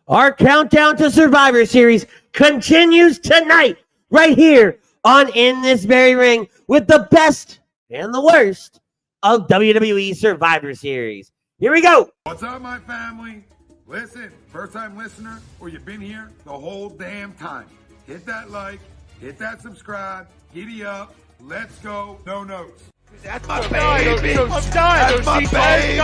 Our countdown to Survivor Series continues tonight, right here on In This Very Ring, with the best and the worst of WWE Survivor Series. Here we go. What's up, my family? Listen, first-time listener, or you've been here the whole damn time. Hit that like, hit that subscribe, giddy up, let's go, no notes. That's my baby. That's my baby.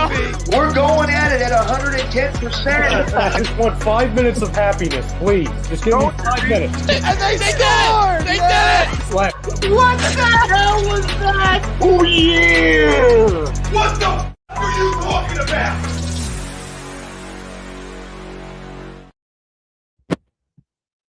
We're going at it at 110%. I just want 5 minutes of happiness, please. Just give me 5 minutes. And they scored! They did it! What the hell was that? Oh, yeah! What the f*** are you talking about?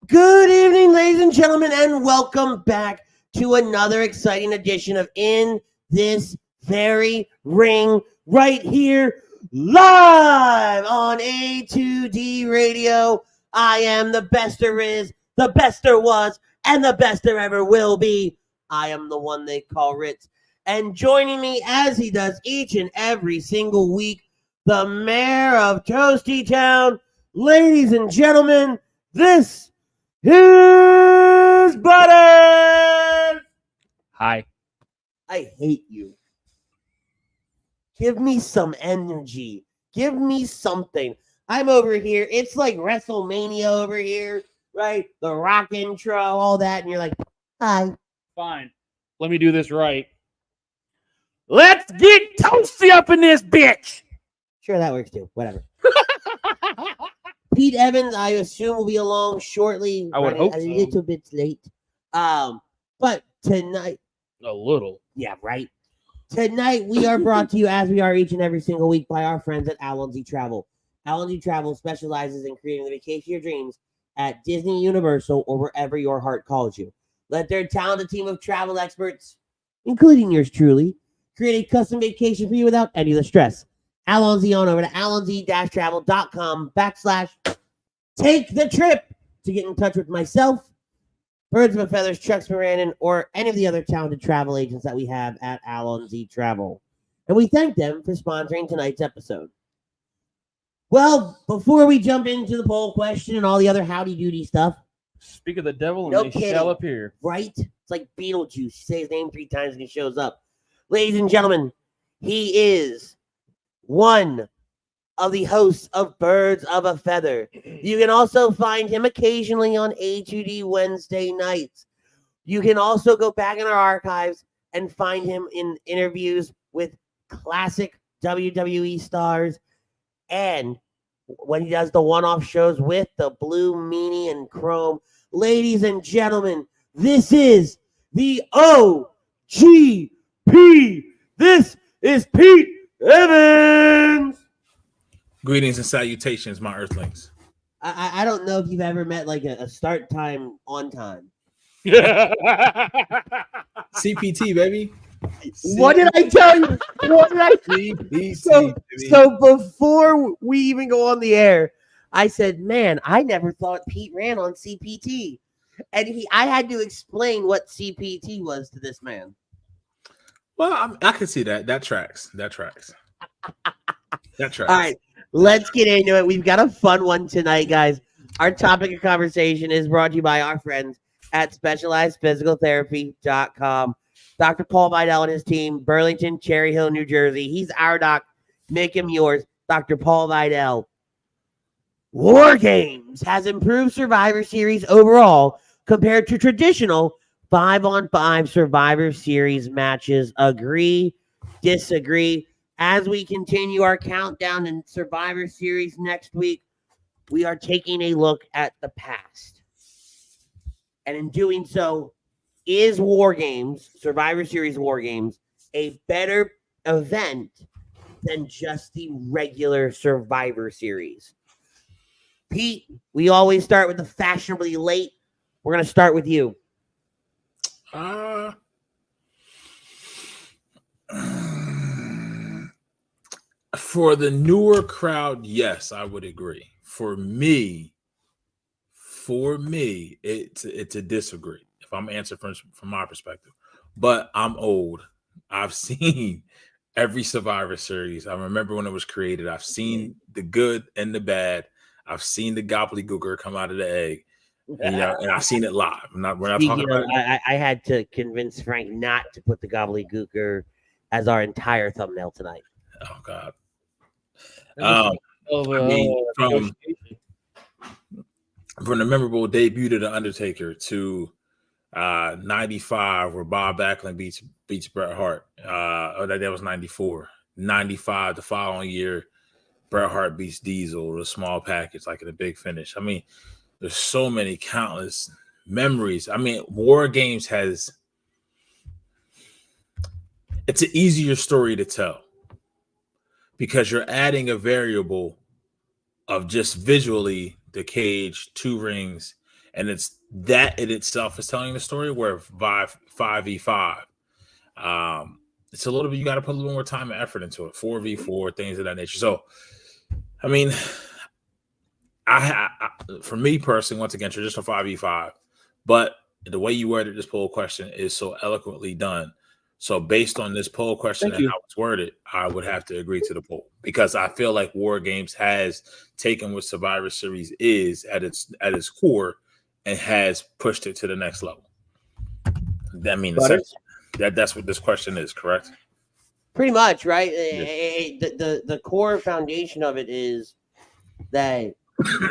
Good evening, ladies and gentlemen, and welcome back to another exciting edition of In This Very Ring, right here, live on A2D Radio. I am the best there is, the best there was, and the best there ever will be. I am the one they call Ritz. And joining me, as he does each and every single week, the mayor of Toasty Town. Ladies and gentlemen, this is Butter. Hi. I hate you. Give me some energy. Give me something. I'm over here. It's like WrestleMania over here, right? The Rock intro, all that. And you're like, hi. Fine. Let me do this right. Let's get toasty up in this bitch. Sure, that works too. Whatever. Pete Evans, I assume, will be along shortly. I would hope a so. little bit late. But tonight, A little. yeah, right. Tonight, we are brought to you, as we are each and every single week, by our friends at Allen's Travel. Allen's Travel specializes in creating the vacation of your dreams at Disney, Universal, or wherever your heart calls you. Let their talented team of travel experts, including yours truly, create a custom vacation for you without any of the stress. Allons-y on over to allons-travel.com/take the trip to get in touch with myself, Birds of a Feathers, Chuck Moranin, or any of the other talented travel agents that we have at Allons-y Travel. And we thank them for sponsoring tonight's episode. Well, before we jump into the poll question and all the other howdy-doody stuff, Speak of the devil and No they kidding. shall appear. right? It's like Beetlejuice. You say his name 3 times and he shows up. Ladies and gentlemen, he is one of the hosts of Birds of a Feather. You can also find him occasionally on A2D Wednesday nights. You can also go back in our archives and find him in interviews with classic WWE stars and when he does the one-off shows with the Blue Meanie and Chrome. Ladies and gentlemen, this is the OGP. This is Pete Evans. Greetings and salutations, my earthlings. I don't know if you've ever met like a start time on time. CPT, baby. What did I tell you? What did I CPT, so, baby. so before we even go on the air, I said, man, I never thought Pete ran on CPT. And I had to explain what CPT was to this man. Well, I can see that. That tracks. That tracks. All right, let's get into it. We've got a fun one tonight, guys. Our topic of conversation is brought to you by our friends at SpecializedPhysicalTherapy.com. Dr. Paul Vidal and his team, Burlington, Cherry Hill, New Jersey. He's our doc. Make him yours. Dr. Paul Vidal. War Games has improved Survivor Series overall compared to traditional 5-on-5 Survivor Series matches. Agree, disagree. As we continue our countdown in Survivor Series next week, we are taking a look at the past. And in doing so, is War Games, Survivor Series War Games, a better event than just the regular Survivor Series? Pete, we always start with the fashionably late. We're going to start with you. For the newer crowd, yes, I would agree. For me, it's a disagree. If I'm answering from my perspective, but I'm old. I've seen every Survivor Series. I remember when it was created. I've seen the good and the bad. I've seen the gobbledygooker come out of the egg. And I've seen it live. We're not talking about it. I had to convince Frank not to put the gobbledygooker as our entire thumbnail tonight. Oh God. From the memorable debut of The Undertaker to 95, where Bob Backlund beats Bret Hart. That was 94. 95, the following year, Bret Hart beats Diesel, the small package, like in a big finish. I mean, there's so many countless memories. I mean, War Games it's an easier story to tell because you're adding a variable of just visually the cage, 2 rings, and it's that in itself is telling the story. Where 5v5, it's a little bit, you got to put a little more time and effort into it. 4v4, things of that nature. So, I mean, I for me personally, once again, traditional 5v5, but the way you worded this poll question is so eloquently done. So based on this poll question and how it's worded, I would have to agree to the poll because I feel like War Games has taken what Survivor Series is at its core and has pushed it to the next level. I mean, that's what this question is, correct? Pretty much, right? Yeah. The core foundation of it is that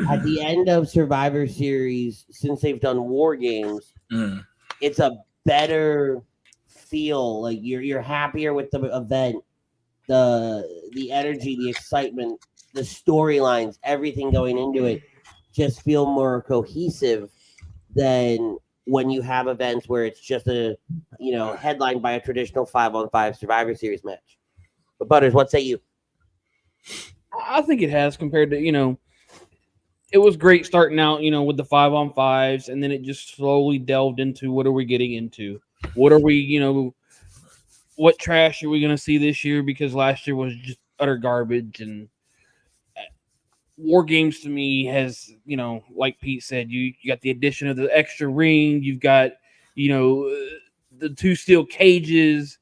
at the end of Survivor Series, since they've done War Games, it's a better feel. Like you're happier with the event, the energy, the excitement, the storylines, everything going into it just feel more cohesive than when you have events where it's just headlined by a traditional 5-on-5 Survivor Series match. But Butters, what say you? I think it has compared to, it was great starting out, with the 5-on-5s, and then it just slowly delved into what are we getting into? What are we, what trash are we going to see this year? Because last year was just utter garbage. And War Games to me has, like Pete said, you got the addition of the extra ring. You've got, the 2 steel cages.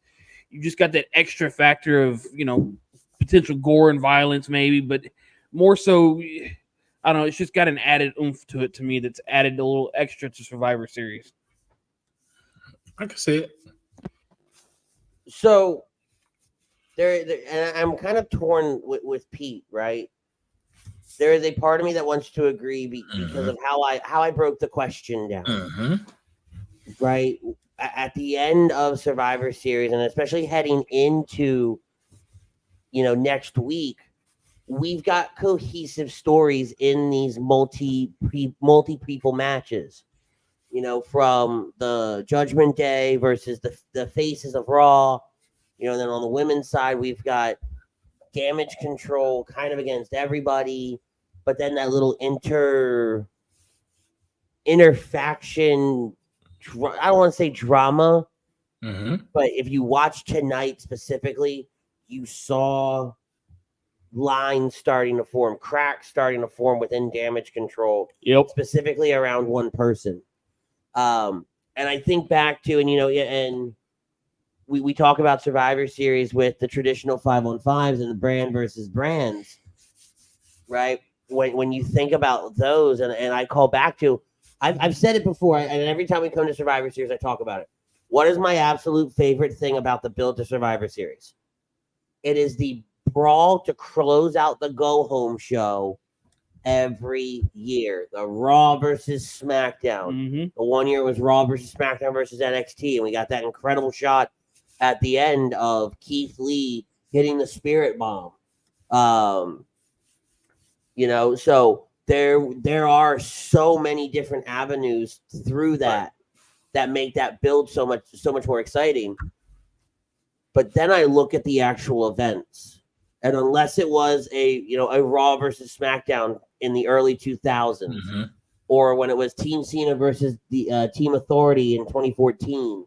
You just got that extra factor of, potential gore and violence maybe, but more so, I don't know, it's just got an added oomph to it to me that's added a little extra to Survivor Series. I can see it. So, and I'm kind of torn with Pete, right? There is a part of me that wants to agree because of how I broke the question down, right? At the end of Survivor Series, and especially heading into, next week, we've got cohesive stories in these multi-people matches. From the Judgment Day versus the faces of Raw. Then on the women's side, we've got Damage Control kind of against everybody, but then that little interfaction, I don't want to say drama, but if you watch tonight specifically, you saw lines starting to form, cracks starting to form within Damage Control, specifically around one person. And I think back to, and we talk about Survivor Series with the traditional 5-on-5s and the brand versus brands, right? When you think about those, and I call back to, I've said it before, and every time we come to Survivor Series, I talk about it. What is my absolute favorite thing about the build to Survivor Series? It is the brawl to close out the go-home show every year. The Raw versus SmackDown. The one year was Raw versus SmackDown versus NXT, and we got that incredible shot at the end of Keith Lee hitting the Spirit Bomb. So there are so many different avenues through that make that build so much more exciting. But then I look at the actual events, and unless it was a Raw versus SmackDown in the early 2000s, or when it was Team Cena versus the Team Authority in 2014,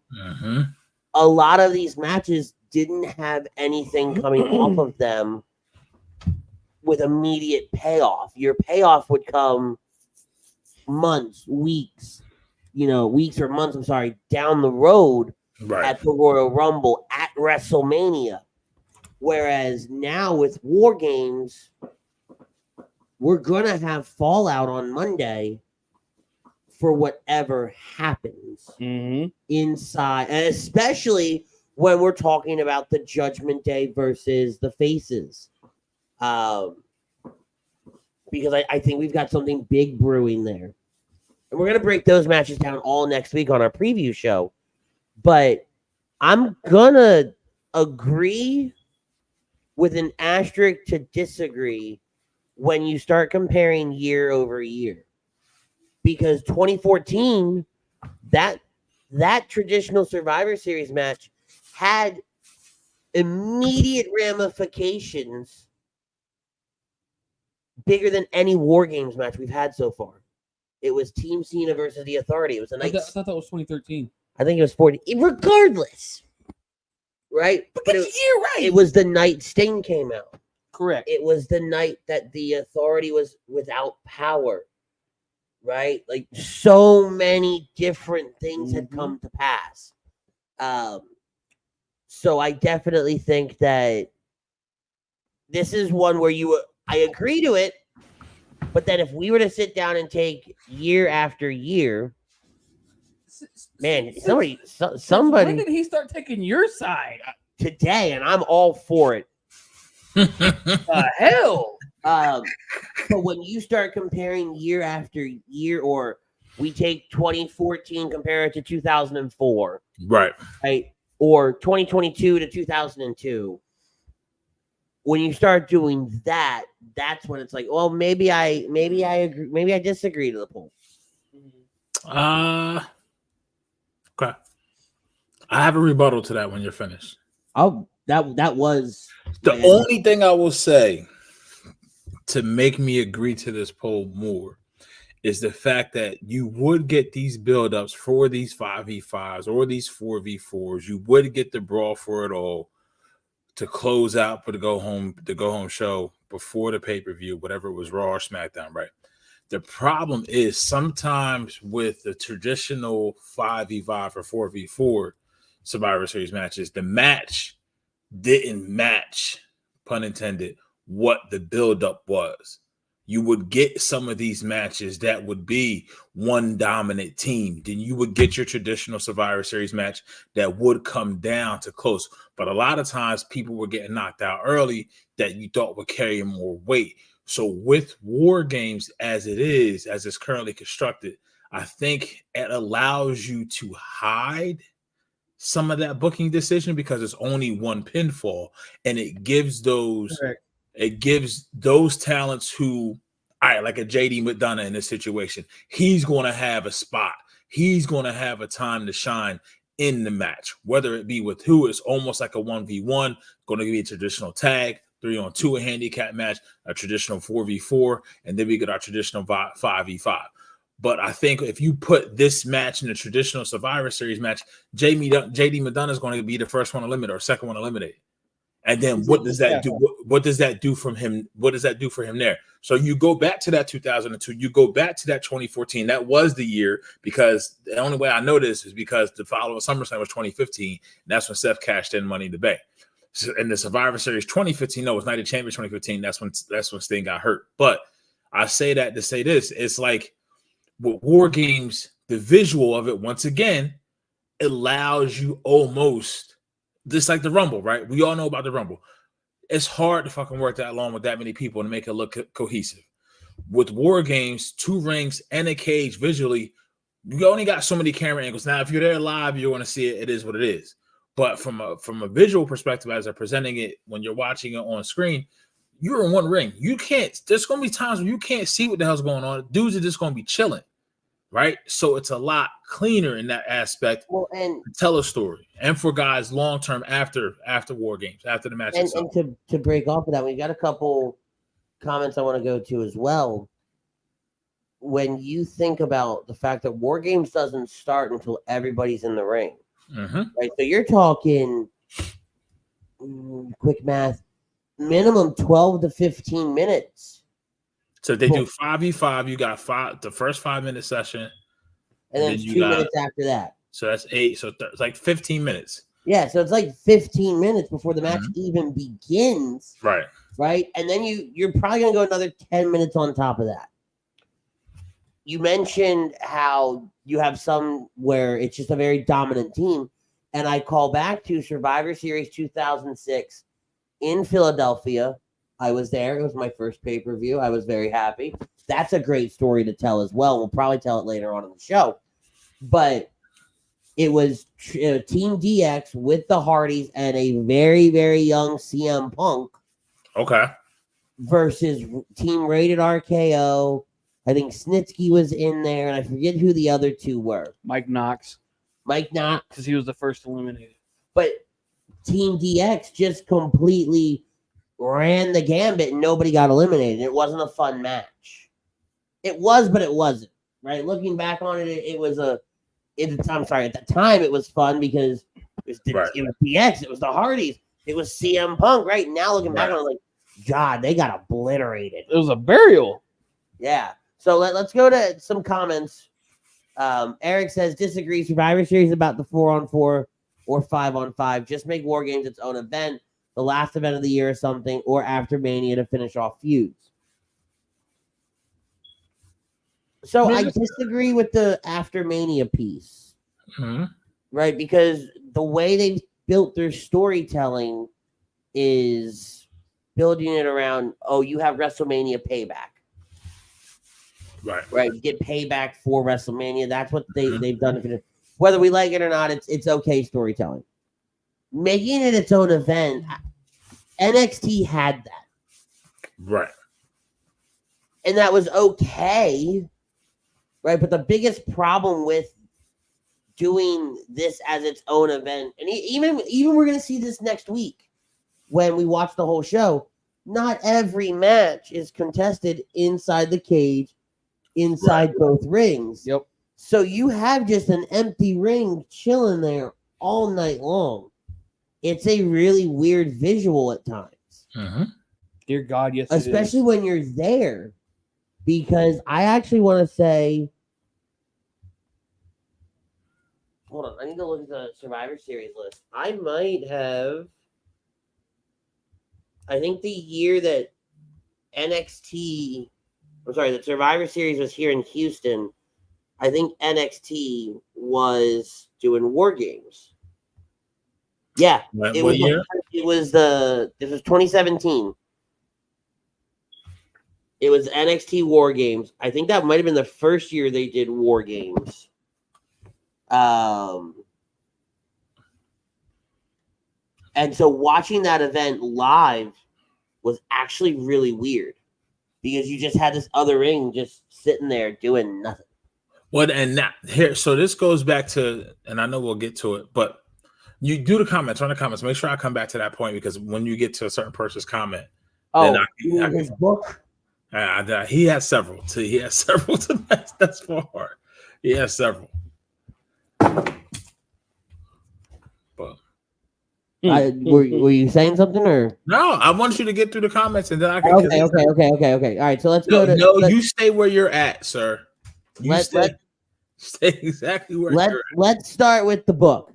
a lot of these matches didn't have anything coming off of them with immediate payoff. Your payoff would come weeks or months, down the road at the Royal Rumble, at WrestleMania. Whereas now with War Games, we're gonna have Fallout on Monday for whatever happens inside, and especially when we're talking about the Judgment Day versus the Faces. Because I think we've got something big brewing there. And we're going to break those matches down all next week on our preview show. But I'm going to agree with an asterisk to disagree when you start comparing year over year. Because 2014, that traditional Survivor Series match had immediate ramifications bigger than any War Games match we've had so far. It was Team Cena versus the Authority. It was a night. I thought that was 2013. I think it was 40. Regardless, right? But it was the night Sting came out. Correct. It was the night that the Authority was without power, right? Like so many different things had come to pass. So I definitely think that this is one where I agree to it, but then if we were to sit down and take year after year, man, somebody When did he start taking your side? Today, and I'm all for it. Hell. But when you start comparing year after year, or we take 2014, compare it to 2004, right? Or 2022 to 2002. When you start doing that, that's when it's like, well, maybe I agree, maybe I disagree to the poll. Okay. I have a rebuttal to that when you're finished. Oh, that was the only thing I will say to make me agree to this poll more is the fact that you would get these buildups for these 5v5s or these 4v4s. You would get the brawl for it all to close out for the go home show before the pay-per-view, whatever it was, Raw or SmackDown, right? The problem is sometimes with the traditional 5v5 or 4v4 Survivor Series matches, the match didn't match, pun intended, what the buildup was. You would get some of these matches that would be one dominant team. Then you would get your traditional Survivor Series match that would come down to close. But a lot of times people were getting knocked out early that you thought would carry more weight. So with War Games as it's currently constructed, I think it allows you to hide some of that booking decision because it's only one pinfall, and it gives those talents who, all right, like a JD McDonough in this situation, he's going to have a spot. He's going to have a time to shine in the match, whether it be with who. It's almost like a 1v1, going to be a traditional tag, 3-on-2, a handicap match, a traditional 4v4, and then we get our traditional 5v5. But I think if you put this match in a traditional Survivor Series match, JD McDonough is going to be the first one eliminated or second one eliminated. And then what does that do? What does that do from him? What does that do for him there? So you go back to that 2002, you go back to that 2014. That was the year, because the only way I know this is because the following SummerSlam was 2015. And that's when Seth cashed in Money in the Bank. So in the Survivor Series 2015, no, it was Night of Champions 2015. That's when Sting got hurt. But I say that to say this: it's like with War Games, the visual of it once again allows you almost. Just like the Rumble, right? We all know about the Rumble. It's hard to fucking work that long with that many people and make it look cohesive. With War Games, 2 rings and a cage visually, you only got so many camera angles. Now, if you're there live, you're going to see it. It is what it is. But from a visual perspective, as they're presenting it, when you're watching it on screen, you're in one ring. You can't. There's going to be times when you can't see what the hell's going on. Dudes are just going to be chilling. Right, so it's a lot cleaner in that aspect. Well, and to tell a story, and for guys long term after War Games, after the match. And to break off of that, we got a couple comments I want to go to as well. When you think about the fact that War Games doesn't start until everybody's in the ring, right? So you're talking quick math, minimum 12 to 15 minutes. So they do 5v5. You got the first 5-minute session, and then 2 minutes after that. So that's 8. So it's like 15 minutes. Yeah, so it's like 15 minutes before the match even begins. Right. Right? And then you're probably going to go another 10 minutes on top of that. You mentioned how you have some where it's just a very dominant team. And I call back to Survivor Series 2006 in Philadelphia. I was there. It was my first pay-per-view. I was very happy. That's a great story to tell as well. We'll probably tell it later on in the show. But it was Team DX with the Hardys and a very, very young CM Punk. Okay. Versus Team Rated RKO. I think Snitsky was in there, and I forget who the other two were. Mike Knox, because he was the first eliminated. But Team DX just completely ran the gambit, and nobody got eliminated. It wasn't a fun match. It was, but it wasn't. Right? Looking back on it, it was a. I'm sorry. At the time, it was fun because it was DX. It was the Hardys. It was CM Punk. Right now, looking back on it, like, God, they got obliterated. It was a burial. Yeah. So let's go to some comments. Eric says, disagree. Survivor Series about the 4-on-4 or 5-on-5. Just make War Games its own event, the last event of the year or something, or after Mania to finish off feuds. So I disagree with the after Mania piece. Right? Because the way they've built their storytelling is building it around, oh, you have WrestleMania payback. Right. Get payback for WrestleMania. That's what they've done. Whether we like it or not, it's okay storytelling. Making it its own event, NXT had that. Right. And that was okay. Right. But the biggest problem with doing this as its own event, and even we're going to see this next week when we watch the whole show, not every match is contested inside the cage, inside both rings. Yep. So you have just an empty ring chilling there all night long. It's a really weird visual at times. Dear God, yes, especially when you're there. Because I actually want to say, hold on, I need to look at the Survivor Series list. I might have, I think the year that the Survivor Series was here in Houston, I think NXT was doing War Games. Yeah. What year? This was 2017. It was NXT War Games. I think that might have been the first year they did War Games. And so watching that event live was actually really weird because you just had this other ring just sitting there doing nothing. Well, and now here, so this goes back to, and I know we'll get to it, but you do the comments, run the comments. Make sure I come back to that point because when you get to a certain person's comment, his book. He has several. He has several tonight. That's for hard. He has several. But were you saying something or no? I want you to get through the comments and then I can. Okay. All right, so let's go to. No, you stay where you're at, sir. Stay exactly where you're at. Let's start with the book.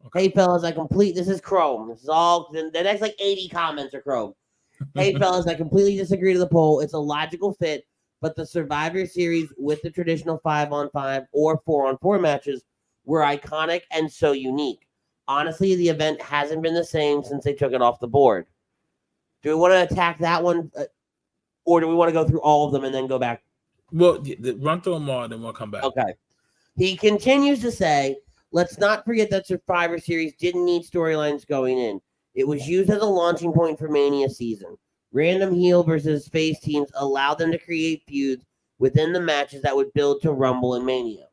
Okay. Hey fellas, this is Chrome. This is all the next like 80 comments are Chrome. Hey fellas, I completely disagree to the poll. It's a logical fit, but the Survivor Series with the traditional 5-on-5 or 4-on-4 matches were iconic and so unique. Honestly, the event hasn't been the same since they took it off the board. Do we want to attack that one, or do we want to go through all of them and then go back? Well, run through them all, then we'll come back. Okay. He continues to say, let's not forget that Survivor Series didn't need storylines going in. It was used as a launching point for Mania season. Random heel versus face teams allowed them to create feuds within the matches that would build to Rumble and Mania.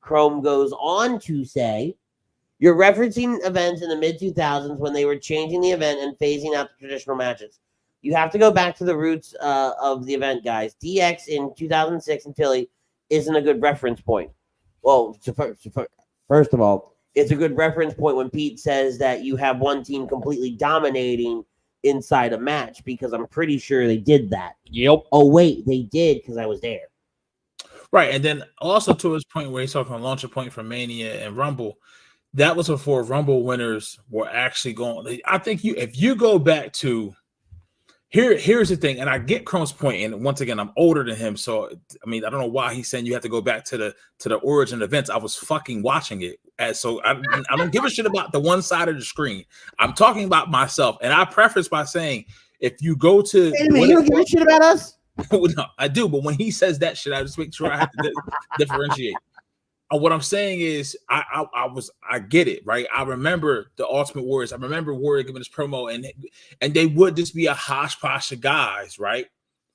Chrome goes on to say, you're referencing events in the mid-2000s when they were changing the event and phasing out the traditional matches. You have to go back to the roots of the event, guys. DX in 2006 in Philly isn't a good reference point. Well, first of all, it's a good reference point when Pete says that you have one team completely dominating inside a match, because I'm pretty sure they did that. Yep. Oh, wait, they did because I was there. Right, and then also to his point where he's talking about launching point for Mania and Rumble, that was before Rumble winners were actually going. I think if you go back to here's the thing, and I get Chrome's point, and once again, I'm older than him, so I mean, I don't know why he's saying you have to go back to the origin events. I was fucking watching it, so I don't give a shit about the one side of the screen. I'm talking about myself, and I preface by saying, if you go to, wait a minute, you don't give a shit about us? No, I do, but when he says that shit, I just make sure I have to differentiate. What I'm saying is, I get it, right? I remember the Ultimate Warriors. I remember Warrior giving this promo, and they would just be a hodgepodge of guys, right?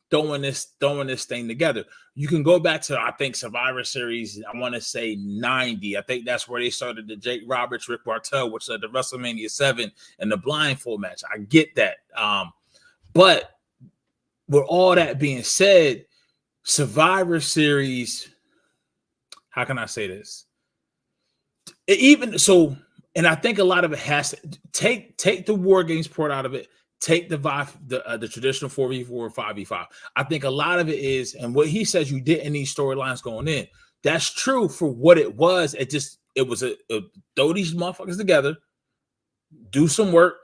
Throwing this thing together. You can go back to, I think, Survivor Series. I want to say 90. I think that's where they started the Jake Roberts, Rick Martel, which led to WrestleMania 7 and the blindfold match. I get that, but with all that being said, Survivor Series. How can I say this? Even so, and I think a lot of it has to take the War Games part out of it. Take the traditional 4v4 or 5v5. I think a lot of it is, and what he says you didn't need storylines going in. That's true for what it was. It was a throw these motherfuckers together, do some work.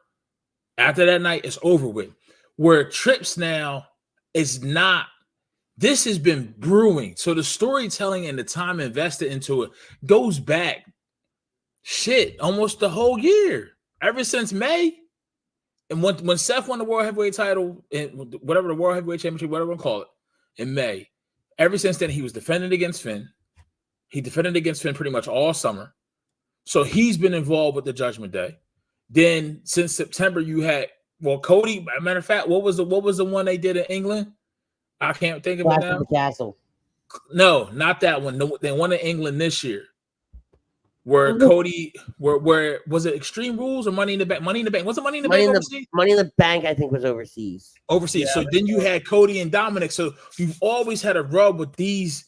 After that night, it's over with. Where Trips now is not. This has been brewing. So the storytelling and the time invested into it goes back almost the whole year. Ever since May. And when Seth won the World Heavyweight title, and whatever the World Heavyweight Championship, whatever we call it, in May, ever since then, he was defending against Finn. He defended against Finn pretty much all summer. So he's been involved with the Judgment Day. Then since September, you had, Cody, matter of fact, what was the one they did in England? I can't think of it now. The Castle. No, not that one. They won in England this year. Where Cody, where was it Extreme Rules or Money in the Bank? Money in the Bank. Was it Money in the Bank overseas? Money in the Bank, I think, was overseas. Overseas. Yeah, so then you had Cody and Dominic. So you've always had a rub with these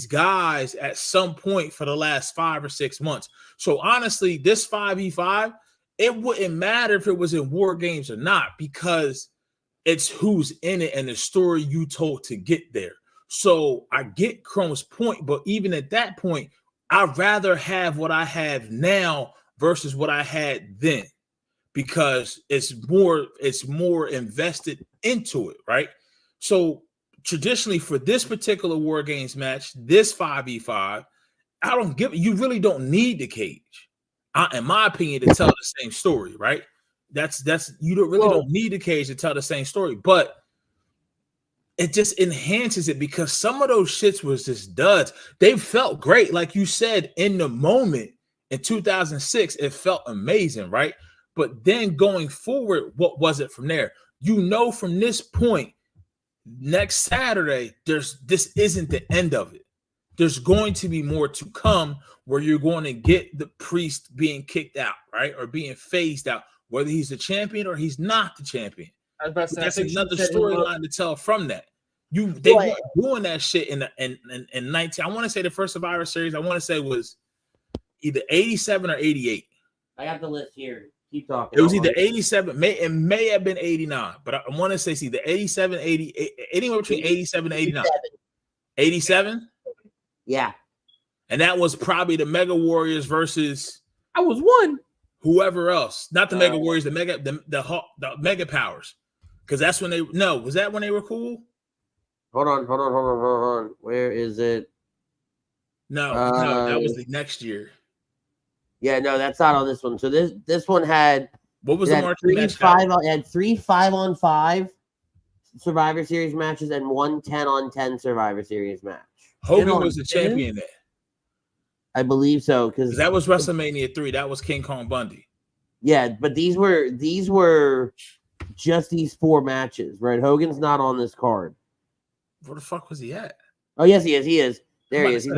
guys at some point for the last 5 or 6 months. So honestly, this 5v5, it wouldn't matter if it was in War Games or not, because it's who's in it and the story you told to get there. So I get Chrome's point, but even at that point, I'd rather have what I have now versus what I had then, because it's more invested into it, right? So traditionally for this particular War Games match, this 5v5, you really don't need the cage, in my opinion, to tell the same story, right? That's you don't need the cage to tell the same story, but it just enhances it, because some of those shits was just duds. They felt great, like you said, in the moment in 2006, it felt amazing, right? But then going forward, what was it from there? From this point, next Saturday, this isn't the end of it. There's going to be more to come, where you're going to get the Priest being kicked out, right? Or being phased out, whether he's the champion or he's not the champion. That's another storyline to tell from that. They weren't doing that shit in 19. I want to say the first Survivor Series, I want to say, was either 87 or 88. I got the list here. Keep talking. It was either 87, it may have been 89, but I want to say it's either 87, 80, anywhere between 87 and 89. 87? Yeah. And that was probably the Mega Warriors versus I was one. Whoever else. Not the Mega Warriors, the Mega Powers. Because that's when was that when they were cool? Hold on. Where is it? No, that was the next year. Yeah, no, that's not on this one. So this one had what was the marquee match? It had 3 5-on-5 Survivor Series matches and 1 10-on-10 Survivor Series match. Hogan was the champion there. I believe so, because that was WrestleMania 3. That was King Kong Bundy. Yeah, but these were just these 4 matches, right? Hogan's not on this card. Where the fuck was he at? Oh, yes, he is. He is. There he is.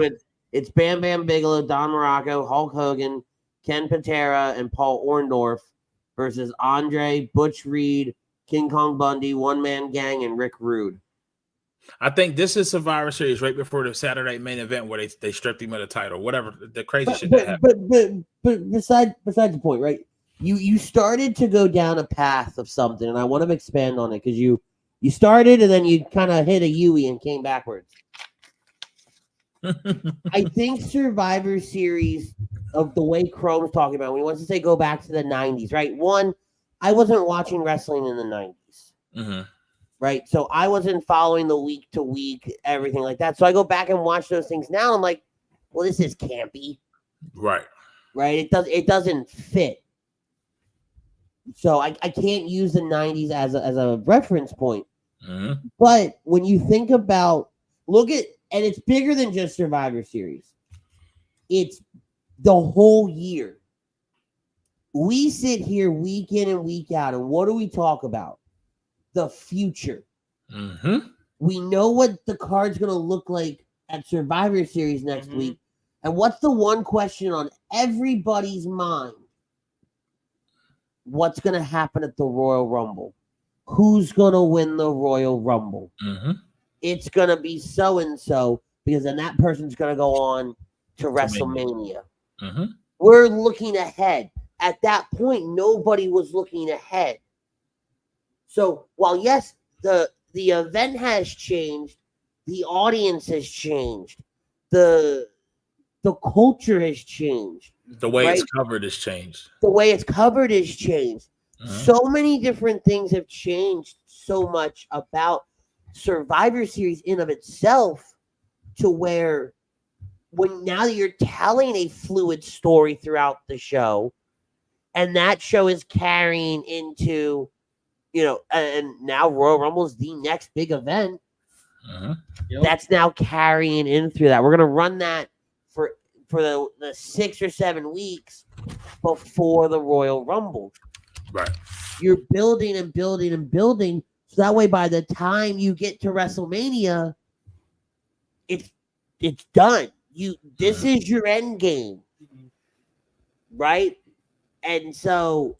It's Bam Bam Bigelow, Don Morocco, Hulk Hogan, Ken Patera, and Paul Orndorff versus Andre, Butch Reed, King Kong Bundy, One Man Gang, and Rick Rude. I think this is Survivor Series right before the Saturday main event where they stripped him of the title, whatever the crazy shit that happened. But besides the point, right? You started to go down a path of something, and I want to expand on it, because you started and then you kind of hit a Yui and came backwards. I think Survivor Series of the way Chrome's talking about when he wants to say go back to the 90s, right? One, I wasn't watching wrestling in the 90s, right? So I wasn't following the week to week, everything like that. So I go back and watch those things now. I'm like, well, this is campy, Right. It doesn't fit. So I can't use the 90s as a reference point. But when you think about, and it's bigger than just Survivor Series. It's the whole year. We sit here week in and week out, and what do we talk about? The future. We know what the card's going to look like at Survivor Series next week. And what's the one question on everybody's mind? What's going to happen at the Royal Rumble? Who's going to win the Royal Rumble? It's going to be so-and-so, because then that person's going to go on to WrestleMania. We're looking ahead. At that point, nobody was looking ahead. So while, yes, the event has changed, the audience has changed, the culture has changed. The way it's covered has changed. The way it's covered has changed. So many different things have changed so much about Survivor Series in of itself, to where now that you're telling a fluid story throughout the show, and that show is carrying into, and now Royal Rumble is the next big event. That's now carrying in through that. We're going to run that for the 6 or 7 weeks before the Royal Rumble. Right. You're building and building and building, so that way by the time you get to WrestleMania, it's done. This is your end game, right? And so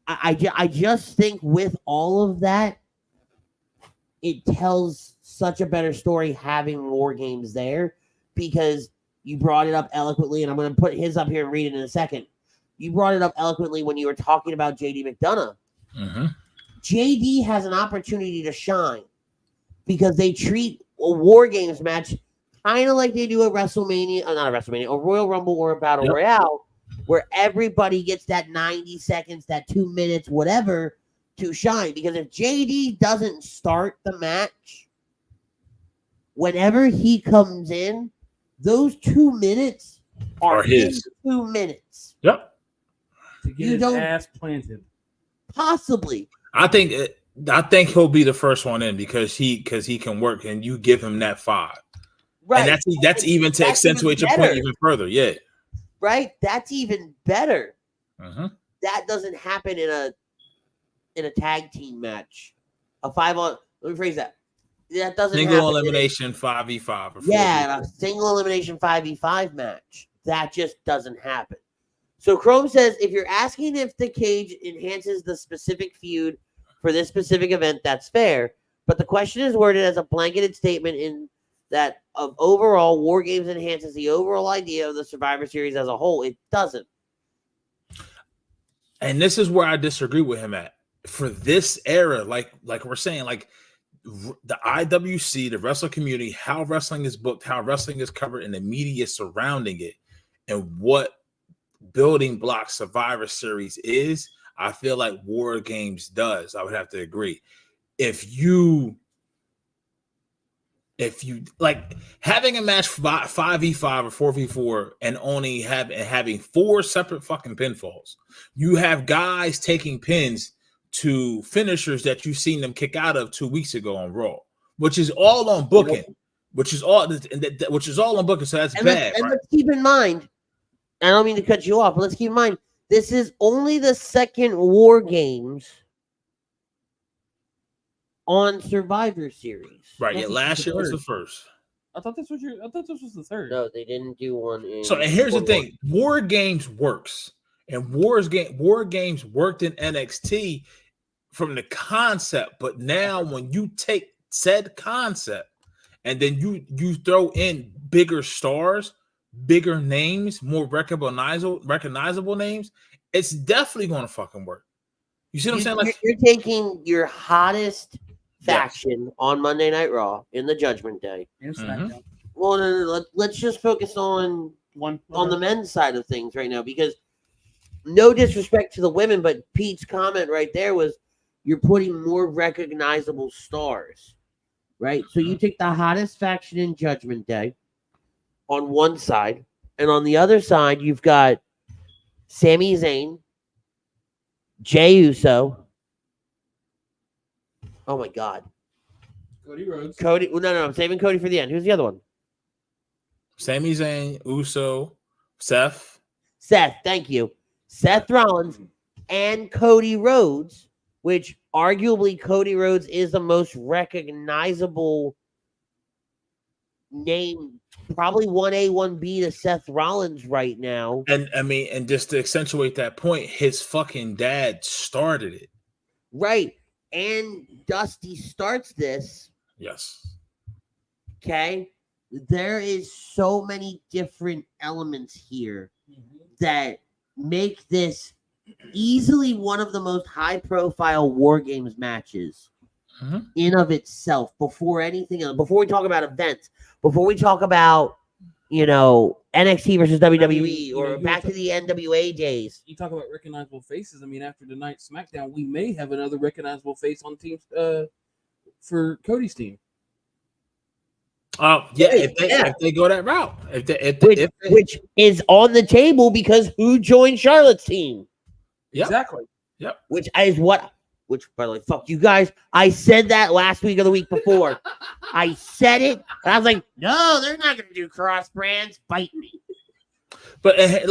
I just think with all of that, it tells such a better story having War Games there, because you brought it up eloquently, and I'm going to put his up here and read it in a second. You brought it up eloquently when you were talking about JD McDonough. JD has an opportunity to shine because they treat a War Games match kind of like they do a WrestleMania, not a WrestleMania, a Royal Rumble or a Battle Royale, where everybody gets that 90 seconds, that 2 minutes, whatever, to shine. Because if JD doesn't start the match, whenever he comes in, those 2 minutes are his 2 minutes. To get his ass planted. Possibly. I think he'll be the first one in because he can work, and you give him that 5. Right. And that's even to accentuate your point even further. Yeah. Right. That's even better. That doesn't happen in a tag team match. A 5-on. Let me phrase that. That doesn't happen. Single elimination 5v5. Or 4v4. Yeah, a single elimination 5v5 match. That just doesn't happen. So Chrome says, if you're asking if the cage enhances the specific feud for this specific event, that's fair. But the question is worded as a blanketed statement in that of overall, War Games enhances the overall idea of the Survivor Series as a whole. It doesn't. And this is where I disagree with him at. For this era, like we're saying, like the IWC, the wrestling community, how wrestling is booked, how wrestling is covered, and the media surrounding it, and what building block Survivor Series is, I feel like War Games does. I would have to agree. If you like having a match 5v5 or 4v4 and only having 4 separate fucking pinfalls, you have guys taking pins to finishers that you've seen them kick out of 2 weeks ago on Raw, which is all on booking, which is all on booking. So that's bad. And let's keep in mind, I don't mean to cut you off, but let's keep in mind, this is only the second War Games on Survivor Series. Right. Yeah, last year was the first. I thought this was the third. No, they didn't do one. And here's the thing: War Games works, and War Games worked in NXT from the concept. But now, when you take said concept and then you throw in bigger stars, bigger names, more recognizable names, it's definitely going to fucking work. You see what I'm saying? Like, you're taking your hottest faction on Monday Night Raw in the Judgment Day. And SmackDown. Well, no, let's just focus on on the men's side of things right now, because no disrespect to the women, but Pete's comment right there was you're putting more recognizable stars, right? So you take the hottest faction in Judgment Day on one side, and on the other side, you've got Sami Zayn, Jey Uso. Oh my God. Cody Rhodes. Cody. No, I'm saving Cody for the end. Who's the other one? Sami Zayn, Uso, Seth. Thank you. Seth Rollins and Cody Rhodes, which arguably Cody Rhodes is the most recognizable name, probably 1A, 1B to Seth Rollins right now. And I mean, and just to accentuate that point, his fucking dad started it. Right. And Dusty starts this. Yes. Okay. There is so many different elements here that make this easily one of the most high profile War Games matches in of itself. Before anything else, before we talk about events, before we talk about, NXT versus WWE or back to the NWA days. You talk about recognizable faces. I mean, after tonight's SmackDown, we may have another recognizable face on teams for Cody's team. If they go that route, which is on the table because who joined Charlotte's team? Yep. Exactly. Yep. Which by the way, fuck you guys. I said that last week or the week before. I said it, and I was like, no, they're not going to do cross brands. Bite me. But I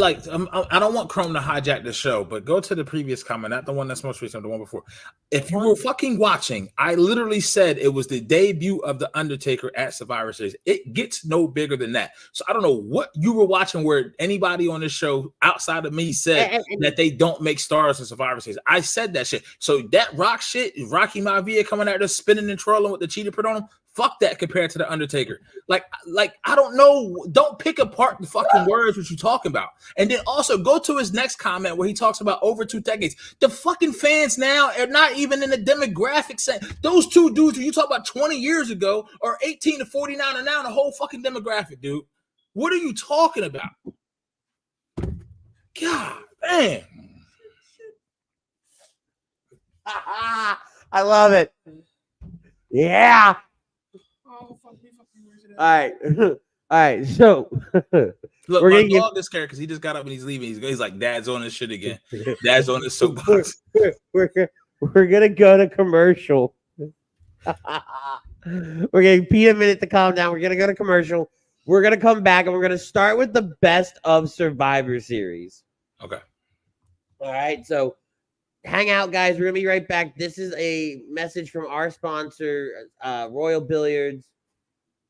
don't want Chrome to hijack the show, but go to the previous comment, not the one that's most recent, the one before. If you were fucking watching, I literally said it was the debut of The Undertaker at Survivor Series. It gets no bigger than that. So I don't know what you were watching where anybody on this show outside of me said that they don't make stars in Survivor Series. I said that shit. So that Rock shit, Rocky Maivia coming out there spinning and twirling with the cheetah print on him, fuck that compared to The Undertaker. Like I don't know. Don't pick apart the fucking words what you're talking about. And then also go to his next comment where he talks about over 2 decades. The fucking fans now are not even in the demographic set. Those two dudes who you talk about 20 years ago are 18 to 49 are now the whole fucking demographic, dude. What are you talking about? God damn. I love it. Yeah. All right. So look, my dog is scared because he just got up and he's leaving. He's like, Dad's on this shit again. Dad's on this soapbox. We're gonna go to commercial. We're gonna Pete a minute to calm down. We're gonna go to commercial. We're gonna come back and we're gonna start with the best of Survivor Series. Okay. All right. So hang out, guys. We're gonna be right back. This is a message from our sponsor, Royal Billiards.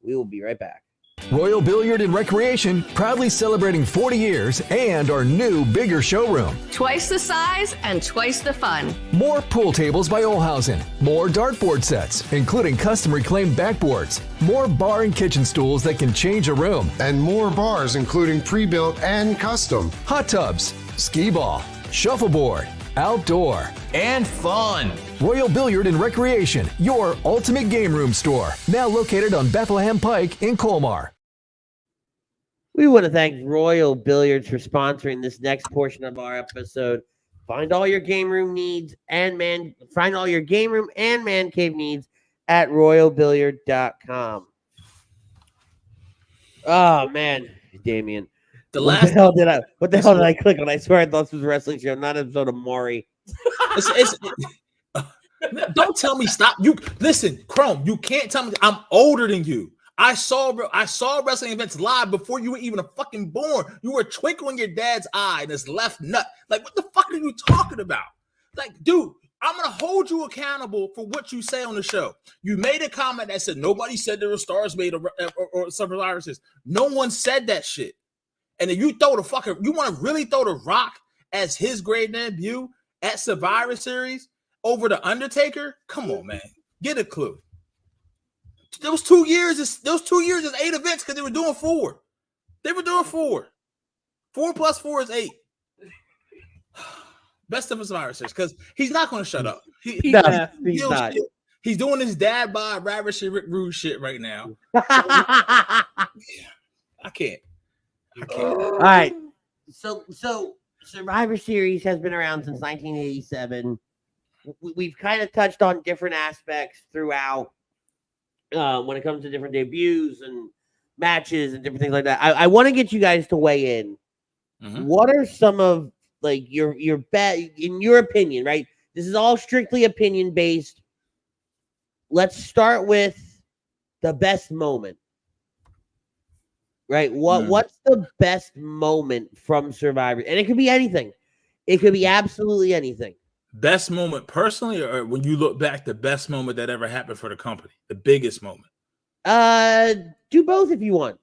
We will be right back. Royal Billiard and Recreation, proudly celebrating 40 years and our new, bigger showroom. Twice the size and twice the fun. More pool tables by Olhausen. More dartboard sets, including custom reclaimed backboards. More bar and kitchen stools that can change a room. And more bars, including pre-built and custom. Hot tubs, skee ball, shuffleboard, outdoor, and fun. Royal Billiard and Recreation, your ultimate game room store. Now located on Bethlehem Pike in Colmar. We want to thank Royal Billiards for sponsoring this next portion of our episode. Find all your game room needs and man cave needs at royalbilliard.com. Oh man, Damien. What the hell did I click on? I swear I thought this was a wrestling show, not an episode of Maury. Don't tell me stop. You listen, Chrome. You can't tell me I'm older than you. I saw wrestling events live before you were even a fucking born. You were twinkling your dad's eye in his left nut. Like, what the fuck are you talking about? Like, dude, I'm gonna hold you accountable for what you say on the show. You made a comment that said nobody said there were stars made or Survivor Series. No one said that shit. And then you want to really throw the Rock as his great debut at Survivor Series over the Undertaker? Come on, man. Get a clue. Those 2 years is 8 events because they were doing 4. They were doing 4. 4 plus 4 is 8. Best of Survivor Series because he's not going to shut up. He's not. He's doing his dad bod Ravish and Rick Rude shit right now. I can't. All right. So Survivor Series has been around since 1987. We've kind of touched on different aspects throughout when it comes to different debuts and matches and different things like that. I want to get you guys to weigh in. Mhm. What are some of like your bet in your opinion, right? This is all strictly opinion based. Let's start with the best moment. Right? What's the best moment from Survivor? And it could be anything. It could be absolutely anything. Best moment personally, or when you look back, the best moment that ever happened for the company, the biggest moment. Do both if you want.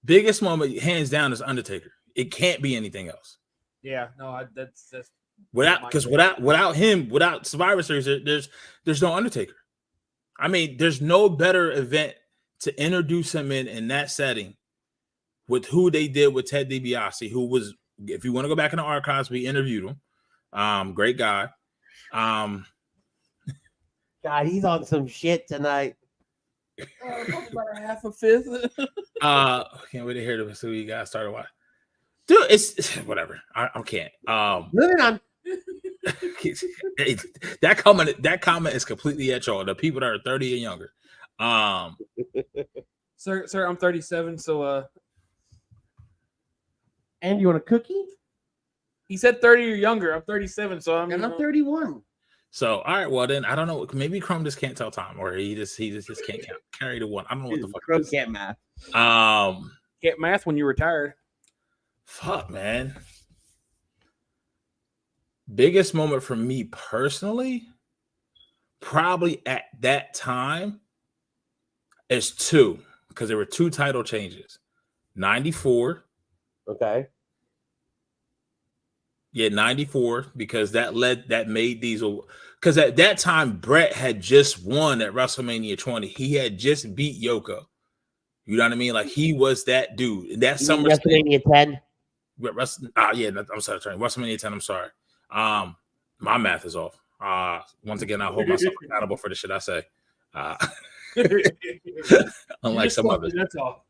Biggest moment, hands down, is Undertaker. It can't be anything else. Yeah, no, that's without him, without Survivor Series, there's no Undertaker. I mean, there's no better event to introduce him in that setting with who they did with Ted DiBiase, who was, if you want to go back in the archives, we interviewed him. Great guy. God, he's on some shit tonight. About a half a fifth. Can't wait to hear the so you guys started watching. Dude, it's whatever. I can't. Moving on. That comment is completely at y'all. The people that are 30 and younger. Sir, I'm 37, so And you want a cookie? he said 30 or younger. I'm 37, so I'm 31. So all right, well then I don't know. Maybe Chrome just can't tell time, or he just can't carry the one. I don't know what the fuck. Chrome can't math. Can't math when you retired. Fuck, man. Biggest moment for me personally, probably at that time, is two, because there were two title changes. 94. Okay. Yeah, 94, because that made Diesel, because at that time Brett had just won at WrestleMania 20. He had just beat Yoko. You know what I mean? Like he was that dude. That summer WrestleMania 10. Yeah, I'm sorry, WrestleMania 10. I'm sorry. My math is off. Once again, I hold myself accountable for the shit I say. Unlike some others. That's all.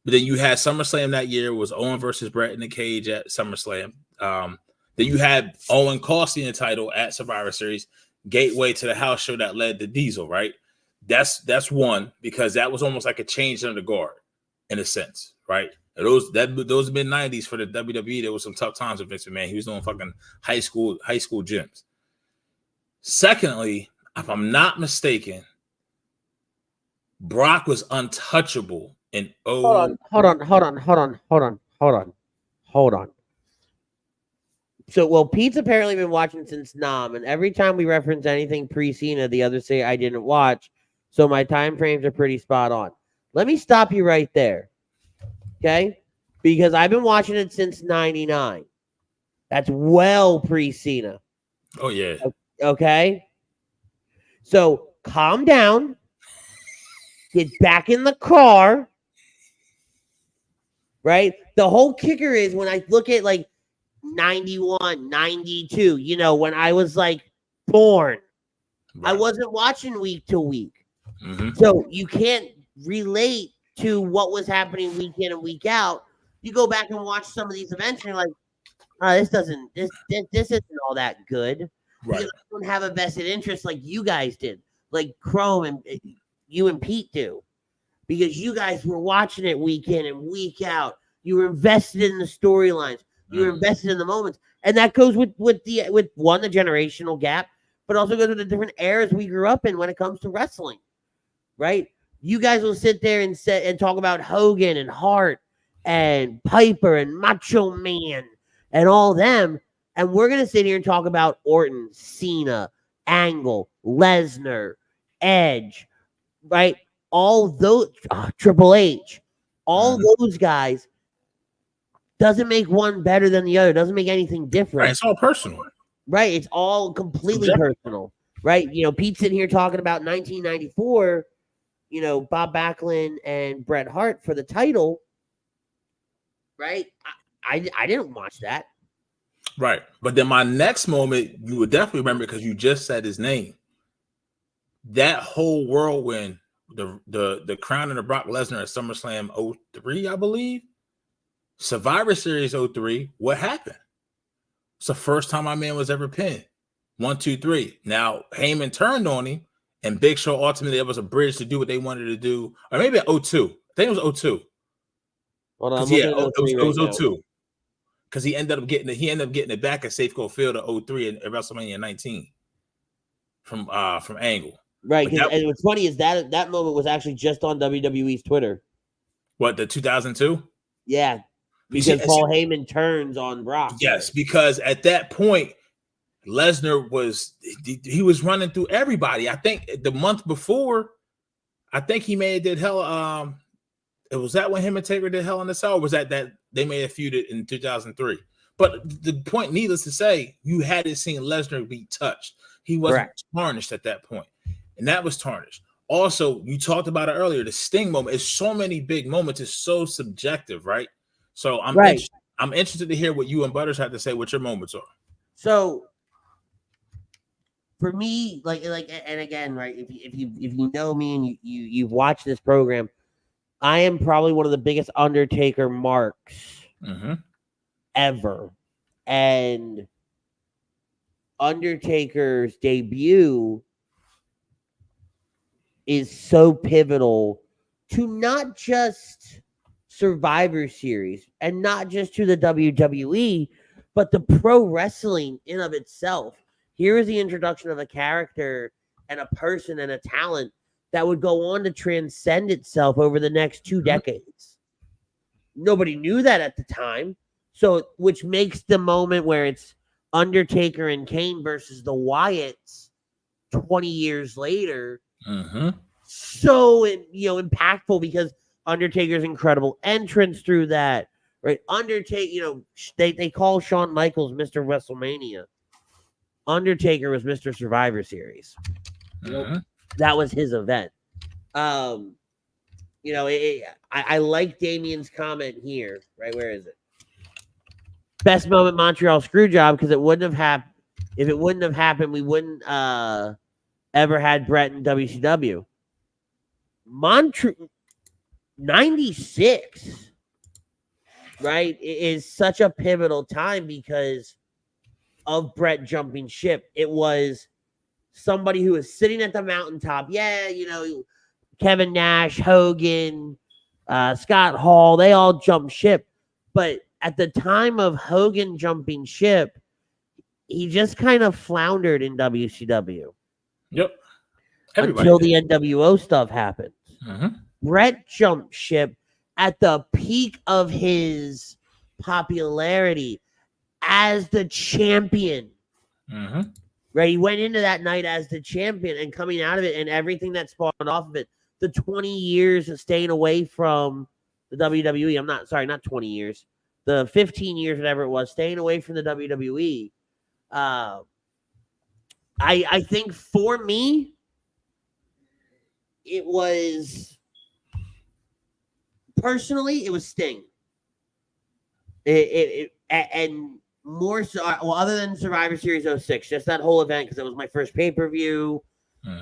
But then you had SummerSlam that year. It was Owen versus Brett in the cage at SummerSlam. Then you had Owen costing the title at Survivor Series, gateway to the house show that led to Diesel, right? That's one, because that was almost like a change under the guard in a sense, right? Those mid-90s for the WWE, there was some tough times with Vince McMahon. He was doing fucking high school gyms. Secondly, if I'm not mistaken, Brock was untouchable in Hold on. So, well, Pete's apparently been watching since Nam, and every time we reference anything pre-Cena, the others say I didn't watch, so my time frames are pretty spot on. Let me stop you right there, okay? Because I've been watching it since 99. That's well pre-Cena. Oh, yeah. Okay? So, calm down. Get back in the car. Right? The whole kicker is when I look at like 91, 92, you know, when I was like born, right. I wasn't watching week to week. Mm-hmm. So you can't relate to what was happening week in and week out. You go back and watch some of these events and you're like, oh, this isn't all that good. Right. Because I don't have a vested interest like you guys did, like Chrome and you and Pete do. Because you guys were watching it week in and week out. You were invested in the storylines. You were invested in the moments. And that goes with the generational gap, but also goes with the different eras we grew up in when it comes to wrestling. Right? You guys will sit there and talk about Hogan and Hart and Piper and Macho Man and all them. And we're going to sit here and talk about Orton, Cena, Angle, Lesnar, Edge, right? All those, Triple H, all those guys, doesn't make one better than the other. Doesn't make anything different. Right, it's all personal. Right. It's all completely personal. Right. You know, Pete's sitting here talking about 1994, you know, Bob Backlund and Bret Hart for the title. Right. I didn't watch that. Right. But then my next moment, you would definitely remember because you just said his name. That whole whirlwind, the crown of the Brock Lesnar at SummerSlam 03, I believe. Survivor Series 03, what happened? It's the first time my man was ever pinned. 1, 2, 3. Now Heyman turned on him, and Big Show ultimately it was a bridge to do what they wanted to do, or maybe at 02. I think it was 02. Hold on, I'm Yeah, looking at it was right 02. Because he ended up getting it back at Safeco Field at 03 in WrestleMania 19 from Angle. Right, and what's funny is that moment was actually just on WWE's Twitter. What, the 2002? Yeah, because Paul Heyman turns on Brock. Yes, because at that point, Lesnar was running through everybody. I think the month before, I think he did Hell. It was that when him and Taker did Hell in the Cell, or was that they may have feuded in 2003? But the point, needless to say, you hadn't seen Lesnar be touched. He wasn't tarnished at that point, and that was tarnished. Also, you talked about it earlier. The Sting moment is so many big moments. It's so subjective, right? So I'm interested to hear what you and Butters have to say. What your moments are. So for me, like, and again, right? If you know me and you've watched this program, I am probably one of the biggest Undertaker marks ever, and Undertaker's debut is so pivotal to not just Survivor Series and not just to the WWE, but the pro wrestling in of itself. Here is the introduction of a character and a person and a talent that would go on to transcend itself over the next 2 decades. Nobody knew that at the time. So, which makes the moment where it's Undertaker and Kane versus the Wyatts 20 years later so impactful, because Undertaker's incredible entrance through that, right? Undertaker, they call Shawn Michaels Mr. WrestleMania. Undertaker was Mr. Survivor Series. That was his event. I like Damien's comment here, right? Where is it? Best moment, Montreal Screwjob, because it wouldn't have happened. If it wouldn't have happened, we wouldn't ever had Brett in WCW. 96, right, is such a pivotal time because of Brett jumping ship. It was somebody who was sitting at the mountaintop. Yeah, Kevin Nash, Hogan, Scott Hall, they all jumped ship. But at the time of Hogan jumping ship, he just kind of floundered in WCW. Yep. Until the NWO stuff happened. Brett jumped ship at the peak of his popularity as the champion. Right? He went into that night as the champion, and coming out of it and everything that spawned off of it, the 20 years of staying away from the WWE. Not 20 years. The 15 years, whatever it was, staying away from the WWE. I think for me, it was personally, it was Sting. And more so, other than Survivor Series 06, just that whole event, because it was my first pay-per-view.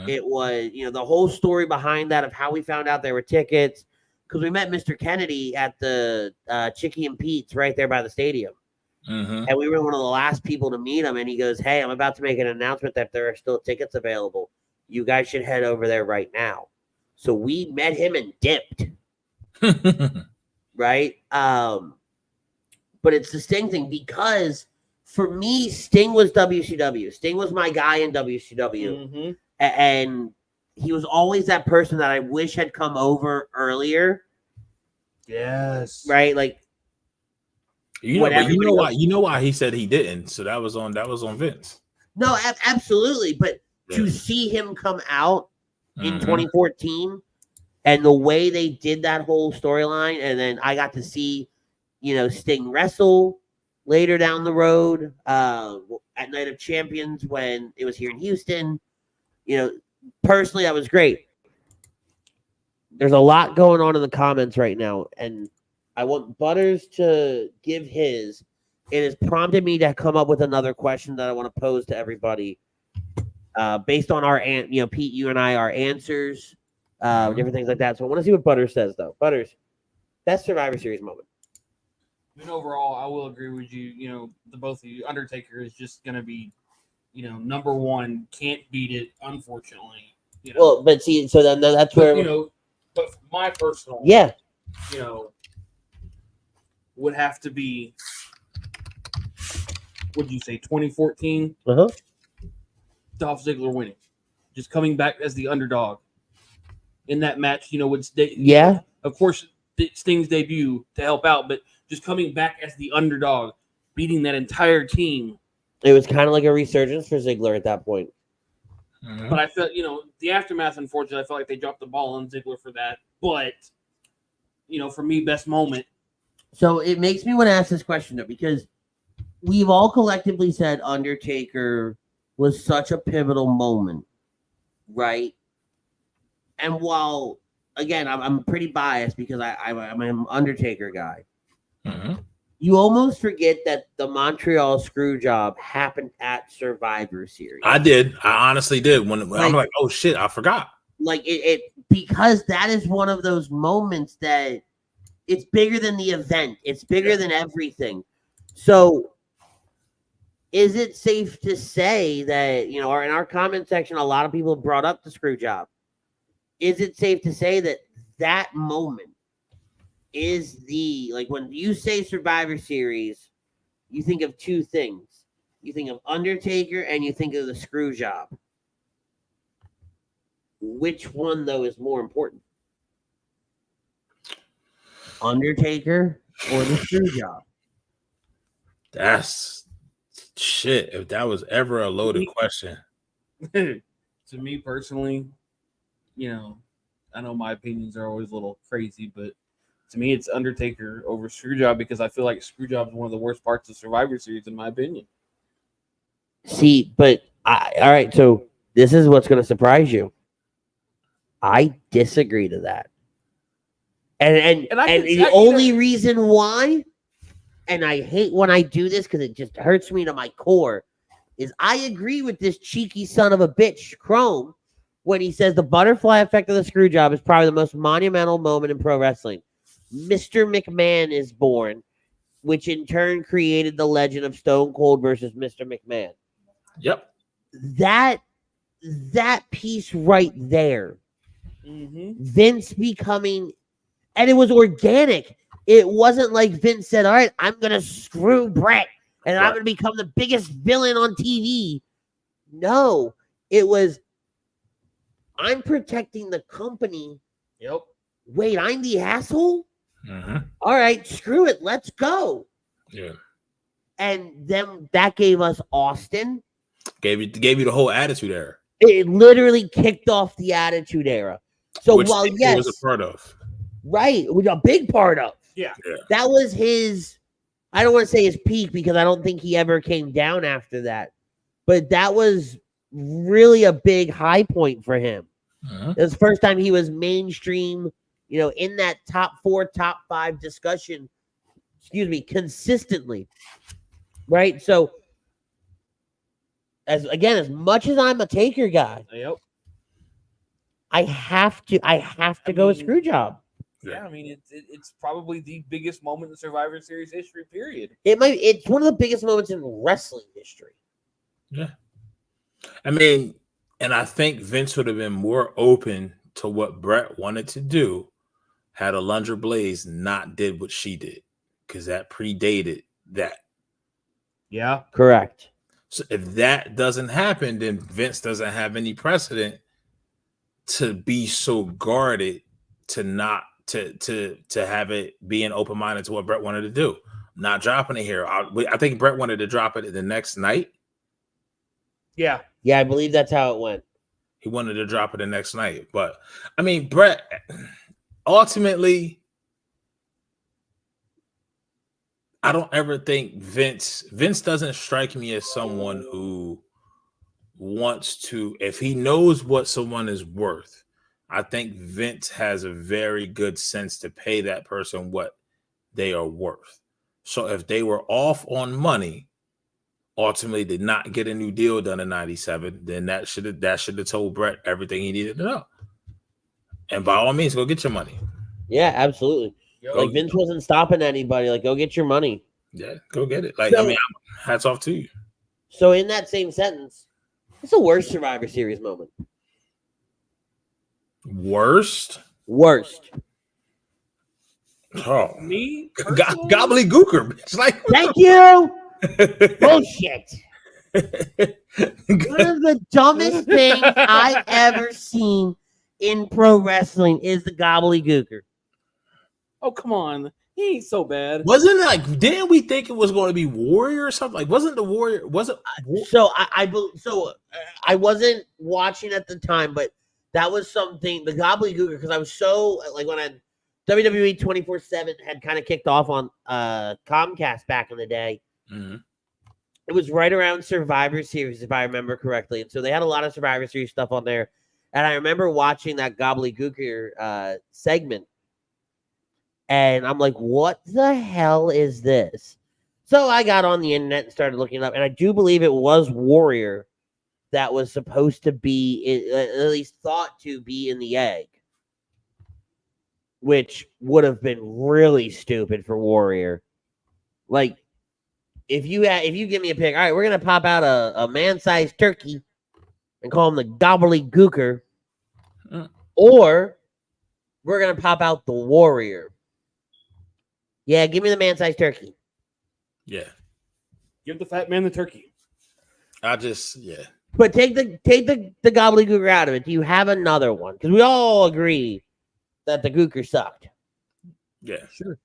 It was, the whole story behind that of how we found out there were tickets, because we met Mr. Kennedy at the Chicky and Pete's right there by the stadium. And we were one of the last people to meet him, and he goes, "Hey, I'm about to make an announcement that there are still tickets available. You guys should head over there right now." So we met him and dipped. Right? But it's the Sting thing, because for me, Sting was WCW. Sting was my guy in WCW. And he was always that person that I wish had come over earlier. Yes. Right? Like, you know why he said he didn't. So that was on Vince. No, absolutely. But to see him come out in 2014 and the way they did that whole storyline, and then I got to see, Sting wrestle later down the road at Night of Champions when it was here in Houston. Personally, that was great. There's a lot going on in the comments right now, and I want Butters to give his. It has prompted me to come up with another question that I want to pose to everybody, based on our, Pete, you and I, our answers, different things like that. So I want to see what Butters says, though. Butters, best Survivor Series moment. And overall, I will agree with you. You know, the both of you. Undertaker is just going to be, you know, number one. Can't beat it, unfortunately. You know, Well, but see, so then that's where you know, but my personal, yeah, you know, would have to be. What did you say? 2014. Dolph Ziggler winning, just coming back as the underdog in that match. You know, of course, Sting's debut to help out, but just coming back as the underdog, beating that entire team. It was kind of like a resurgence for Ziggler at that point. But I felt, you know, the aftermath, unfortunately, I felt like they dropped the ball on Ziggler for that. But, you know, for me, best moment. So it makes me want to ask this question, though, because we've all collectively said Undertaker was such a pivotal moment, right? And while, again, I'm pretty biased because I'm an Undertaker guy. You almost forget that the Montreal Screwjob happened at Survivor Series. I did. I honestly did. When I'm like, oh shit, I forgot. Like it because that is one of those moments that it's bigger than the event. It's bigger than everything. So is it safe to say that, you know, or in our comment section, a lot of people brought up the Screwjob. Is it safe to say that that moment is like when you say Survivor Series, you think of two things. You think of Undertaker and you think of the Screwjob. Which one, though, is more important? Undertaker or the Screwjob? That's shit. If that was ever a loaded question. To me personally, you know, I know my opinions are always a little crazy, but to me, it's Undertaker over Screwjob because I feel like Screwjob is one of the worst parts of Survivor Series, in my opinion. See, but all right, so this is what's going to surprise you. I disagree to that. And the only reason why, and I hate when I do this because it just hurts me to my core, is I agree with this cheeky son of a bitch, Chrome, when he says the butterfly effect of the Screwjob is probably the most monumental moment in pro wrestling. Mr. McMahon is born, which in turn created the legend of Stone Cold versus Mr. McMahon. Yep. That piece right there, Vince becoming, and it was organic. It wasn't like Vince said, all right, I'm going to screw Brett and I'm going to become the biggest villain on TV. No, it was, I'm protecting the company. Yep. Wait, I'm the asshole? All right, screw it. Let's go. Yeah. And then that gave us Austin. Gave you the whole Attitude Era. It literally kicked off the Attitude Era. So which while he yes, was a part of. Right, which a big part of. Yeah. That was his, I don't want to say his peak because I don't think he ever came down after that. But that was really a big high point for him. It was the first time he was mainstream, you know, in that top 4, top 5 discussion, consistently. Right? So as much as I'm a Taker guy, I have to go with Screwjob. Yeah, I mean it's probably the biggest moment in Survivor Series history, period. It's one of the biggest moments in wrestling history. Yeah. I mean, and I think Vince would have been more open to what Brett wanted to do had Alundra Blaze not did what she did, because that predated that. Yeah. Correct. So if that doesn't happen, then Vince doesn't have any precedent to be so guarded to not to have it being open-minded to what Brett wanted to do. Not dropping it here. I think Brett wanted to drop it the next night. Yeah. Yeah, I believe that's how it went. He wanted to drop it the next night. But, I mean, Brett, ultimately, I don't ever think Vince doesn't strike me as someone who wants to, if he knows what someone is worth, I think Vince has a very good sense to pay that person what they are worth. So if they were off on money, ultimately did not get a new deal done in 97, then that should have told Brett everything he needed to know. And by all means, go get your money. Yeah, absolutely. Like Vince wasn't stopping anybody. Like, go get your money. Yeah, go get it. Like, hats off to you. So in that same sentence, what's the worst Survivor Series moment? Worst. Oh, me? Gobbledygooker. It's like, thank you. Bullshit. One of the dumbest things I've ever seen in pro wrestling is the gobbledygooker. Oh, come on. He ain't so bad. Wasn't it like, didn't we think it was going to be Warrior or something? Like, wasn't the Warrior, I wasn't watching at the time, but that was something, the gobbledygooker, because I was so, like, when WWE 24/7 had kind of kicked off on Comcast back in the day. Mm-hmm. It was right around Survivor Series, if I remember correctly. And so they had a lot of Survivor Series stuff on there. And I remember watching that gobbledygooker segment. And I'm like, what the hell is this? So I got on the internet and started looking it up. And I do believe it was Warrior that was supposed to be, at least thought to be in the egg. Which would have been really stupid for Warrior. Like, if you give me a pick, all right, we're going to pop out a man-sized turkey and call him the gobbledygooker. Or we're going to pop out the Warrior. Yeah, give me the man-sized turkey. Yeah. Give the fat man the turkey. But take the gobbledygooker out of it. Do you have another one? Because we all agree that the gooker sucked. Yeah. Sure.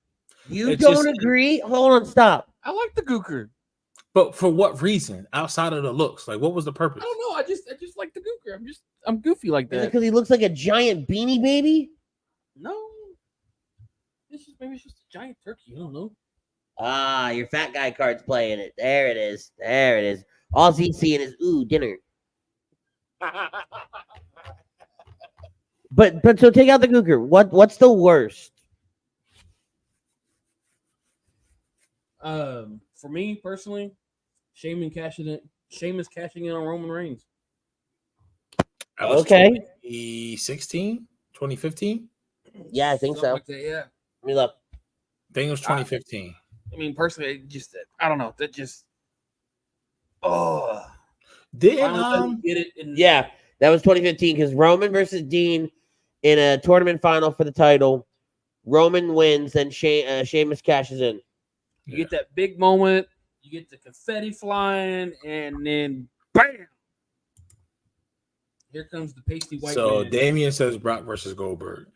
You don't agree? Hold on, stop. I like the gooker. But for what reason? Outside of the looks? Like, what was the purpose? I don't know. I just like the gooker. I'm goofy like that. Is it because he looks like a giant beanie baby? No. Maybe it's just a giant turkey. I don't know. Ah, your fat guy card's playing it. There it is. All he's seeing is dinner. But so take out the gooker. What's the worst? For me personally, Sheamus cashing in on Roman Reigns. Okay. 2016? 2015? Yeah, I think so. Like that, yeah. Let me look. I think it was 2015. I mean, personally, I don't know. That just get it. Yeah, that was 2015 because Roman versus Dean in a tournament final for the title. Roman wins, then Sheamus cashes in. You get that big moment. You get the confetti flying, and then bam! Here comes the pasty white. So man. Damian says Brock versus Goldberg.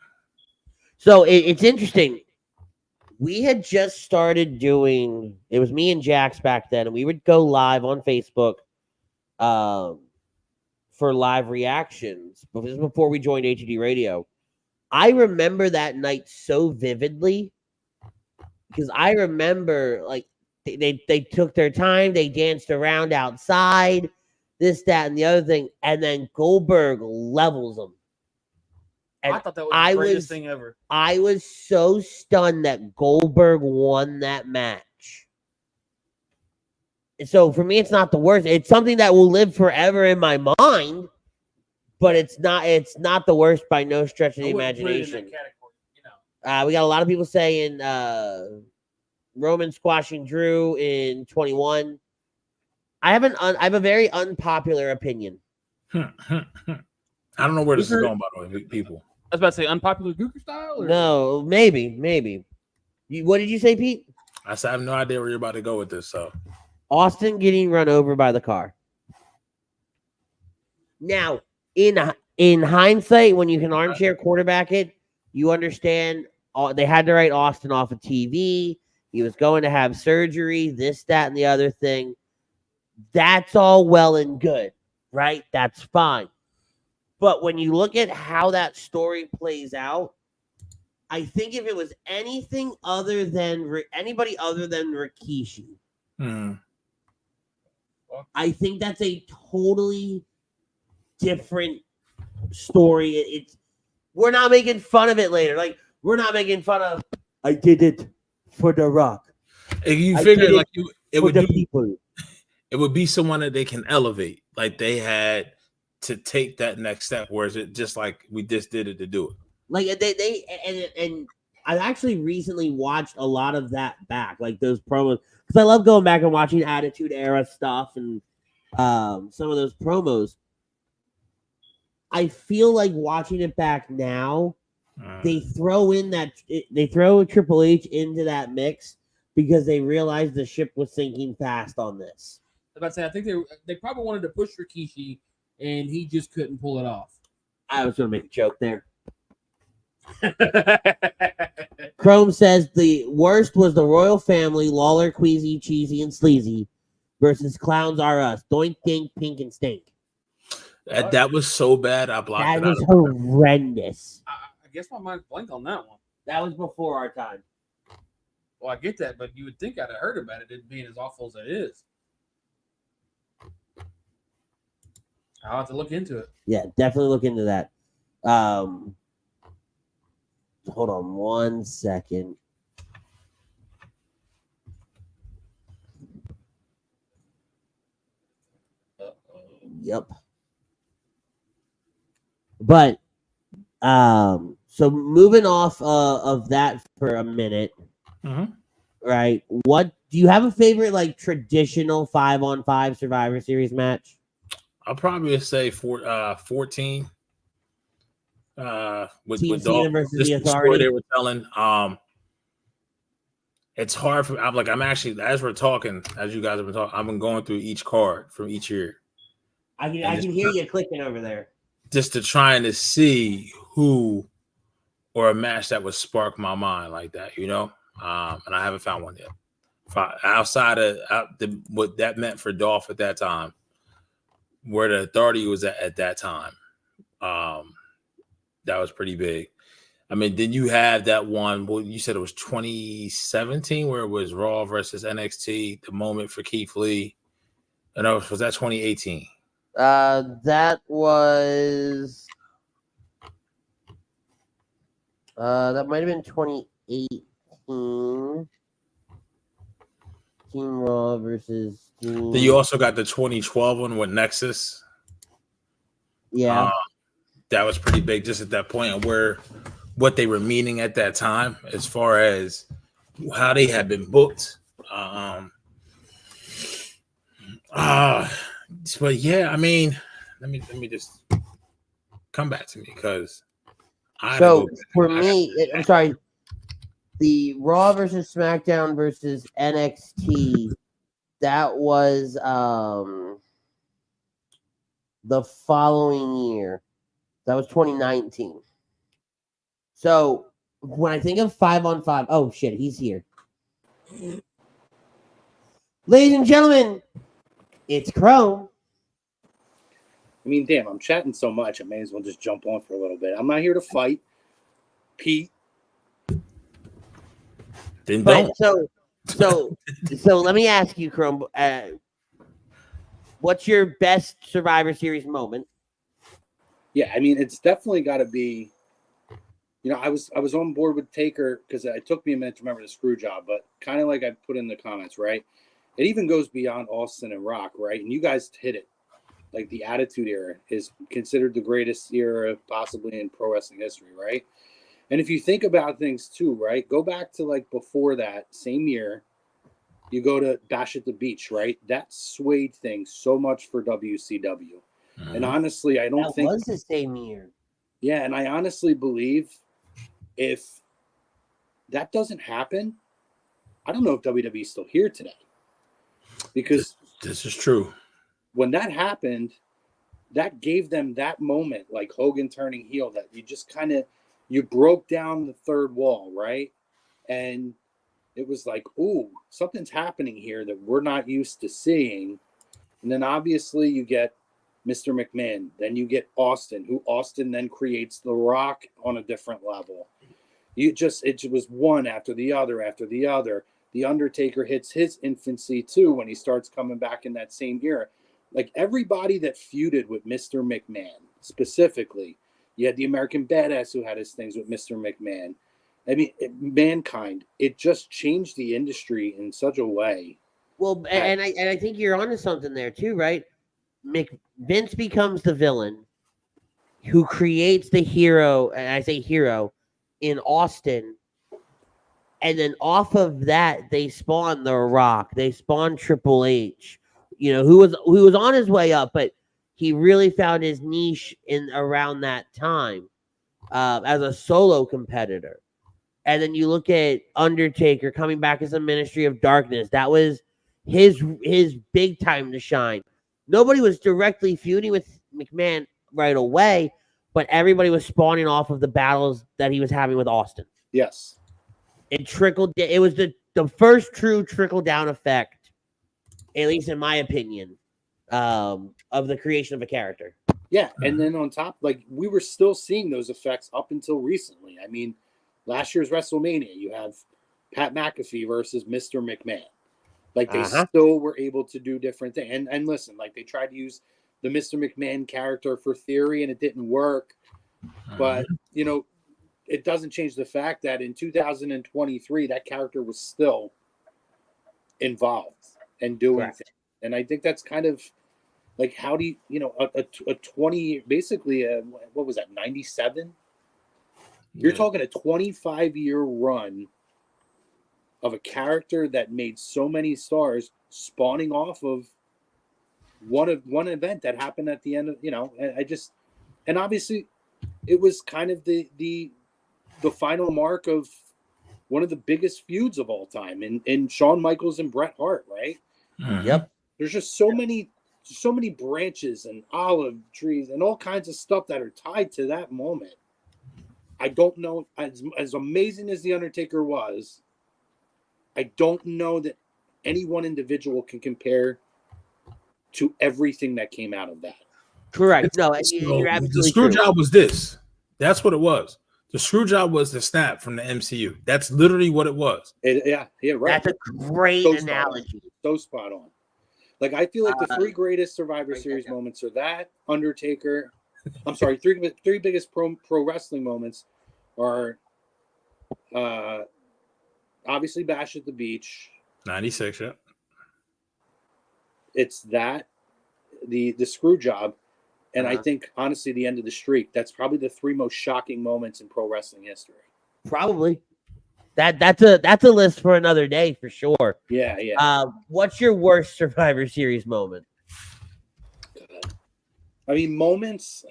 So it's interesting. We had just started doing. It was me and Jax back then, and we would go live on Facebook, for live reactions. But this was before we joined HED Radio. I remember that night so vividly because I remember like they took their time, they danced around outside, this, that, and the other thing, and then Goldberg levels them. And I thought that was the greatest thing ever. I was so stunned that Goldberg won that match. So for me, it's not the worst. It's something that will live forever in my mind, but it's not the worst by no stretch of the imagination. We got a lot of people saying Roman squashing Drew in 21. I have a very unpopular opinion. I don't know where this is going, by the way, people. I was about to say unpopular Gooker style? Or? No, maybe. What did you say, Pete? I said I have no idea where you're about to go with this. So Austin getting run over by the car. Now, in hindsight, when you can armchair quarterback it, you understand they had to write Austin off of TV. He was going to have surgery, this, that, and the other thing. That's all well and good, right? That's fine. But when you look at how that story plays out, I think if it was anything other than anybody other than Rikishi, I think that's a totally different story. We're not making fun of it later. Like, we're not making fun of, I did it for The Rock. If you figure like it would be someone that they can elevate. Like they had to take that next step, whereas it just like we just did it to do it. Like they and I actually recently watched a lot of that back, like those promos, because I love going back and watching Attitude Era stuff and some of those promos. I feel like watching it back now, they throw Triple H into that mix because they realized the ship was sinking fast on this. I was about to say, I think they probably wanted to push Rikishi, and he just couldn't pull it off. I was going to make a joke there. Chrome says the worst was the royal family, Lawler, Queasy, Cheesy, and Sleazy versus Clowns Are Us. Doink, Dink, Pink, and Stink. That was so bad. I blocked it. That was horrendous. I guess my mind's blank on that one. That was before our time. Well, I get that, but you would think I'd have heard about it being as awful as it is. I'll have to look into it. Yeah, definitely look into that. Hold on 1 second. Yep. But so moving off of that for a minute, right? What do you have a favorite like traditional 5-on-5 Survivor Series match? I'll probably say 14. With Cena versus the Authority. They were telling. It's hard for. I'm actually, as we're talking, as you guys have been talking, I've been going through each card from each year. I can hear you clicking over there. Just to trying to see who or a match that would spark my mind like that, and I haven't found one yet. Outside of what that meant for Dolph at that time, where the Authority was at that time, that was pretty big. I mean, then you have that one. Well, you said it was 2017, where it was Raw versus NXT. The moment for Keith Lee. I know, was that 2018? That was. That might have been 2018. Team Raw versus Team. Then you also got the 2012 one with Nexus. Yeah. That was pretty big just at that point, and what they were meaning at that time as far as how they had been booked. But yeah, I mean, let me just come back to me because for me, I'm sorry. The Raw versus SmackDown versus NXT, that was the following year. That was 2019. So when I think of 5-on-5, oh shit, he's here. Ladies and gentlemen, it's Chrome. I mean, damn, I'm chatting so much, I may as well just jump on for a little bit. I'm not here to fight. Pete. Then don't. So let me ask you, Chrome, what's your best Survivor Series moment? Yeah, I mean, it's definitely got to be, I was on board with Taker because it took me a minute to remember the screw job, but kind of like I put in the comments, right? It even goes beyond Austin and Rock, right? And you guys hit it. Like the Attitude Era is considered the greatest era possibly in pro wrestling history, right? And if you think about things too, right? Go back to like before that same year, you go to Bash at the Beach, right? That swayed things so much for WCW. And honestly, I don't think that was the same year. Yeah, and I honestly believe if that doesn't happen, I don't know if WWE is still here today. Because this is true. When that happened, that gave them that moment, like Hogan turning heel, that you just kind of you broke down the third wall, right? And it was like, ooh, something's happening here that we're not used to seeing. And then obviously you get Mr. McMahon. Then you get Austin, who Austin then creates The Rock on a different level. It was one after the other after the other. The Undertaker hits his infancy too when he starts coming back in that same era. Like everybody that feuded with Mr. McMahon, specifically, you had the American Badass who had his things with Mr. McMahon. I mean, Mankind. It just changed the industry in such a way. Well, and I think you're onto something there too, right? Vince becomes the villain who creates the hero, and I say hero, in Austin, And then off of that, they spawned The Rock. They spawned Triple H, who was on his way up, but he really found his niche in around that time as a solo competitor. And then you look at Undertaker coming back as a Ministry of Darkness. That was his big time to shine. Nobody was directly feuding with McMahon right away, but everybody was spawning off of the battles that he was having with Austin. Yes. It trickled. It was the first true trickle down effect, at least in my opinion, of the creation of a character. Yeah, and then on top, like we were still seeing those effects up until recently. I mean, last year's WrestleMania, you have Pat McAfee versus Mr. McMahon. Like they still were able to do different things. And listen, like they tried to use the Mr. McMahon character for Theory, and it didn't work. But it doesn't change the fact that in 2023, that character was still involved and doing things. And I think that's kind of like, how do you, a 20, basically, what was that, 97? You're talking a 25-year run of a character that made so many stars, spawning off of one event that happened at the end of, and obviously it was kind of the final mark of one of the biggest feuds of all time in Shawn Michaels and Bret Hart, right? Yep. There's just so many branches and olive trees and all kinds of stuff that are tied to that moment. I don't know, as amazing as The Undertaker was, I don't know that any one individual can compare to everything that came out of that. Correct. No, you're absolutely the screw true. job was this. That's what it was. The screw job was the snap from the MCU. That's literally what it was. Yeah, right. That's a great analogy. So spot on. Like, I feel like the three greatest Survivor Series moments are that, Undertaker. I'm sorry, three biggest pro wrestling moments are obviously Bash at the Beach. 96, yeah. It's that, the screw job, and I think, honestly, the end of the streak. That's probably the three most shocking moments in pro wrestling history. Probably. That's a list for another day for sure. Yeah. What's your worst Survivor Series moment? I mean, moments.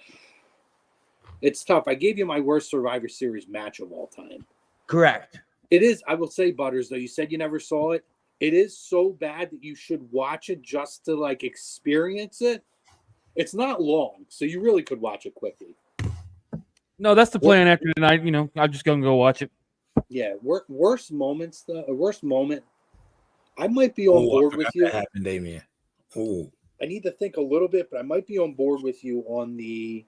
It's tough. I gave you my worst Survivor Series match of all time. Correct. It is. I will say, Butters, though, you said you never saw it. It is so bad that you should watch it just to like experience it. It's not long, so you really could watch it quickly. No, that's the plan after tonight. I'm just gonna go watch it. Yeah, worst moments though. A worst moment. I might be on board with you. That happened, Damien. Oh, I need to think a little bit, but I might be on board with you on the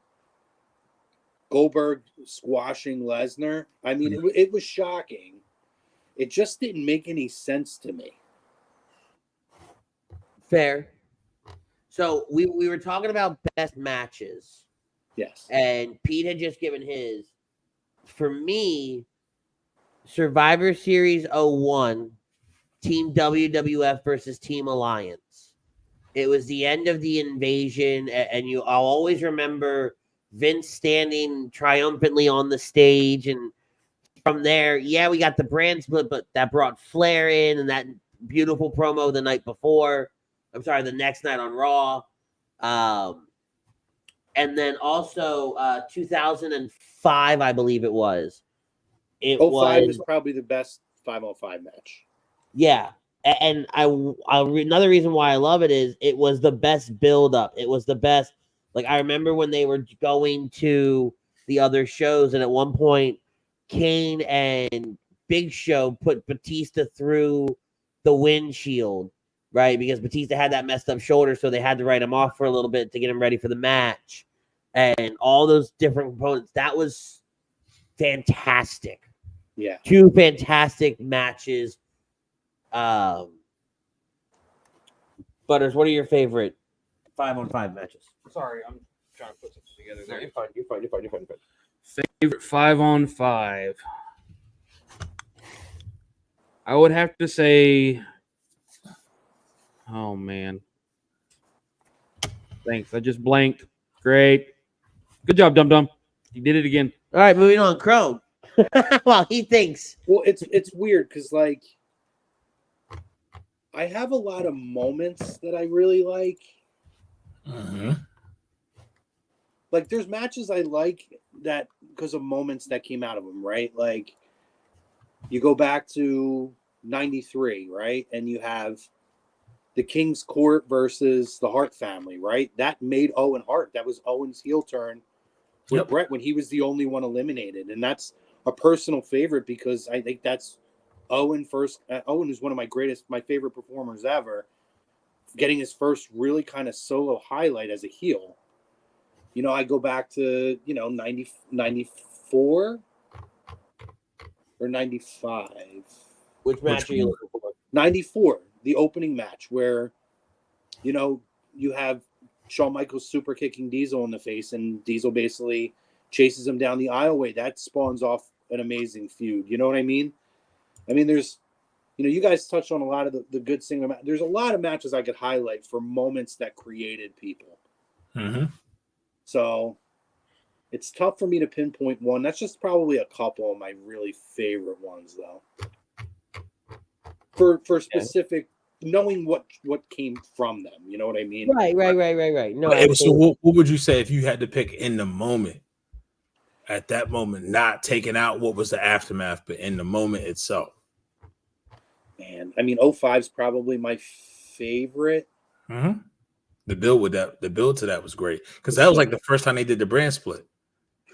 Goldberg squashing Lesnar. I mean, it was shocking. It just didn't make any sense to me. Fair. So we were talking about best matches. Yes. And Pete had just given his. For me, Survivor Series 01, Team WWF versus Team Alliance. It was the end of the invasion, and I'll always remember Vince standing triumphantly on the stage, and from there, we got the brand split, but that brought Flair in, and that beautiful promo the night before. I'm sorry, the next night on Raw. And then also 2005, I believe it was. It 05 was probably the best 5-on-5 match. Yeah. And another reason why I love it is it was the best build-up. It was the best. Like, I remember when they were going to the other shows, and at one point, Kane and Big Show put Batista through the windshield, right? Because Batista had that messed up shoulder, so they had to write him off for a little bit to get him ready for the match. And all those different components. That was fantastic. Yeah. Two fantastic matches. Butters, what are your favorite 5-on-5 matches? Sorry, I'm trying to put something together there. You're fine. Favorite 5-on-5. I would have to say, oh man. Thanks. I just blanked. Great. Good job, Dum Dum. You did it again. All right, moving on. Crow. Well, he thinks. Well, it's weird because like I have a lot of moments that I really like. Mm-hmm. Like there's matches I like that because of moments that came out of them, right? Like you go back to 93, right? And you have the King's Court versus the Hart family, right? That made Owen Hart. That was Owen's heel turn with Brett when he was the only one eliminated. And that's a personal favorite because I think that's Owen first. Owen is one of my favorite performers ever, getting his first really kind of solo highlight as a heel. You know, I go back to, 94 or 95. Which match are you looking for? 94, the opening match where, you have Shawn Michaels super kicking Diesel in the face and Diesel basically chases him down the aisleway. That spawns off an amazing feud. You know what I mean? I mean, there's, you guys touched on a lot of the good single matches. There's a lot of matches I could highlight for moments that created people. Mm-hmm. So it's tough for me to pinpoint one. That's just probably a couple of my really favorite ones, though. For specific, knowing what came from them, you know what I mean? Right. No, So what would you say if you had to pick in the moment? At that moment, not taking out what was the aftermath, but in the moment itself. Man, I mean, 05 is probably my favorite. Mm-hmm. The build to that was great because that was like the first time they did the brand split.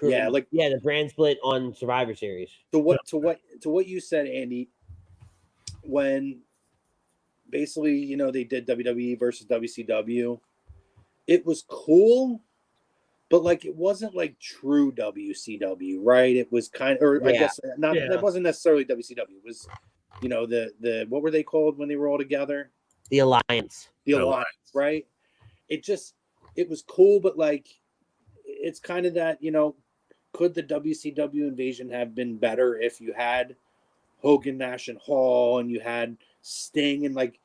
Yeah, the brand split on Survivor Series. To what you said, Andy, when basically they did WWE versus WCW, it was cool, but like it wasn't like true WCW, right? It was kind of, or I guess not. Yeah. That wasn't necessarily WCW. It was, the what were they called when they were all together? The Alliance. The Alliance, right? It was cool, but like it's kind of that, could the WCW invasion have been better if you had Hogan, Nash, and Hall, and you had Sting, and like,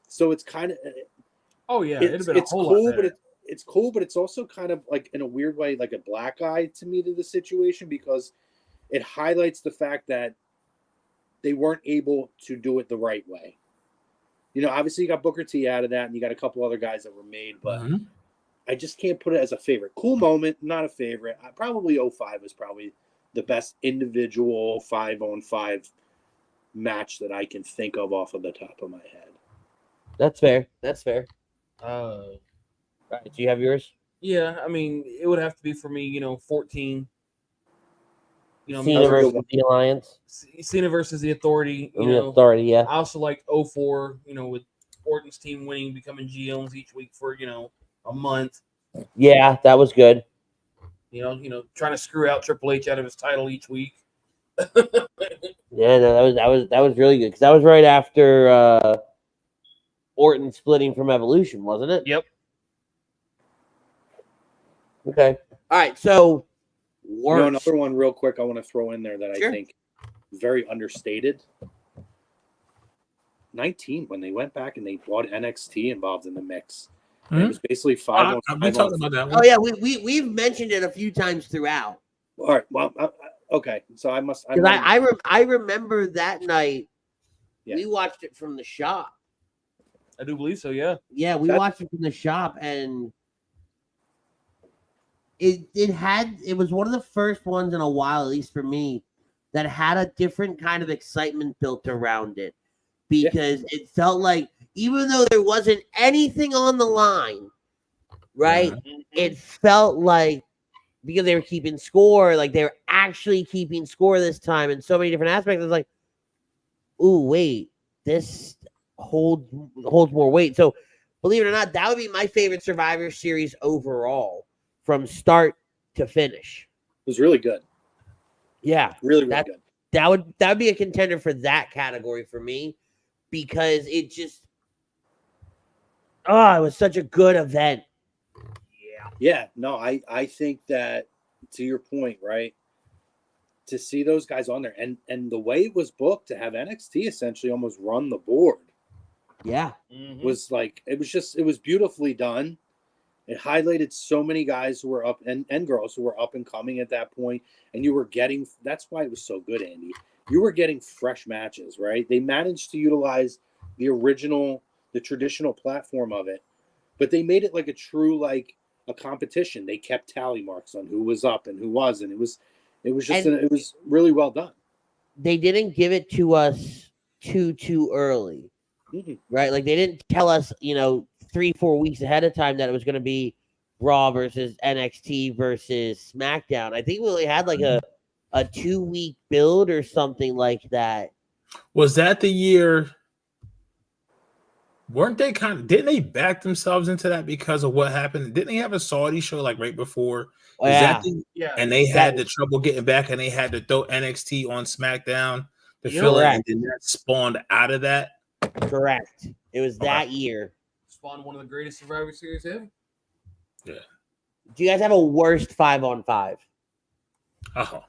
so it's kind of. Oh yeah, it's cool, but it's cool, but it's also kind of like in a weird way, like a black eye to me to the situation because it highlights the fact that they weren't able to do it the right way. Obviously you got Booker T out of that, and you got a couple other guys that were made, but I just can't put it as a favorite. Cool moment, not a favorite. Probably 05 is probably the best individual 5-on-5 match that I can think of off of the top of my head. That's fair. Right, do you have yours? Yeah, I mean, it would have to be for me, 14. Cena versus the Alliance. Cena versus the Authority. Authority, yeah. I also like 04, with Orton's team winning, becoming GMs each week for, a month. Yeah, that was good. Trying to screw out Triple H out of his title each week. Yeah, no, that was really good because that was right after Orton splitting from Evolution, wasn't it? Yep. Okay. All right. So, another one real quick I want to throw in there that I think is very understated. 19 when they went back and they brought NXT involved in the mix. Mm-hmm. It was basically 5 on 5. Talking about that one. Oh yeah, we've mentioned it a few times throughout. All right. Well, okay. So I remember that night. Yeah. We watched it from the shop. I do believe so. Yeah. Yeah, we watched it from the shop, and it was one of the first ones in a while, at least for me, that had a different kind of excitement built around it because it felt like even though there wasn't anything on the line, right? Mm-hmm. It felt like because they were keeping score, like they were actually keeping score this time in so many different aspects. It's like, ooh, wait, this holds more weight. So believe it or not, that would be my favorite Survivor Series overall. From start to finish. It was really good. Yeah. Really good. That would be a contender for that category for me because it just it was such a good event. Yeah. Yeah. No, I think that to your point, right? To see those guys on there and the way it was booked to have NXT essentially almost run the board. Yeah. Was like it was beautifully done. It highlighted so many guys who were up and girls who were up and coming at that point, and you were getting. That's why it was so good, Andy. You were getting fresh matches, right? They managed to utilize the traditional platform of it, but they made it like a true a competition. They kept tally marks on who was up and who wasn't. It was really well done. They didn't give it to us too early, right? Like they didn't tell us, 3-4 weeks ahead of time that it was going to be Raw versus NXT versus SmackDown. I think we only had like a 2-week build or something like that. Was that the year? Weren't they didn't they back themselves into that because of what happened? Didn't they have a Saudi show like right before? Oh, yeah. And they had the trouble getting back, and they had to throw NXT on SmackDown to fill it, and then that spawned out of that. Correct. It was that year. Spawned one of the greatest Survivor Series ever. Yeah. Do you guys have a worst 5-on-5? Oh,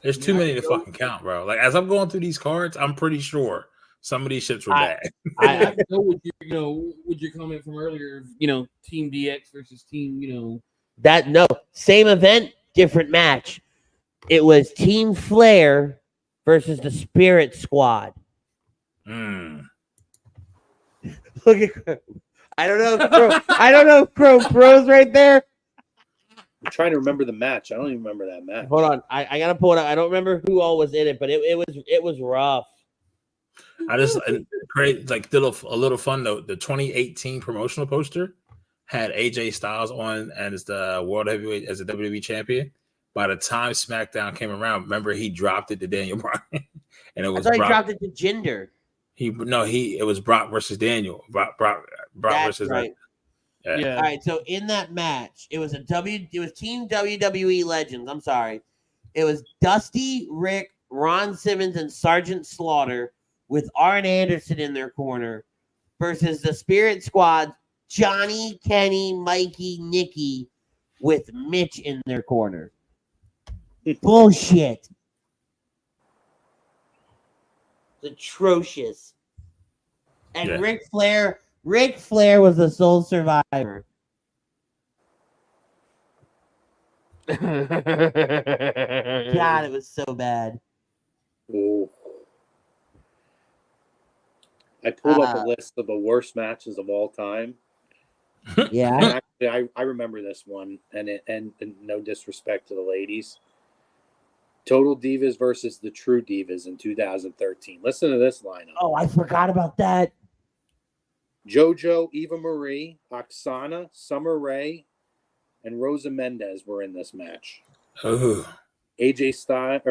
there's too many to fucking count, bro. Like as I'm going through these cards, I'm pretty sure some of these shits were bad. I go with with your comment from earlier, Team DX versus Team, same event, different match. It was Team Flair versus the Spirit Squad. Look at I don't know if Crow froze right there. I'm trying to remember the match. I don't even remember that match. Hold on, I gotta pull it up. I don't remember who all was in it, but it was rough. I just did a little fun note. The 2018 promotional poster had AJ Styles on as the World Heavyweight as a WWE champion. By the time SmackDown came around, remember he dropped it to Daniel Bryan, and it was he dropped it to Jinder. It was Brock versus Daniel. Brock That's versus right. Yeah. All right. So in that match, it was Team WWE Legends. I'm sorry. It was Dusty, Rick, Ron Simmons, and Sergeant Slaughter with Arn Anderson in their corner versus the Spirit Squad, Johnny, Kenny, Mikey, Nikki, with Mitch in their corner. Bullshit. It's atrocious. And Ric Flair was the sole survivor. God, it was so bad. Oh. I pulled up a list of the worst matches of all time. Yeah. Actually, I remember this one, and no disrespect to the ladies. Total Divas versus the True Divas in 2013. Listen to this lineup. Oh, I forgot about that. JoJo, Eva Marie, Oksana, Summer Rae, and Rosa Mendez were in this match. Oh. AJ Styles.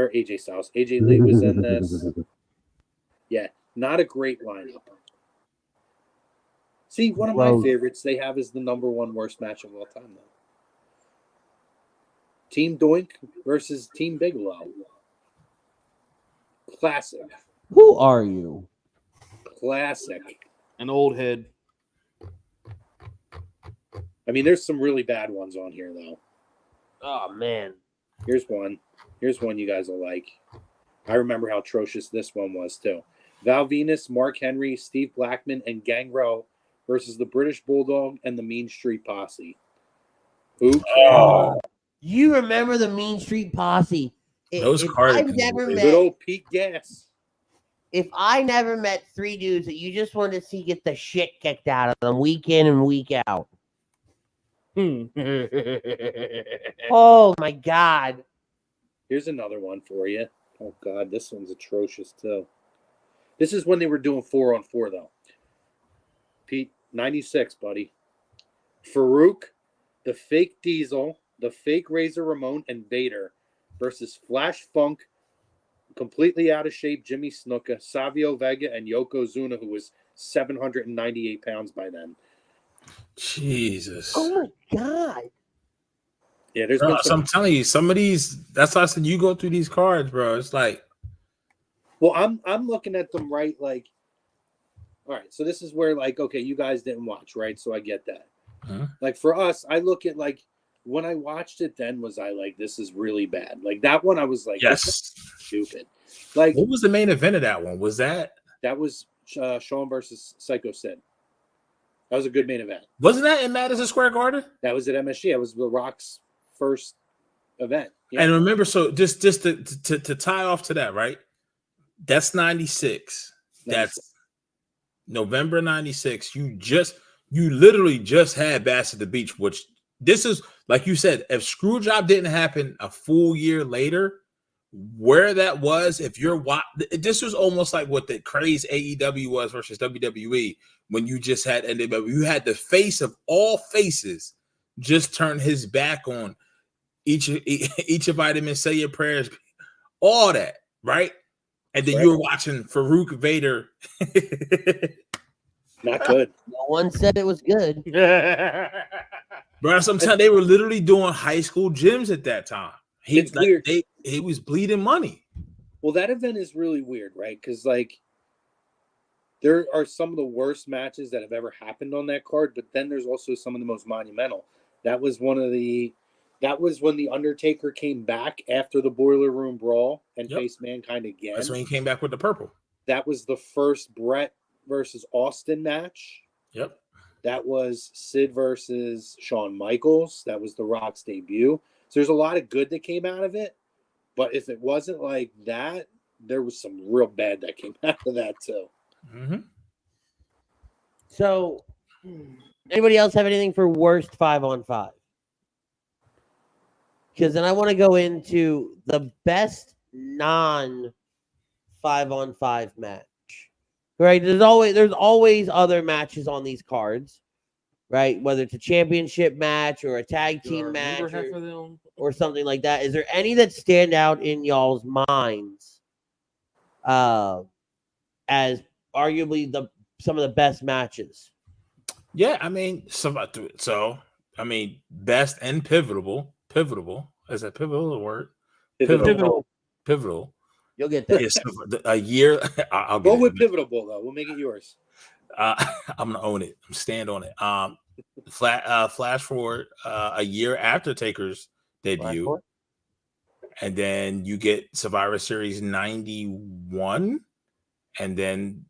AJ Lee was in this. Yeah, not a great lineup. See, one of my favorites they have is the #1 worst match of all time, though. Team Doink versus Team Bigelow. Classic. Who are you? Classic. An old head. I mean, there's some really bad ones on here, though. Oh, man. Here's one. Here's one you guys will like. I remember how atrocious this one was, too. Val Venus, Mark Henry, Steve Blackman, and Gangrel versus the British Bulldog and the Mean Street Posse. Who cares? Oh. You remember the Mean Street Posse. Those cards. Good old Pete Gas. If I never met 3 dudes that you just wanted to see get the shit kicked out of them week in and week out. Oh, my God. Here's another one for you. Oh, God, this one's atrocious, too. This is when they were doing 4-on-4, though. Pete, 96, buddy. Farouk, the fake Diesel, the fake Razor Ramon, and Vader versus Flash Funk, completely out of shape Jimmy Snuka, Savio Vega, and Yokozuna, who was 798 pounds by then. Jesus. Oh, my God. Yeah, there's bro, I'm telling you, some of these, that's why I said you go through these cards, bro. It's like. Well, I'm looking at them right, like, all right, so this is where, like, okay, you guys didn't watch, right? So I get that. Huh? Like, for us, I look at, like, when I watched it then, was I like, this is really bad. Like, that one, I was like, yes, this is stupid. Like, what was the main event of that one? Was that? That was Shawn versus Psycho Sid. That was a good main event. Wasn't that in Madison Square Garden? That was at MSG. It was The Rock's first event. Yeah. And remember, so just to tie off to that, right? That's 96. That's November 96. You literally just had Bash at the Beach, which this is, like you said, if Screwjob didn't happen a full year later, where that was, if you're this was almost like what the craze AEW was versus WWE, when you just had, and you had the face of all faces just turn his back on each of Vitamin, Say Your Prayers, all that, right? And then you were watching Farouk Vader. Not good. No one said it was good. Bro, sometimes they were literally doing high school gyms at that time. It's weird. He was bleeding money. Well, that event is really weird, right? Because like there are some of the worst matches that have ever happened on that card, but then there's also some of the most monumental. That was when the Undertaker came back after the Boiler Room Brawl and faced Mankind again. That's when he came back with the purple. That was the first Brett versus Austin match. Yep. That was Sid versus Shawn Michaels. That was The Rock's debut. So there's a lot of good that came out of it. But if it wasn't like that, there was some real bad that came out of that too. Mm-hmm. So, anybody else have anything for worst 5-on-5? Because then I want to go into the best non 5-on-5 match. Right? There's always other matches on these cards, right? Whether it's a championship match or a tag team match or something like that. Is there any that stand out in y'all's minds as arguably some of the best matches? Yeah, I mean, best and pivotal. Is that pivotal a word? Pivotal. You'll get that. Yes, a year. I'll go with pivotal though. We'll make it yours. I'm gonna own it. I'm stand on it. Flash forward a year after Taker's debut, and then you get Survivor Series 91, and then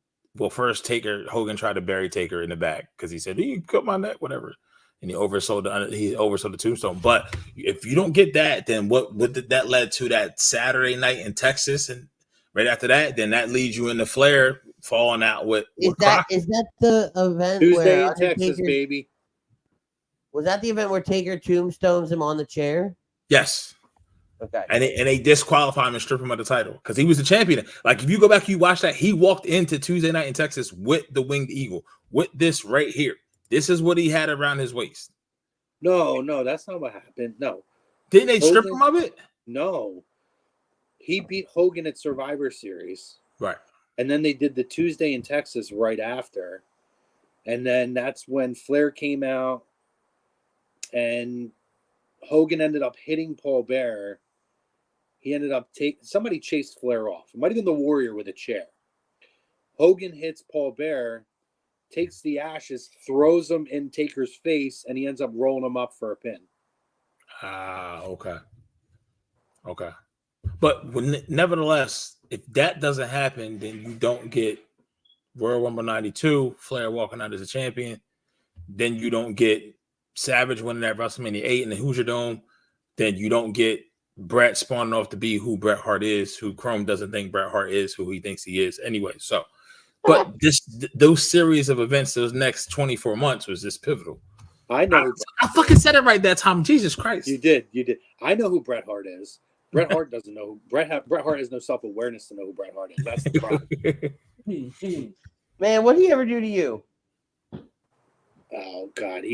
first Hogan tried to bury Taker in the back because he said he cut my neck, whatever, and he oversold the tombstone. But if you don't get that, then what did that led to that Saturday night in Texas, and right after that, then that leads you into Flair falling out with is that the event Tuesday where in Texas, baby? Was that the event where Taker tombstones him on the chair? Yes. Okay. And they disqualify him and strip him of the title because he was the champion. Like if you go back, you watch that, he walked into Tuesday night in Texas with the winged eagle, with this right here. This is what he had around his waist. No, that's not what happened. No. Didn't they strip him of it? No. He beat Hogan at Survivor Series. Right. And then they did the Tuesday in Texas right after. And then that's when Flair came out and Hogan ended up hitting Paul Bearer. He ended up somebody chased Flair off. It might have been the Warrior with a chair. Hogan hits Paul Bearer, takes the ashes, throws them in Taker's face, and he ends up rolling them up for a pin. Okay. But nevertheless, if that doesn't happen, then you don't get Royal Rumble 92, Flair walking out as a champion. Then you don't get Savage winning at WrestleMania 8 in the Hoosier Dome. Then you don't get Bret spawning off to be who Bret Hart is, who Chrome doesn't think Bret Hart is, who he thinks he is. Anyway, so, but those series of events, those next 24 months was just pivotal. I know. I fucking said it right that time. Jesus Christ. You did. I know who Bret Hart is. Bret Hart doesn't know who Bret Hart has no self-awareness to know who Bret Hart is. That's the problem. Man, what did he ever do to you? Oh God,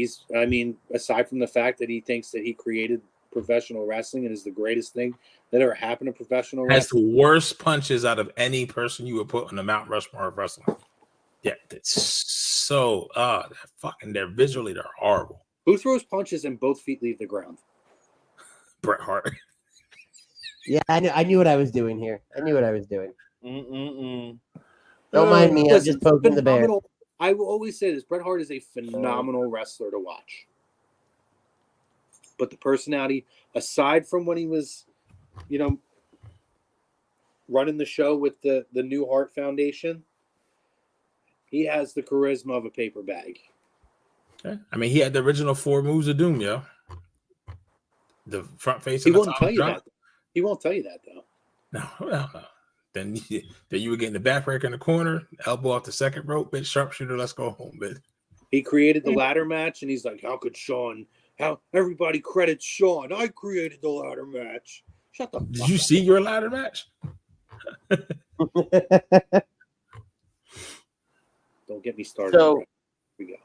aside from the fact that he thinks that he created professional wrestling and is the greatest thing that ever happened to professional wrestling. Has the worst punches out of any person you would put on the Mount Rushmore of wrestling. Yeah, that's so they're visually they're horrible. Who throws punches and both feet leave the ground? Bret Hart. Yeah, I knew what I was doing here. I knew what I was doing. Don't mind me. I'm just poking the bear. I will always say this. Bret Hart is a phenomenal wrestler to watch. But the personality, aside from when he was, running the show with the New Heart Foundation, he has the charisma of a paper bag. Okay. I mean, he had the original 4 moves of doom, yo. The front face. He won't tell you that. He won't tell you that though. No. Then you were getting the backbreaker in the corner, elbow off the second rope, bitch, sharpshooter, let's go home, bitch. He created the ladder match, and he's like, "How could Sean? How everybody credits Sean? I created the ladder match." Shut the. Did you see your ladder match? Don't get me started. So, here we go.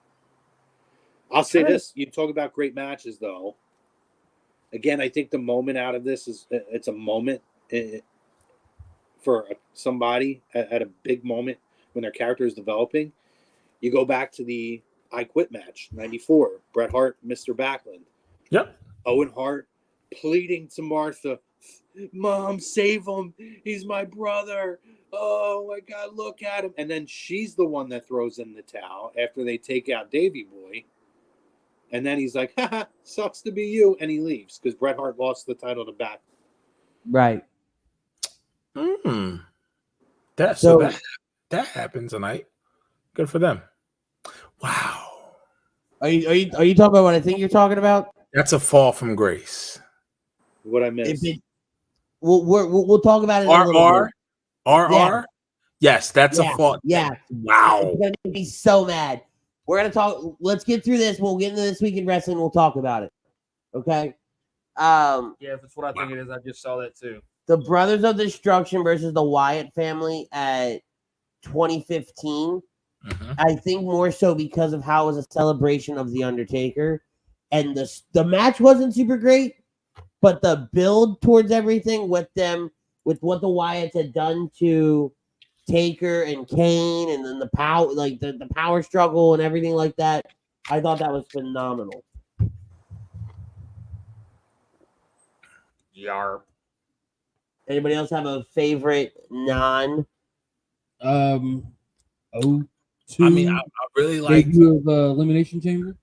I'll say this: you talk about great matches, though. Again, I think the moment out of this is it's a moment for somebody at a big moment when their character is developing. You go back to the I Quit match, 94, Bret Hart, Mr. Backlund. Yep. Owen Hart pleading to Martha, "Mom, save him. He's my brother. Oh, my God, look at him." And then she's the one that throws in the towel after they take out Davey Boy. And then he's like, "Haha, sucks to be you." And he leaves because Bret Hart lost the title to Backlund. Right. That happens tonight. Good for them. Wow. Are you talking about what I think you're talking about? That's a fall from grace. What I missed. We'll talk about it. RR? Yeah. Yes, that's a fall. Yeah. Wow. I'm gonna be so mad. We're gonna talk. Let's get through this. We'll get into this week in wrestling. We'll talk about it. Okay. Yeah, if it's what I think it is, I just saw that too. The Brothers of Destruction versus the Wyatt family at 2015. I think more so because of how it was a celebration of The Undertaker. And the match wasn't super great, but the build towards everything with them, with what the Wyatts had done to Taker and Kane, and then the power, like the power struggle and everything like that, I thought that was phenomenal. Yarp. Anybody else have a favorite non? I mean, I really like debut of Elimination Chamber.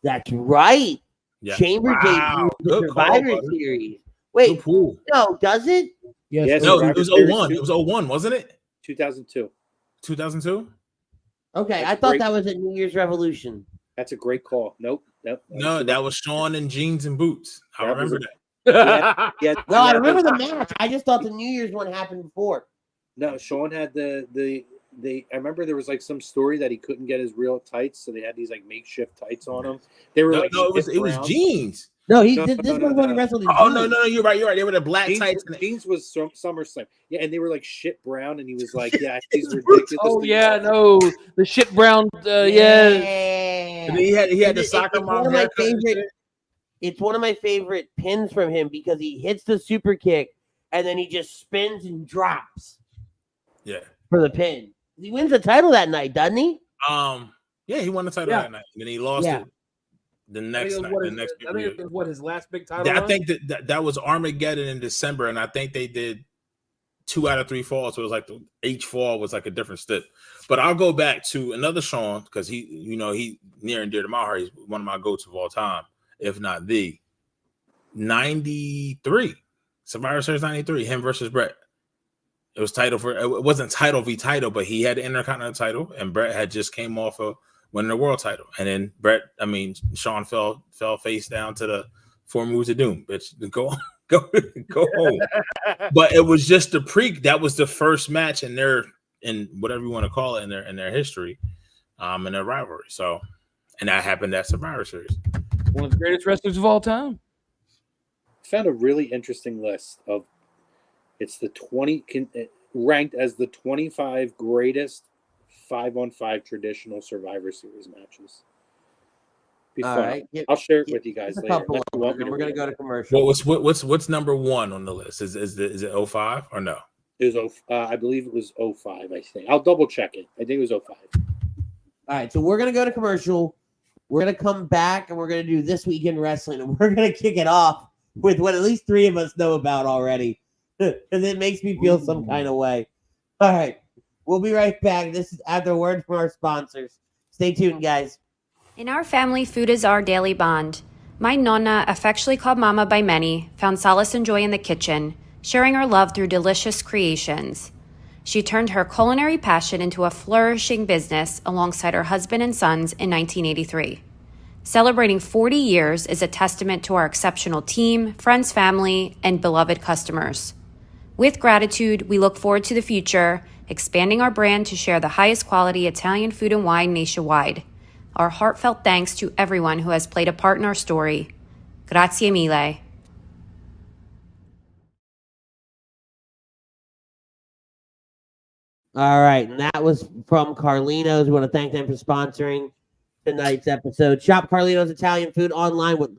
That's right. Yeah. Chamber Wow. debut of the Survivor Series. Wait, no, does it? Yes, no, it was 01. It was 01, wasn't it? 2002. 2002? Okay, That's I thought great. that was at New Year's Revolution. That's a great call. Nope. No, that was Sean in jeans and boots. I That remember was that. No, I remember the match. I just thought the New Year's one happened before. No, Sean had the I remember there was like some story that he couldn't get his real tights, so they had these like makeshift tights on him. They were it was jeans. No, this was when he wrestled in jeans. Oh no, you're right. They were the black tights. Jeans was SummerSlam. Yeah, and they were like shit brown, and he was like, "Yeah, he's ridiculous." Oh yeah, no, the shit brown. Yeah. And he had the soccer mom haircut. It's one of my favorite pins from him because he hits the super kick and then he just spins and drops. Yeah. For the pin. He wins the title that night, doesn't he? Yeah, he won the title that night. And then he lost it the next night. I think it was what his last big title. I think that was Armageddon in December, and I think they did 2 out of 3 falls. So it was like each fall was like a different step. But I'll go back to another Sean because he near and dear to my heart. He's one of my go-to of all time, if not the 93 Survivor Series 93. Him versus Bret. It was it wasn't title v title, but he had the Intercontinental title, and Bret had just came off of winning the world title. And then Sean fell face down to the 4 moves of doom. Bitch, go home. But it was just that was the first match in whatever you want to call it in their history, in their rivalry. So, and that happened at Survivor Series. One of the greatest wrestlers of all time. I found a really interesting list of it's the ranked as the 25 greatest 5-on-5 traditional Survivor Series matches. Be fun. Right. I'll share it with you guys later. We're gonna go to commercial. What's number 1 on the list? Is it 05 or no? It was I believe it was 05. I think I'll double check it. I think it was 05. All right, so we're gonna go to commercial. We're gonna come back and we're gonna do This Week in Wrestling, and we're gonna kick it off with what at least 3 of us know about already, because it makes me feel some kind of way. All right, we'll be right back. This is after a word from our sponsors. Stay tuned, guys. In our family, food is our daily bond. My Nonna, affectionately called Mama by many, found solace and joy in the kitchen, sharing her love through delicious creations. She turned her culinary passion into a flourishing business alongside her husband and sons in 1983. Celebrating 40 years is a testament to our exceptional team, friends, family, and beloved customers. With gratitude, we look forward to the future, expanding our brand to share the highest quality Italian food and wine nationwide. Our heartfelt thanks to everyone who has played a part in our story. Grazie mille. All right, and that was from Carlino's. We want to thank them for sponsoring tonight's episode. Shop Carlino's Italian food online with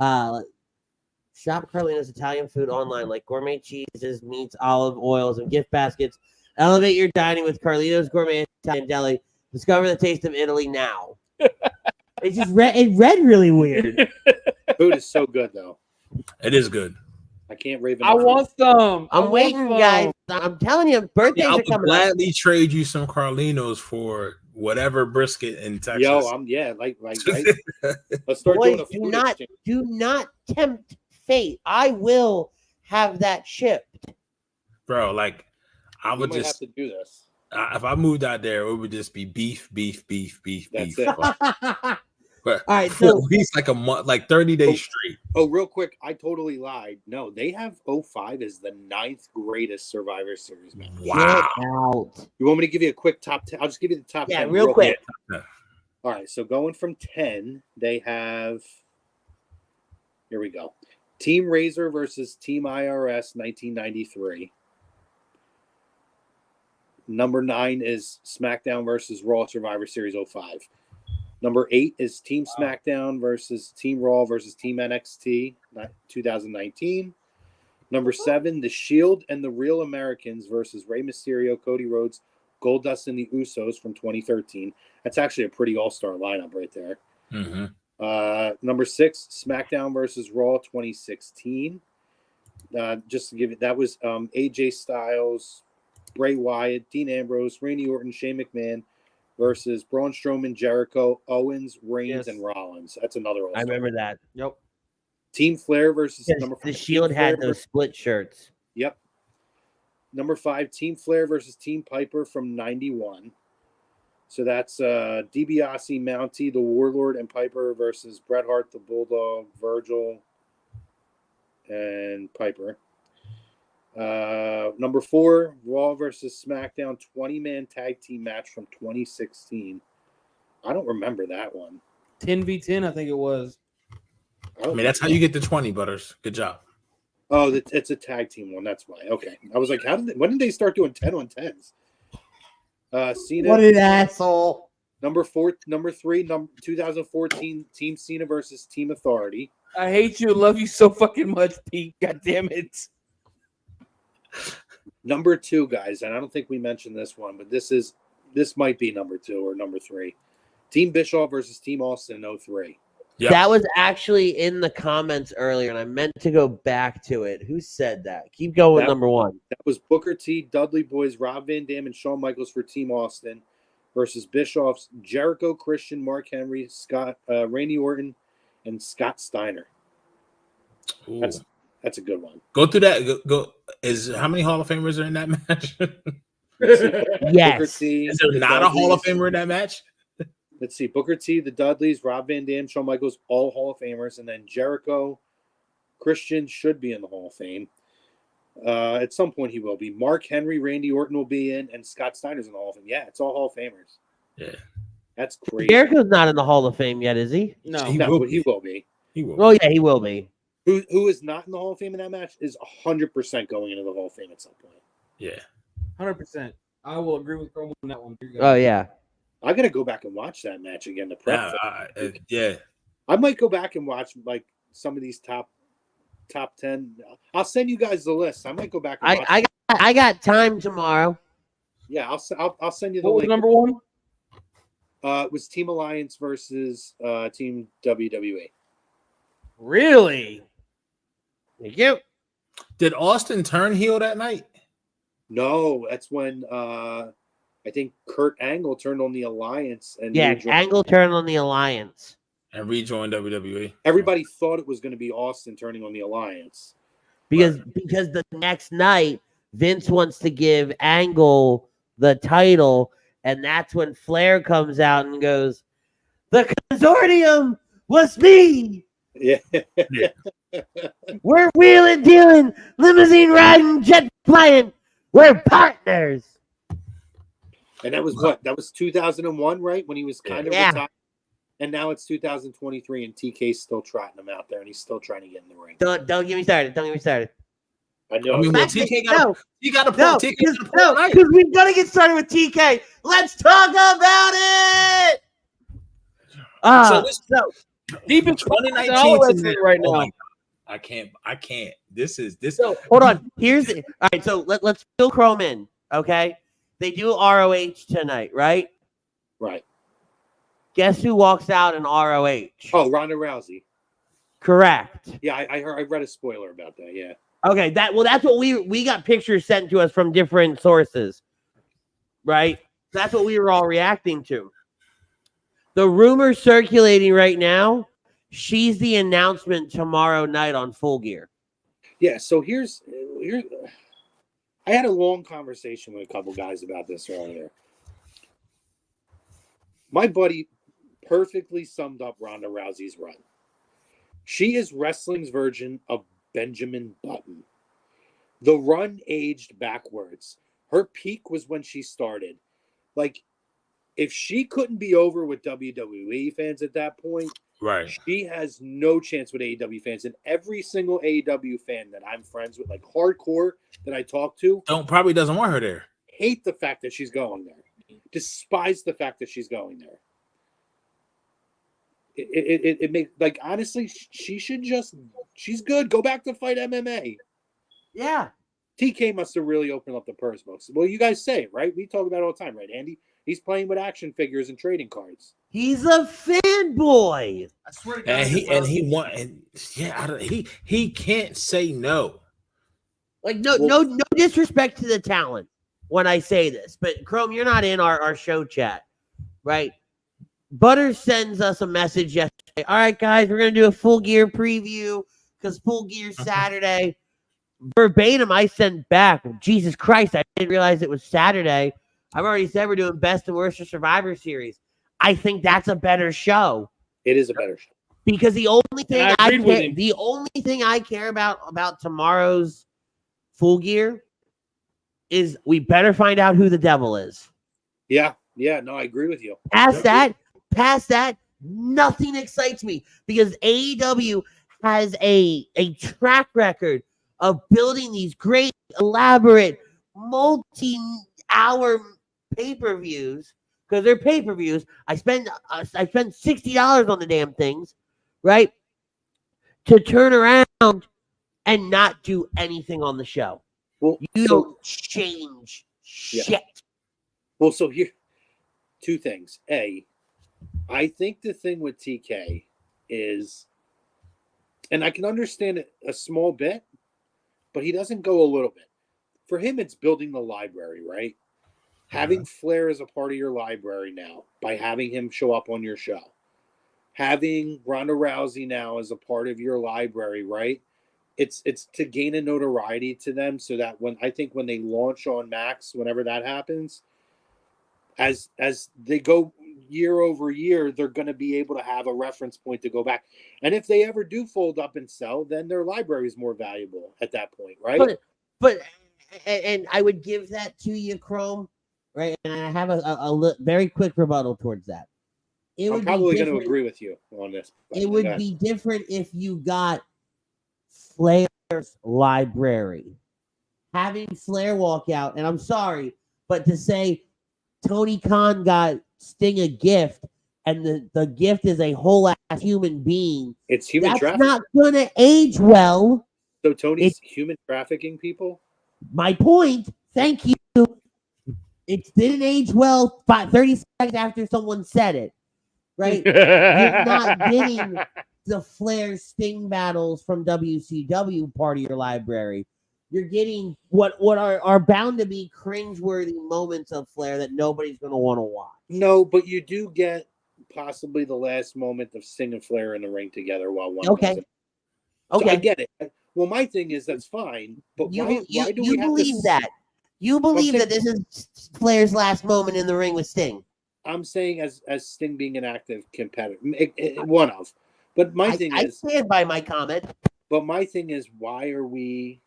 Shop Carlino's Italian food online like gourmet cheeses, meats, olive oils, and gift baskets. Elevate your dining with Carlino's Gourmet Italian Deli. Discover the taste of Italy now. It read really weird. Food is so good though. It is good. I can't rave. I want some. I'm waiting, guys. I'm telling you, birthdays I are would coming gladly trade you some Carlinos for whatever brisket in Texas. Yo, like right. Let's start Boys, doing a food exchange. do not tempt fate. I will have that shipped. Bro, like I We would might just have to do this. if I moved out there, it would just be beef. That's beef. it. But All right, for so at least like a month, like 30 days straight. Oh, real quick, I totally lied. No, they have 05 as the 9th greatest Survivor Series match. Wow. out. You want me to give you a quick top 10? I'll just give you the top 10. Real quick. All right, so going from 10, they have, here we go. Team Razor versus Team IRS 1993. Number 9 is SmackDown versus Raw Survivor Series 05. Number 8 is Team SmackDown versus Team Raw versus Team NXT 2019. Number 7, The Shield and the Real Americans versus Rey Mysterio, Cody Rhodes, Goldust, and the Usos from 2013. That's actually a pretty all-star lineup right there. Mm-hmm. Number 6, SmackDown versus Raw 2016. Just to give it, that was AJ Styles, Bray Wyatt, Dean Ambrose, Randy Orton, Shane McMahon versus Braun Strowman, Jericho, Owens, Reigns, and Rollins. That's another all-star. I remember that. Yep. Team Flair versus Yes, number 5. the Shield had those split shirts. Yep. Number 5, Team Flair versus Team Piper from 91. So that's DiBiase, Mountie, the Warlord, and Piper versus Bret Hart, the Bulldog, Virgil, and Piper. Number 4, Raw versus SmackDown 20-man tag team match from 2016. I don't remember that one. 10v10, I think it was. I mean, that's how you get to 20, Butters. Good job. Oh, it's a tag team one. That's why. Okay. I was like, when did they start doing 10 on 10s? Cena. What an asshole. Number 3, 2014, Team Cena versus Team Authority. I hate you and love you so fucking much, Pete. God damn it. Number 2, guys, and I don't think we mentioned this one, but this might be number 2 or number 3. Team Bischoff versus Team Austin in 03. Yep. That was actually in the comments earlier, and I meant to go back to it. Who said that? Keep going with number 1. That was Booker T, Dudley Boys, Rob Van Dam, and Shawn Michaels for Team Austin versus Bischoff's Jericho, Christian, Mark Henry, Randy Orton, and Scott Steiner. Ooh. That's a good one. Go through that. Go. Is how many Hall of Famers are in that match? Yes. Booker T, Is there the not a Hall of Dudleys. Famer in that match? Let's see. Booker T, the Dudleys, Rob Van Dam, Shawn Michaels, all Hall of Famers. And then Jericho, Christian should be in the Hall of Fame. At some point he will be. Mark Henry, Randy Orton will be in, and Scott Steiner's in the Hall of Fame. Yeah, it's all Hall of Famers. Yeah. That's crazy. Jericho's not in the Hall of Fame yet, is he? No. But he will be. He will. Oh, yeah, he will be. Who is not in the Hall of Fame in that match is 100% going into the Hall of Fame at some point. Yeah. 100%. I will agree with Chrome on that one. Oh, yeah. I got to go back and watch that match again to prep. Yeah. I might go back and watch like some of these top 10. I'll send you guys the list. I might go back and watch. I got time tomorrow. Yeah, I'll send you the What was link. number 1? It was Team Alliance versus Team WWE. Really? Thank you. Did Austin turn heel that night? No, that's when I think Kurt Angle turned on the Alliance and Angle turned on the Alliance and rejoined WWE. Everybody thought it was going to be Austin turning on the Alliance because the next night Vince wants to give Angle the title, and that's when Flair comes out and goes, "The consortium What's me? Yeah. We're wheeling, dealing, limousine riding, jet flying. We're partners. And that was what? That was 2001, right? When he was kind of retired. And now it's 2023, and TK's still trotting him out there, and he's still trying to get in the ring. Don't get me started. Don't get me started. I know. I mean, well, TK got a point. Because we've got to get started with TK. Let's talk about it. Deepest 2019 right now. I can't. This. So, hold on. All right. So let's fill Chrome in. Okay. They do ROH tonight, right? Right. Guess who walks out in ROH? Oh, Ronda Rousey. Correct. Yeah, I read a spoiler about that. Yeah. Okay. That's what we got pictures sent to us from different sources, right? That's what we were all reacting to. The rumor circulating right now, she's the announcement tomorrow night on Full Gear. Yeah, so here's I had a long conversation with a couple guys about this earlier. My buddy perfectly summed up Ronda Rousey's run. She is wrestling's version of Benjamin Button. The run aged backwards. Her peak was when she started. Like, if she couldn't be over with WWE fans at that point, right, she has no chance with AEW fans. And every single AEW fan that I'm friends with, like hardcore that I talk to, probably doesn't want her there. Hate the fact that she's going there. Despise the fact that she's going there. It makes, like, honestly, she should just, she's good. Go back to fight MMA. Yeah. TK must have really opened up the purse books. Well, you guys say it, right? We talk about it all the time, right, Andy? He's playing with action figures and trading cards. He's a fanboy. I swear to God. He can't say no. Like, no disrespect to the talent when I say this, but Chrome, you're not in our show chat, right? Butters sends us a message yesterday. All right, guys, we're gonna do a Full Gear preview because Full Gear's Saturday. Verbatim, I sent back, Jesus Christ, I didn't realize it was Saturday. I've already said we're doing Best and Worst of Survivor Series. I think that's a better show. It is a better show. Because the only thing I care about tomorrow's Full Gear is we better find out who the devil is. Yeah, no, I agree with you. Past that, nothing excites me because AEW has a track record of building these great, elaborate, multi-hour pay-per-views because they're pay-per-views. I spend $60 on the damn things, right? To turn around and not do anything on the show. Well, you don't change shit. Well, so here, two things. A, I think the thing with TK is, and I can understand it a small bit, but he doesn't go a little bit. For him, it's building the library, right? Having Flair as a part of your library now by having him show up on your show. Having Ronda Rousey now as a part of your library, right? It's to gain a notoriety to them so that when they launch on Max, whenever that happens, as they go year over year, they're going to be able to have a reference point to go back. And if they ever do fold up and sell, then their library is more valuable at that point, right? But I would give that to you, Chrome, right? And I have a very quick rebuttal towards that. I'm probably going to agree with you on this. It would be different if you got Flair's library. Having Flair walk out, and I'm sorry, but to say Tony Khan got Sting a gift, and the gift is a whole ass human being. It's human trafficking. That's not gonna age well. So Tony's human trafficking people? My point. Thank you. It didn't age well 30 seconds after someone said it. Right? You're not getting the Flair Sting battles from WCW part of your library. You're getting what are bound to be cringeworthy moments of Flair that nobody's going to want to watch. No, but you do get possibly the last moment of Sting and Flair in the ring together while one. Okay. So I get it. Well, my thing is that's fine, but why do we have believe that? You believe that this is Flair's last moment in the ring with Sting? I'm saying as Sting being an active competitor, one of. But my thing is, I stand by my comment. But my thing is, why do we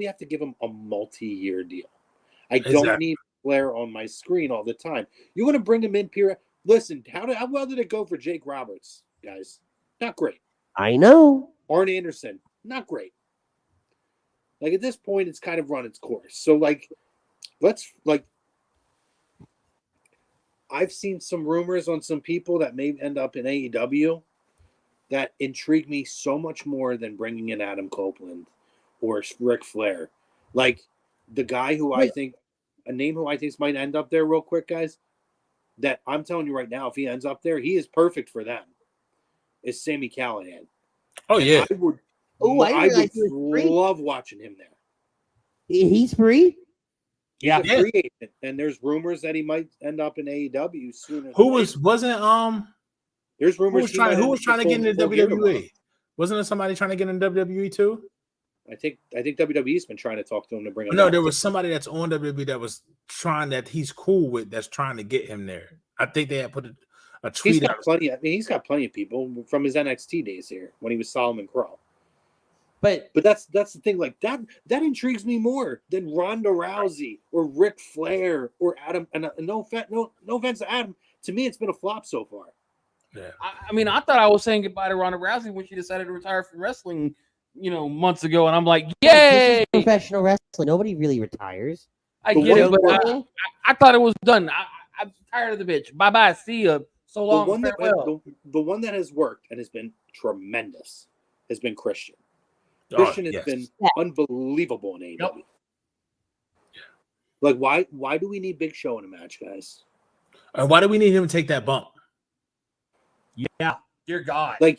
have to give him a multi-year deal? I don't need Flair on my screen all the time. You want to bring him in, period. Listen, how well did it go for Jake Roberts, guys? Not great. I know. Arn Anderson, not great. Like, at this point, it's kind of run its course. So, like, I've seen some rumors on some people that may end up in AEW that intrigue me so much more than bringing in Adam Copeland or Ric Flair. Like, the guy who I think might end up there real quick, guys, that I'm telling you right now, if he ends up there, he is perfect for them, is Sami Callihan. Oh, yeah. I would love watching him there. He's free? He's a free agent, and there's rumors that he might end up in AEW sooner. There's rumors who was trying to get into WWE? Wasn't there somebody trying to get into WWE too? I think WWE's been trying to talk to him to bring him. No, there was somebody that's on WWE that was that he's cool with, that's trying to get him there. I think they had put a tweet. He's got plenty of people from his NXT days here when he was Solomon Crow. But that's the thing. Like, that intrigues me more than Ronda Rousey or Ric Flair or Adam. And no offense to Adam, to me it's been a flop so far. Yeah. I mean, I thought I was saying goodbye to Ronda Rousey when she decided to retire from wrestling, months ago, and I'm like, yay! Professional wrestling, nobody really retires. I get it, but I thought it was done. I'm tired of the bitch. Bye bye. See ya. So long. The one that has worked and has been tremendous has been Christian. Christian has been unbelievable in AEW. Yep. Like, why do we need Big Show in a match, guys? And why do we need him to take that bump? Yeah, dear God. I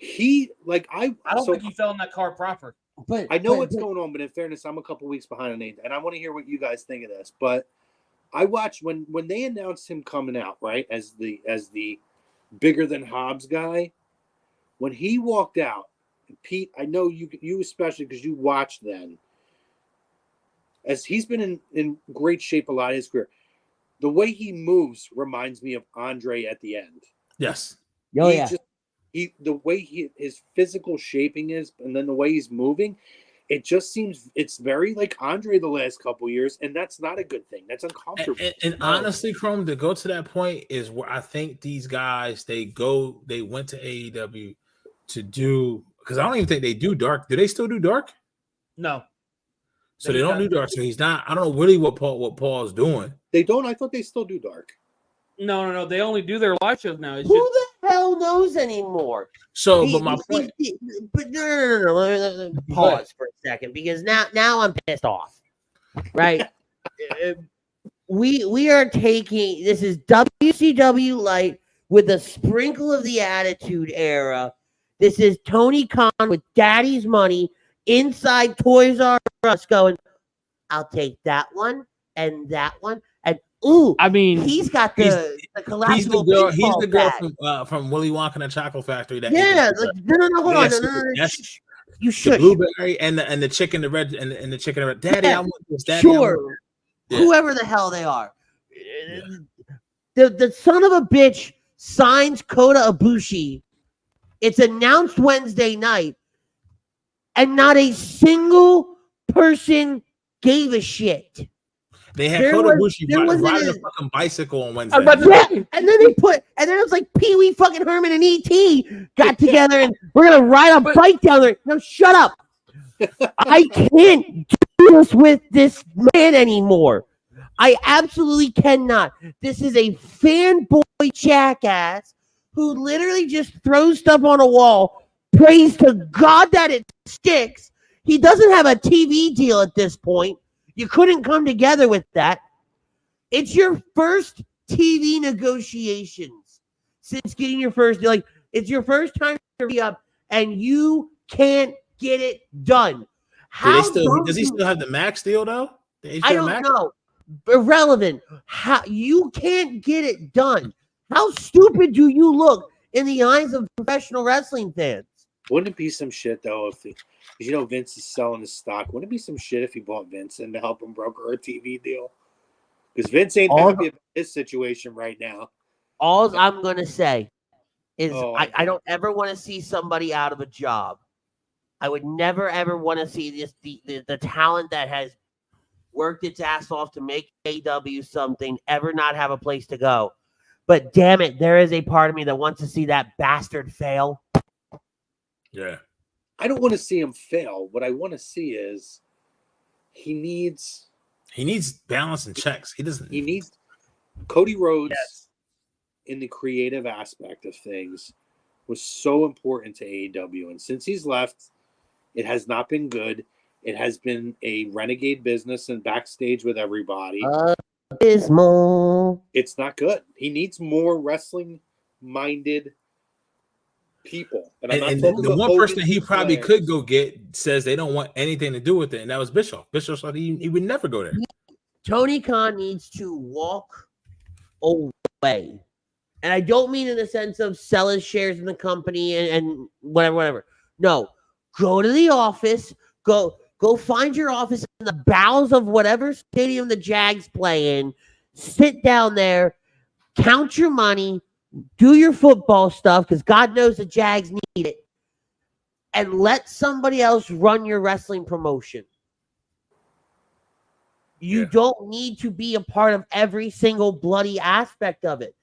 don't think he fell in that car proper. But I know what's going on, but in fairness, I'm a couple weeks behind on AEW, and I want to hear what you guys think of this. But I watched when they announced him coming out, right, as the bigger than Hobbs guy. When he walked out, Pete, I know you especially because you watched then. As he's been in great shape a lot of his career, the way he moves reminds me of Andre at the end. Yes. The way his physical shaping is, and then the way he's moving, it just seems it's very like Andre the last couple of years, and that's not a good thing. That's uncomfortable. And honestly, Chrome, to go to that point is where I think these guys they went to AEW to do, because I don't even think they do dark. Do they still do dark? No. So they don't do dark. So he's not. I don't know really what Paul's doing. They don't. I thought they still do dark. No. They only do their live shows now. Who the hell knows anymore? So, but my point. But no. Pause for a second, because now I'm pissed off. Right? we are taking, this is WCW Light with a sprinkle of the Attitude Era. This is Tony Khan with Daddy's money inside Toys R Us going, I'll take that one and that one. And I mean, he's got the collapsible. He's the girl from Willy Wonka and the Chocolate Factory. Hold on. You should. The blueberry and the chicken, the red and the chicken, the red. Daddy, I want this. Daddy, sure. Whoever the hell they are. The son of a bitch signs Kota Ibushi. It's announced Wednesday night, and not a single person gave a shit. They had Kota Ibushi riding a fucking bicycle on Wednesday. And then it was like Pee Wee fucking Herman and E.T. got together and we're gonna ride a bike down there. No, shut up. I can't do this with this man anymore. I absolutely cannot. This is a fanboy jackass who literally just throws stuff on a wall, prays to God that it sticks. He doesn't have a TV deal at this point. You couldn't come together with that. It's your first TV negotiations since getting your first, it's your first time to be up, and you can't get it done. Does he still have the max deal though? I don't know. Irrelevant. How you can't get it done? How stupid do you look in the eyes of professional wrestling fans? Wouldn't it be some shit though if Vince is selling his stock? Wouldn't it be some shit if he bought Vince and to help him broker a TV deal? Because Vince ain't happy about his situation right now. All I'm gonna say is Oh, I don't ever want to see somebody out of a job. I would never ever want to see the talent that has worked its ass off to make AEW something ever not have a place to go. But damn it, there is a part of me that wants to see that bastard fail. Yeah. I don't want to see him fail. What I want to see is he needs balance and checks. He needs Cody Rhodes in the creative aspect of things was so important to AEW. And since he's left, it has not been good. It has been a renegade business and backstage with everybody. Abysmal. It's not good. He needs more wrestling-minded people. And the one person that he probably could go get says they don't want anything to do with it, and that was Bischoff. Bischoff said he would never go there. Tony Khan needs to walk away. And I don't mean in the sense of sell his shares in the company and whatever. No, go to the office. Go find your office in the bowels of whatever stadium the Jags play in. Sit down there, count your money, do your football stuff, because God knows the Jags need it, and let somebody else run your wrestling promotion. You don't need to be a part of every single bloody aspect of it.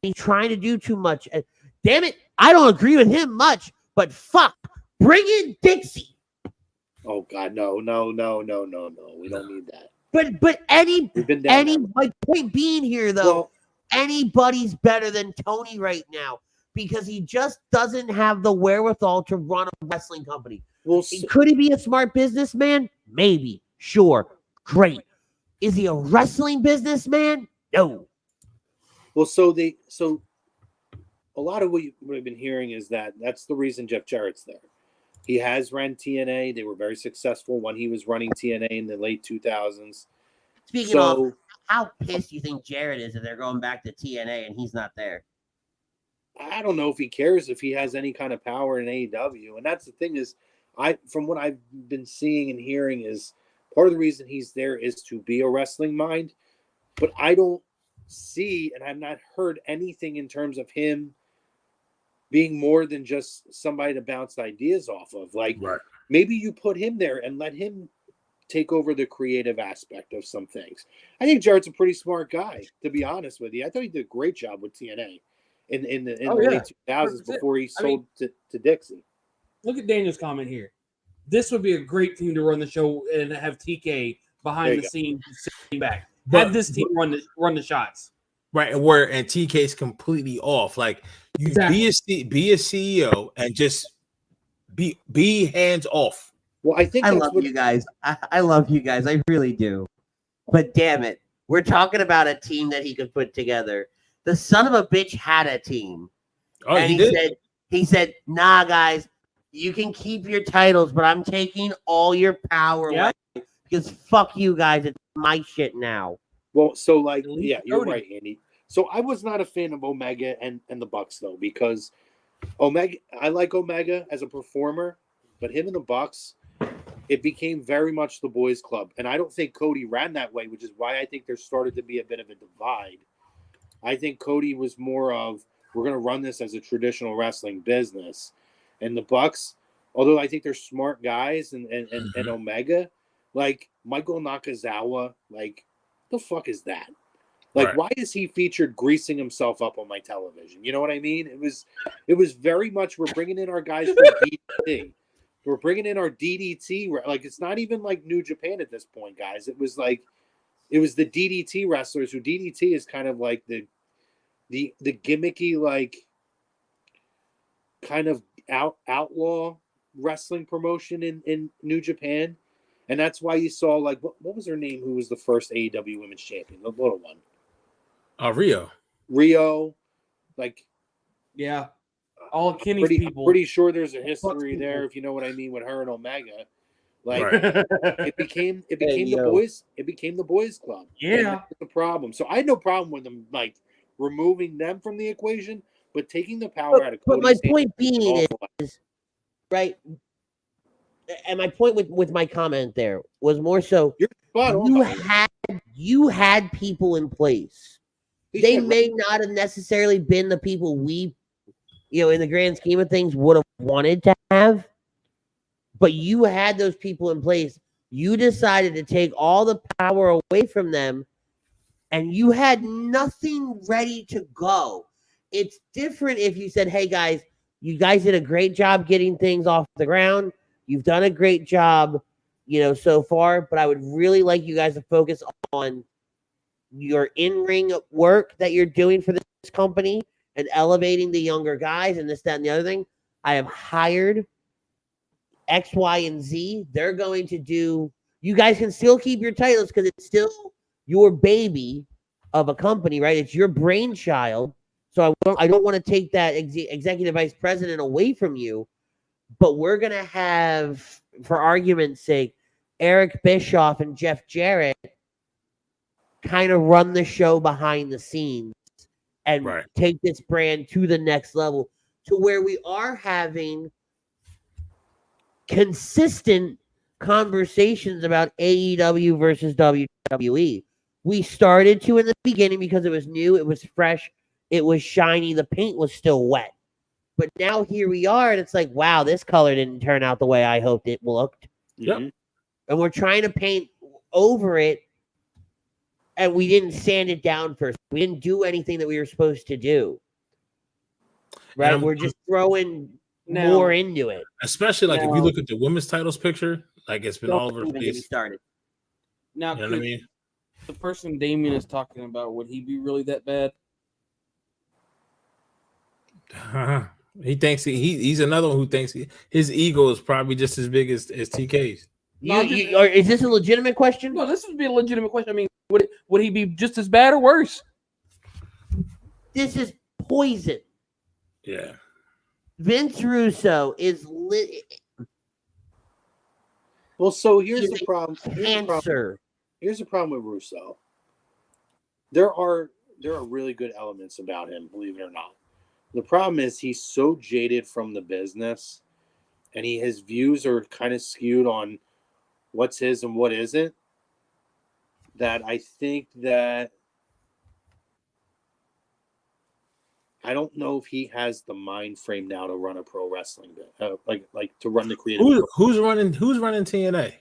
He's trying to do too much. Damn it, I don't agree with him much, but fuck, bring in Dixie. Oh God, no. We don't need that. But my point being here though, anybody's better than Tony right now because he just doesn't have the wherewithal to run a wrestling company. Well, could he be a smart businessman? Maybe. Sure. Great. Is he a wrestling businessman? No. Well, so a lot of what I've been hearing is that's the reason Jeff Jarrett's there. He has ran TNA. They were very successful when he was running TNA in the late 2000s. Speaking of, how pissed do you think Jarrett is that they're going back to TNA and he's not there? I don't know if he cares if he has any kind of power in AEW. And that's the thing is, from what I've been seeing and hearing is part of the reason he's there is to be a wrestling mind. But I don't see and I've not heard anything in terms of him being more than just somebody to bounce ideas off of. Like maybe you put him there and let him take over the creative aspect of some things. I think Jarrett's a pretty smart guy, to be honest with you. I thought he did a great job with TNA in the late 2000s before he sold to Dixie. Look at Daniel's comment here. This would be a great team to run the show and have TK behind the scenes sitting back. Have this team run the shots. Right, and TK's completely off. Like you be a CEO and just be hands off. Well, I think I love you guys. I love you guys. I really do. But damn it, we're talking about a team that he could put together. The son of a bitch had a team. Oh, and he said, nah, guys, you can keep your titles, but I'm taking all your power away because fuck you guys. It's my shit now. Well, so you're right, Andy. So I was not a fan of Omega and the Bucks though, because I like Omega as a performer, but him and the Bucks, it became very much the boys' club. And I don't think Cody ran that way, which is why I think there started to be a bit of a divide. I think Cody was more of, we're going to run this as a traditional wrestling business. And the Bucks, although I think they're smart guys and Omega, like Michael Nakazawa, like the fuck is that? Like, why is he featured greasing himself up on my television? You know what I mean? It was very much, we're bringing in our guys from DDT. We're bringing in our DDT. Like, it's not even like New Japan at this point, guys. It was the DDT wrestlers, who DDT is kind of like the gimmicky, like, kind of outlaw wrestling promotion in New Japan. And that's why you saw, like, what was her name, who was the first AEW Women's Champion? The little one. Rio. Like. Yeah. All Kenny's people. Pretty sure there's a history there, if you know what I mean, with her and Omega. Like, it became the boys. It became the boys' club. Yeah. That's the problem. So I had no problem with them, like, removing them from the equation, but taking the power out of Cody. But my point being is, right, and my point with my comment there was more so you had people in place. They may not have necessarily been the people we in the grand scheme of things, would have wanted to have. But you had those people in place. You decided to take all the power away from them, and you had nothing ready to go. It's different if you said, hey, guys, you guys did a great job getting things off the ground. You've done a great job, so far, but I would really like you guys to focus on your in-ring work that you're doing for this company and elevating the younger guys and this, that, and the other thing. I have hired X, Y, and Z. They're going to do. You guys can still keep your titles because it's still your baby of a company, right? It's your brainchild. So I don't want to take that executive vice president away from you, but we're going to have, for argument's sake, Eric Bischoff and Jeff Jarrett kind of run the show behind the scenes and take this brand to the next level, to where we are having consistent conversations about AEW versus WWE. We started to in the beginning because it was new, it was fresh, it was shiny, the paint was still wet. But now here we are, and it's like, wow, this color didn't turn out the way I hoped it looked. Yep. And we're trying to paint over it, and we didn't sand it down first. We didn't do anything that we were supposed to do. Right? We're just throwing more into it. Especially like if you look at the women's titles picture, like it's been all over the place. Started. Now, you know what I mean? The person Damien is talking about, would he be really that bad? He thinks he's another one who thinks his ego is probably just as big as TK's. Is this a legitimate question? No, this would be a legitimate question. I mean, would he be just as bad or worse? This is poison. Yeah. Vince Russo is Well, so here's the problem. Here's the problem with Russo. There are really good elements about him, believe it or not. The problem is he's so jaded from the business, and his views are kind of skewed on what's his and what isn't, that I think that I don't know if he has the mind frame now to run a pro wrestling bit, like to run the creative. Who's running TNA?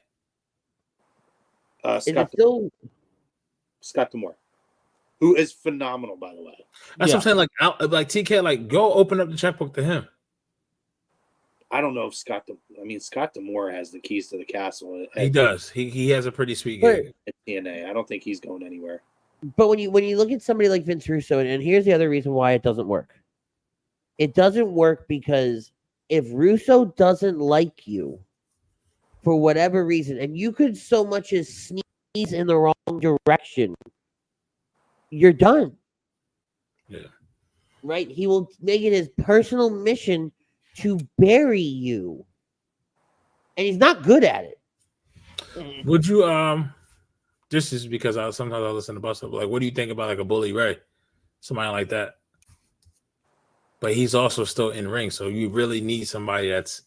Scott D'Amore, who is phenomenal, by the way. That's what I'm saying. Like TK, like go open up the checkbook to him. I don't know if Scott D'Amore has the keys to the castle. He does. He has a pretty sweet gig at TNA. I don't think he's going anywhere. But when you look at somebody like Vince Russo, and here's the other reason why it doesn't work. It doesn't work because if Russo doesn't like you for whatever reason, and you could so much as sneeze in the wrong direction, you're done. Yeah. Right? He will make it his personal mission to bury you. And he's not good at it. Would you this is because sometimes I listen to Bust Up, like, what do you think about like a Bully Ray? Somebody like that. But he's also still in ring, so you really need somebody that's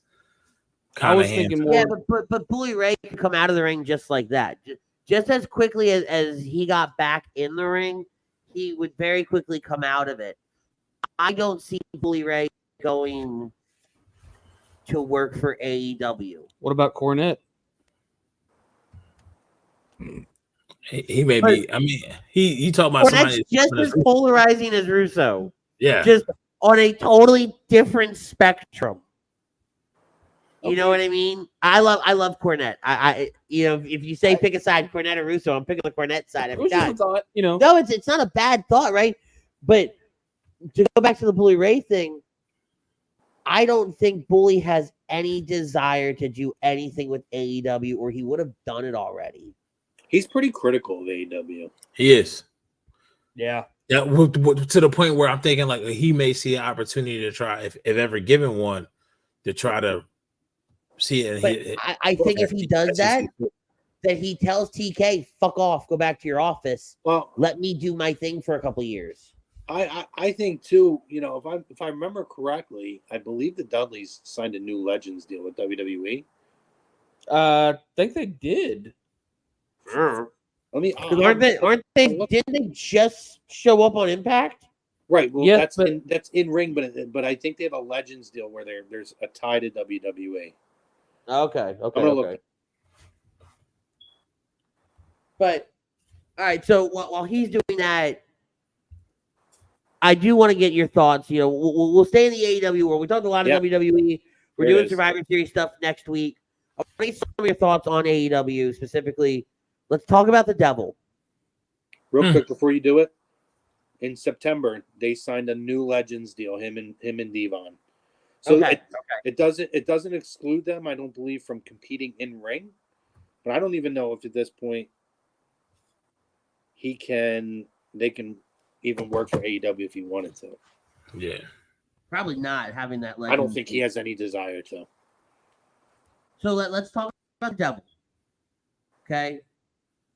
kind of hands. Yeah, but Bully Ray can come out of the ring just like that. Just as quickly as he got back in the ring, he would very quickly come out of it. I don't see Bully Ray going to work for AEW. What about Cornette? He may be. I mean, he talking about somebody just as polarizing as Russo. Yeah, just on a totally different spectrum. You know what I mean? I love Cornette. I if you say pick a side, Cornette or Russo, I'm picking the Cornette side every time. Thought, no, it's not a bad thought, right? But to go back to the Bully Ray thing, I don't think Bully has any desire to do anything with AEW, or he would have done it already. He's pretty critical of AEW. He is. Yeah. Yeah, to the point where I'm thinking like he may see an opportunity to try, if ever given one, to try to see it. But I think if he does that he tells TK, "Fuck off, go back to your office. Well, let me do my thing for a couple years." I think too. If I remember correctly, I believe the Dudleys signed a new Legends deal with WWE. I think they did. Let me. Aren't they? Didn't they just show up on Impact? Right. Well, Yes, that's in ring, but I think they have a Legends deal where there's a tie to WWE. Okay. I'm gonna look. But all right, so while he's doing that, I do want to get your thoughts. You know, we'll stay in the AEW world. We talked a lot of WWE. We're doing Survivor Series stuff next week. I want to get some of your thoughts on AEW specifically. Let's talk about the Devil. Real quick before you do it, in September they signed a new Legends deal. Him and Devon. So it doesn't exclude them, I don't believe, from competing in ring. But I don't even know if at this point they can even work for AEW if he wanted to. Yeah. Probably not having that. I don't think he has any desire to. So let's talk about the Devil. Okay.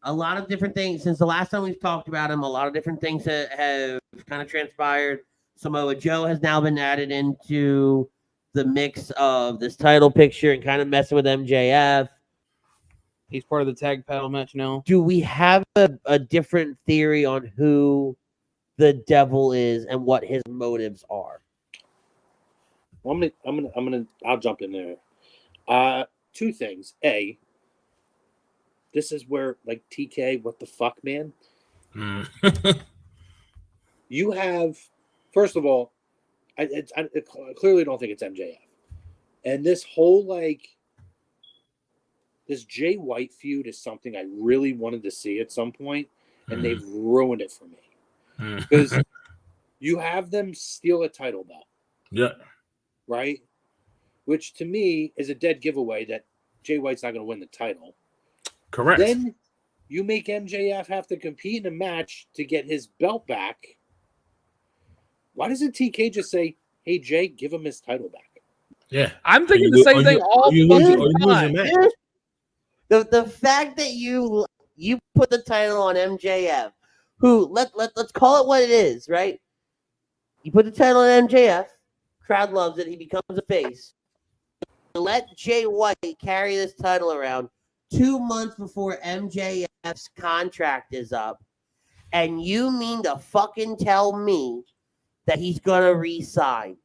A lot of different things since the last time we've talked about him. A lot of different things have kind of transpired. Samoa Joe has now been added into the mix of this title picture and kind of messing with MJF. He's part of the tag title match now. Do we have a different theory on who the Devil is and what his motives are? Well, I'll jump in there. Two things. A, this is where, like, TK, what the fuck, man? You have, first of all, I clearly don't think it's MJF. And this whole, like, this Jay White feud is something I really wanted to see at some point, and they've ruined it for me. Because you have them steal a title belt. Yeah. Right? Which, to me, is a dead giveaway that Jay White's not going to win the title. Correct. Then you make MJF have to compete in a match to get his belt back. Why doesn't TK just say, hey, Jay, give him his title back? Yeah. I'm thinking the same thing all the time. The fact that you put the title on MJF, who let's call it what it is, right? You put the title on MJF, crowd loves it, he becomes a face. Let Jay White carry this title around 2 months before MJF's contract is up, and you mean to fucking tell me that he's gonna re-sign?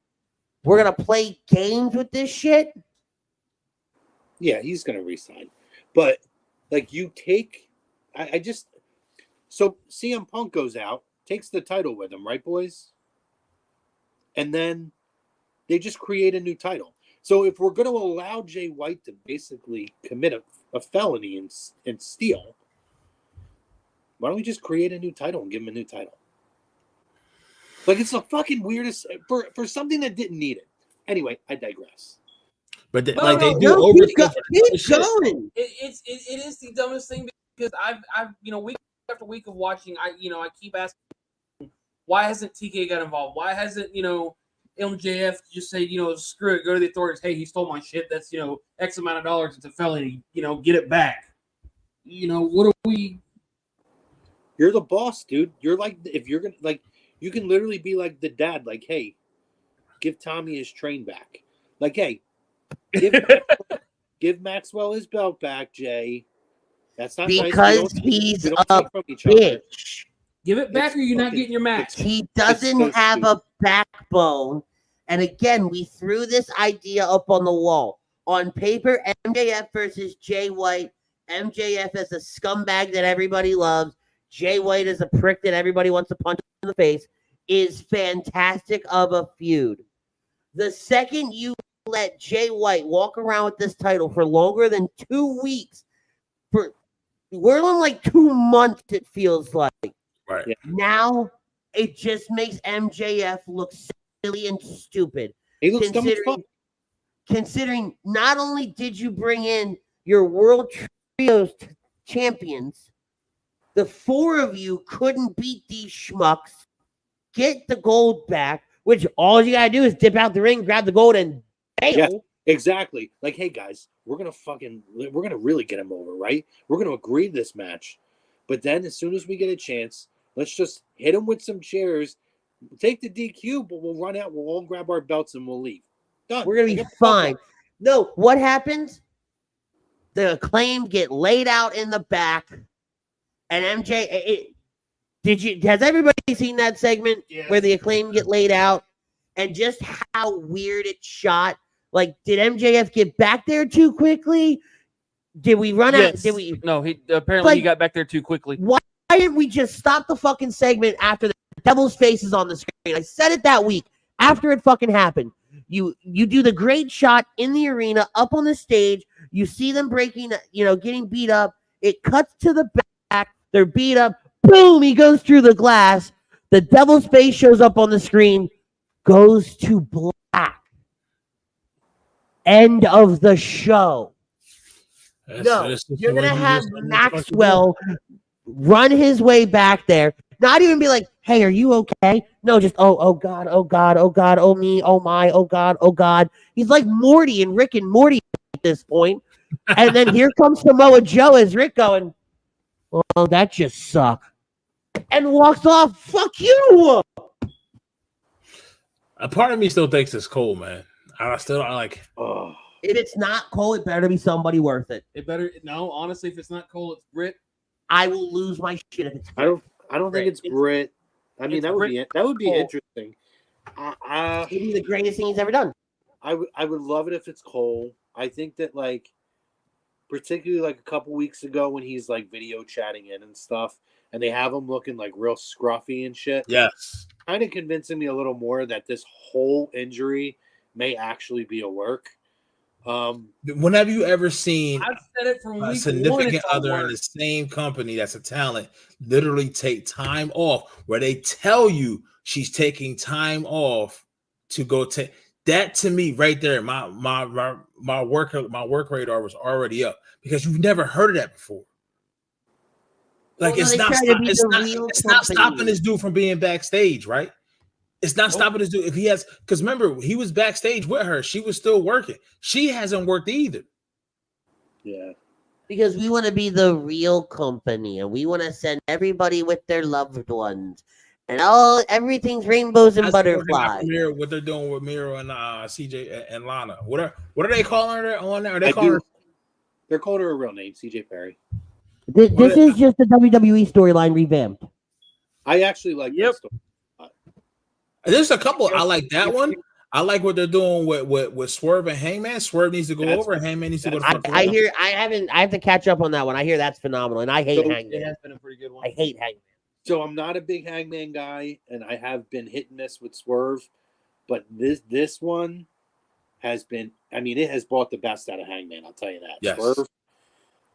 We're gonna play games with this shit? Yeah, he's gonna re-sign. But, like, you take... I just... So, CM Punk goes out, takes the title with him, right, boys? And then they just create a new title. So if we're going to allow Jay White to basically commit a felony and steal, why don't we just create a new title and give him a new title? Like, it's the fucking weirdest... For something that didn't need it. Anyway, I digress. But they do keep going. It is the dumbest thing because I've week after week of watching, I keep asking, why hasn't TK got involved? Why hasn't MJF just say screw it, go to the authorities? Hey, he stole my shit. That's X amount of dollars. It's a felony. Get it back. What are we? You're the boss, dude. You're like, if you're gonna, like, you can literally be like the dad. Like, hey, give Tommy his train back. Like, hey. Give Maxwell his belt back, Jay. That's not because nice. He's a bitch. Give it back, or you're not getting your match. He doesn't have a backbone. And again, we threw this idea up on the wall. On paper, MJF versus Jay White. MJF as a scumbag that everybody loves. Jay White as a prick that everybody wants to punch in the face. Is fantastic of a feud. The second you let Jay White walk around with this title for longer than 2 weeks, we're on like 2 months, it feels like. Right. Yeah. Now it just makes MJF look silly and stupid. He looks dumb as fuck. Considering not only did you bring in your World Trios champions, the 4 of you couldn't beat these schmucks, get the gold back, which all you gotta do is dip out the ring, grab the gold, and bail. Yeah, exactly. Like, hey guys, we're gonna really get him over, right? We're gonna agree to this match, but then as soon as we get a chance, let's just hit him with some chairs, take the DQ, but we'll run out, we'll all grab our belts, and we'll leave. Done. We're gonna be fine. No, what happens? The Acclaim get laid out in the back, and MJ. Has everybody seen that segment where the Acclaim get laid out and just how weird it's shot? Like, did MJF get back there too quickly? Did we run out? Did we? No, he apparently he got back there too quickly. Why didn't we just stop the fucking segment after the Devil's face is on the screen? I said it that week after it fucking happened. You do the great shot in the arena, up on the stage. You see them breaking, getting beat up. It cuts to the back. They're beat up. Boom! He goes through the glass. The Devil's face shows up on the screen. Goes to black. End of the show. You're going to have Maxwell run his way back there. Not even be like, hey, are you okay? No, just, oh God, oh God, oh God, oh me, oh my, oh God, oh God. He's like Morty and Rick and Morty at this point. And then here comes Samoa Joe as Rick going, oh, that just sucked. And walks off. Fuck you. A part of me still thinks it's Cole, man. I like. Oh. If it's not Cole, it better be somebody worth it. Honestly, if it's not Cole, it's Britt. I will lose my shit if it's Britt. I don't think it's Britt. I mean, that would be interesting. It'd be the greatest thing he's ever done. I would love it if it's Cole. I think that, like, particularly like a couple weeks ago when he's like video chatting in and stuff, and they have him looking like real scruffy and shit. Yes, kind of convincing me a little more that this whole injury may actually be a work. When have you ever seen I've said it from a significant other in the same company that's a talent literally take time off where they tell you she's taking time off to go take that? To me right there, my work radar was already up because you've never heard of that before. Like, it's not stopping this dude from being backstage, right? It's not stopping this dude if he has, because remember, he was backstage with her. She was still working. She hasn't worked either. Yeah. Because we want to be the real company and we want to send everybody with their loved ones. And everything's rainbows and butterflies. What they're doing with Miro and CJ and Lana. What are they calling her on there? Are they calling her? They're calling her a real name, CJ Perry. This is just the WWE storyline revamped. I actually like that story. There's a couple. I like that one. I like what they're doing with Swerve and Hangman. Swerve needs to go over, and Hangman needs to go. I have to catch up on that one. I hear that's phenomenal, and I hate Hangman. It has been a pretty good one. I hate Hangman. So I'm not a big Hangman guy, and I have been hit and miss with Swerve, but this one has been. I mean, it has brought the best out of Hangman. I'll tell you that. Yes. Swerve.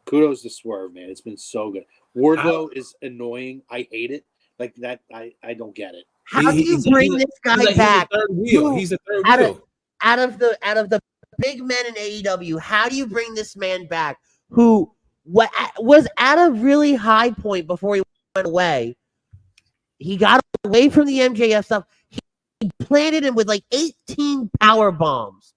Kudos to Swerve, man. It's been so good. Wardlow is annoying. I hate it. Like that. I don't get it. How do you bring this guy back? He's a third wheel. Out of the big men in AEW, how do you bring this man back who was at a really high point before he went away? He got away from the MJF stuff. He planted him with like 18 power bombs.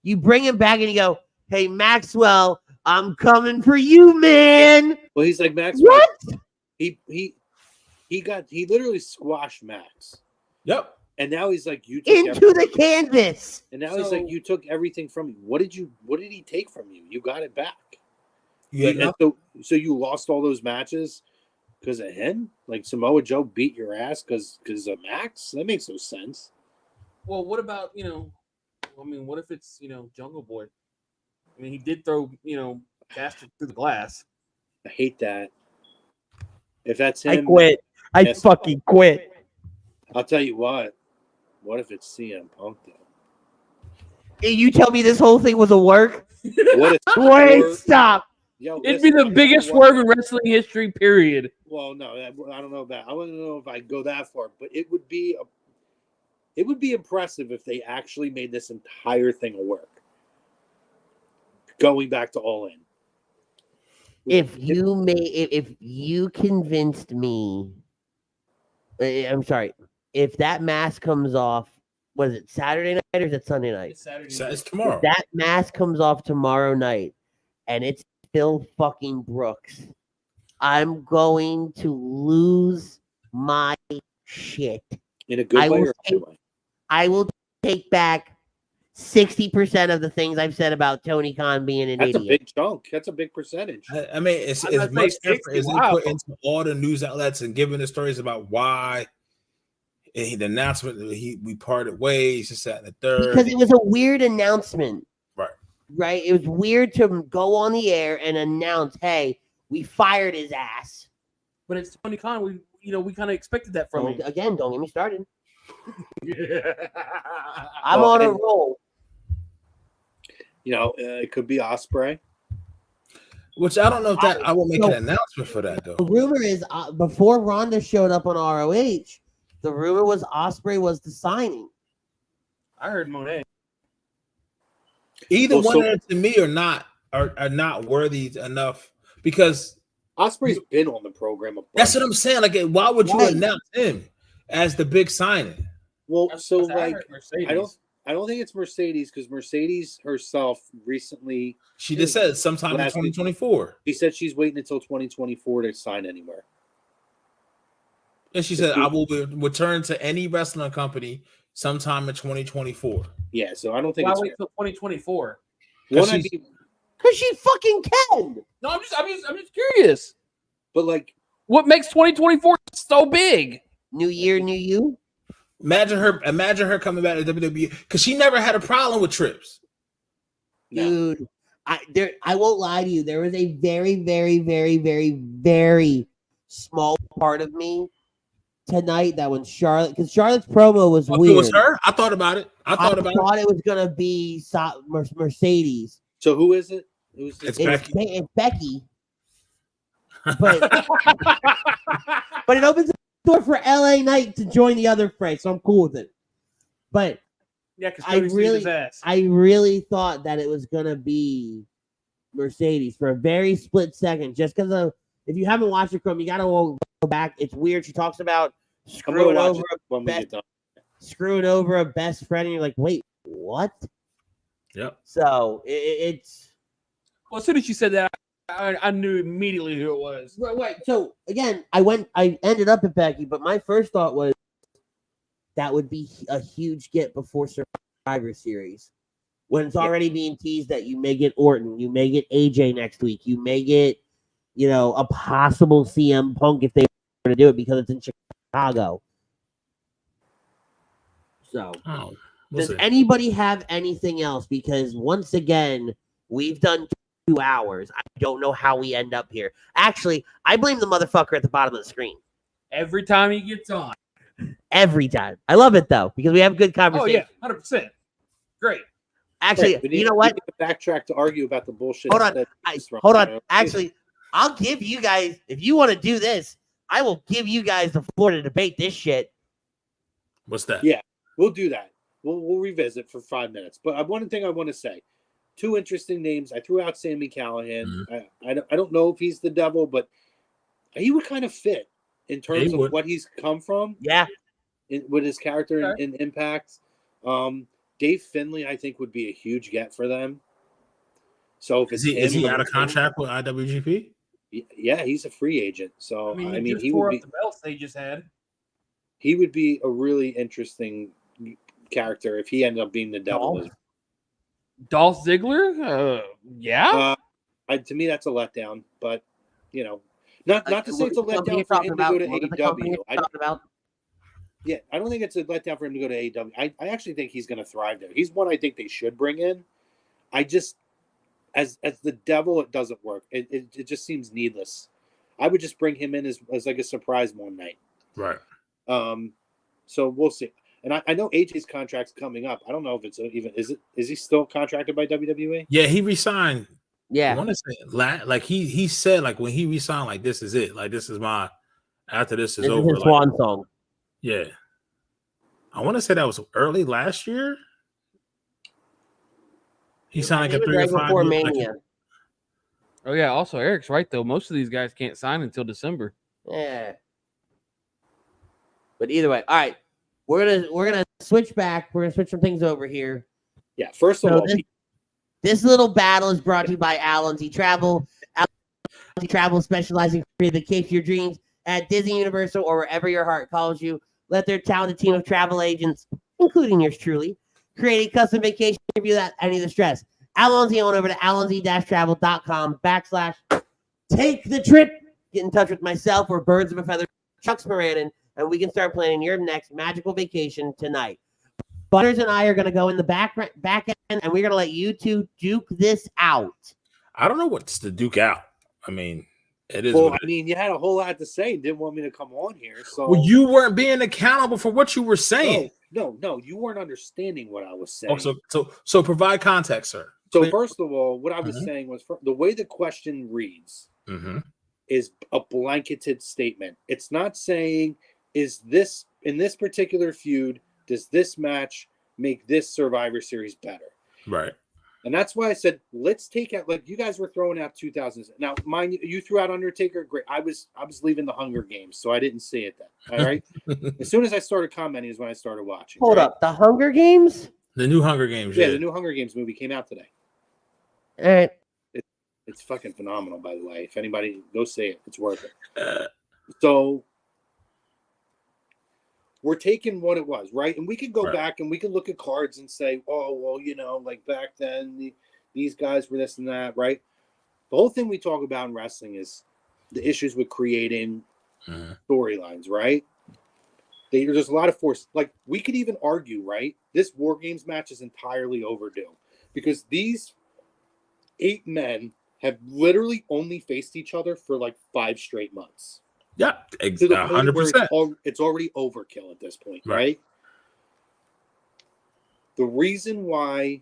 You bring him back and you go, hey, Maxwell, I'm coming for you, man. Well, he's like, Maxwell. What? He literally squashed Max. Yep. And now he's like, you took into the canvas. And now he's like, you took everything from me. What did he take from you? You got it back. Yeah. So you lost all those matches because of him? Like Samoa Joe beat your ass because of Max? That makes no sense. Well, what about, what if it's, Jungle Boy? I mean, he did throw, Caster through the glass. I hate that. If that's him, I quit. I fucking quit. I'll tell you what. What if it's CM Punk though? Hey, you tell me this whole thing was a work? Wait, stop. Yo, it'd be the biggest swerve in wrestling history, period. Well, no, I don't know about. I want to know if I go that far, but it would be impressive if they actually made this entire thing a work. Going back to All In. If you convinced me, I'm sorry. If that mask comes off, was it Saturday night or is it Sunday night? It's Saturday night. It's tomorrow. If that mask comes off tomorrow night, and it's Phil fucking Brooks, I'm going to lose my shit. In a good way or a bad way? I will take back 60% of the things I've said about Tony Khan being an idiot. That's a big chunk. That's a big percentage. I mean, it's much effort as he put into all the news outlets and giving the stories about why the announcement we parted ways, just that and the third. Because it was a weird announcement. Right. Right. It was weird to go on the air and announce, hey, we fired his ass. But it's Tony Khan. We kind of expected that from him. Again, don't get me started. I'm on a roll. It could be Ospreay. Which I don't know if I will make an announcement for that though. The rumor is before Ronda showed up on ROH, the rumor was Ospreay was the signing. I heard Monet. Either one of them to me are not worthy enough because Ospreay's been on the program. That's what I'm saying. Like, why would you announce him as the big signing? Well, I don't think it's Mercedes because Mercedes herself recently. She just said sometime in 2024. She said she's waiting until 2024 to sign anywhere. And she said, I will return to any wrestling company sometime in 2024. Yeah, so I don't think it's wait till 2024. Because she fucking can. No, I'm just curious. But like, what makes 2024 so big? New year, new you. Imagine her coming back to WWE because she never had a problem with trips. Dude, I won't lie to you. There was a very, very, very, very, very small part of me tonight that when because Charlotte's promo was weird. It was her? I thought about it. I thought it was gonna be Mercedes. So who is it? It's Becky. It's Becky. But it opens the door for LA Knight to join the other fray, so I'm cool with it. But yeah, because I really thought that it was gonna be Mercedes for a very split second, just because of if you haven't watched it, Chrome, you gotta go back. It's weird. She talks about screwing over a best friend, and you're like, wait, what? Yep. So it's well, as soon as you said that, I knew immediately who it was. Right. So again, I ended up at Becky, but my first thought was that would be a huge get before Survivor Series. When it's already being teased that you may get Orton, you may get AJ next week, you may get, a possible CM Punk if they were to do it because it's in Chicago. So, does anybody have anything else? Because once again, we've done 2 hours. I don't know how we end up here. Actually, I blame the motherfucker at the bottom of the screen. Every time he gets on. Every time. I love it, though, because we have good conversation. Oh, yeah, 100%. Great. Actually, you know what? Backtrack to argue about the bullshit. Hold on. Actually, I'll give you guys, if you want to do this, I will give you guys the floor to debate this shit. What's that? Yeah, we'll do that. We'll revisit for 5 minutes. But one thing I want to say. 2 interesting names. I threw out Sami Callihan. Mm-hmm. I don't know if he's the devil, but he would kind of fit in terms of what he's come from. Yeah. With his character and Impact. Dave Finlay, I think, would be a huge get for them. So if is he out of contract with IWGP? Yeah, he's a free agent. So I mean he would be the belts they just had. He would be a really interesting character if he ended up being the devil. Dolph Ziggler? Yeah. To me, that's a letdown. But not to say it's a letdown for him to go to AEW. Yeah, I don't think it's a letdown for him to go to AEW. I actually think he's going to thrive there. He's one I think they should bring in. I just, as the devil, it doesn't work. It just seems needless. I would just bring him in as like a surprise one night. Right. So we'll see. And I know AJ's contract's coming up. I don't know if it's even is he still contracted by WWE? Yeah, he resigned. Yeah. I want to say like he said like when he resigned, like this is it. Like this is my after this is over. His swan song. Yeah. I want to say that was early last year. He signed like a 3 or 5 year. Mania. Oh yeah, also Eric's right though. Most of these guys can't sign until December. Yeah. But either way, all right. We're gonna switch back. We're gonna switch some things over here. Yeah, first of all, this little battle is brought to you by Allen's Travel. Allen's Travel specializing in the vacation your dreams at Disney, Universal, or wherever your heart calls you. Let their talented team of travel agents, including yours truly, create a custom vacation for you without any of the stress. Allen's on over to allenz-travel.com/take the trip. Get in touch with myself or Birds of a Feather, Chuck Moranin, and we can start planning your next magical vacation tonight. Butters and I are going to go in the back end, and we're going to let you two duke this out. I don't know what's to duke out. I mean, it is. Well, what I mean, you had a whole lot to say and didn't want me to come on here. So well, you weren't being accountable for what you were saying. No, you weren't understanding what I was saying. So provide context, sir. So first of all, what I was saying was the way the question reads is a blanketed statement. It's not saying, is this in this particular feud, does this match make this Survivor Series better? Right. And that's why I said, let's take out, like you guys were throwing out 2000s. Now, mind you threw out Undertaker. Great. I was leaving the Hunger Games, so I didn't see it then. All right. As soon as I started commenting is when I started watching. Hold up. The Hunger Games? The new Hunger Games. Yeah, the new Hunger Games movie came out today. All right. It's fucking phenomenal, by the way. If anybody, go see it. It's worth it. So we're taking what it was, right? And we can go back and we can look at cards and say, oh, well, you know, like back then, these guys were this and that, right? The whole thing we talk about in wrestling is the issues with creating storylines, right? There's a lot of force. Like, we could even argue, right? This War Games match is entirely overdue because these 8 men have literally only faced each other for like 5 straight months. Yeah, 100%. It's already overkill at this point, right? The reason why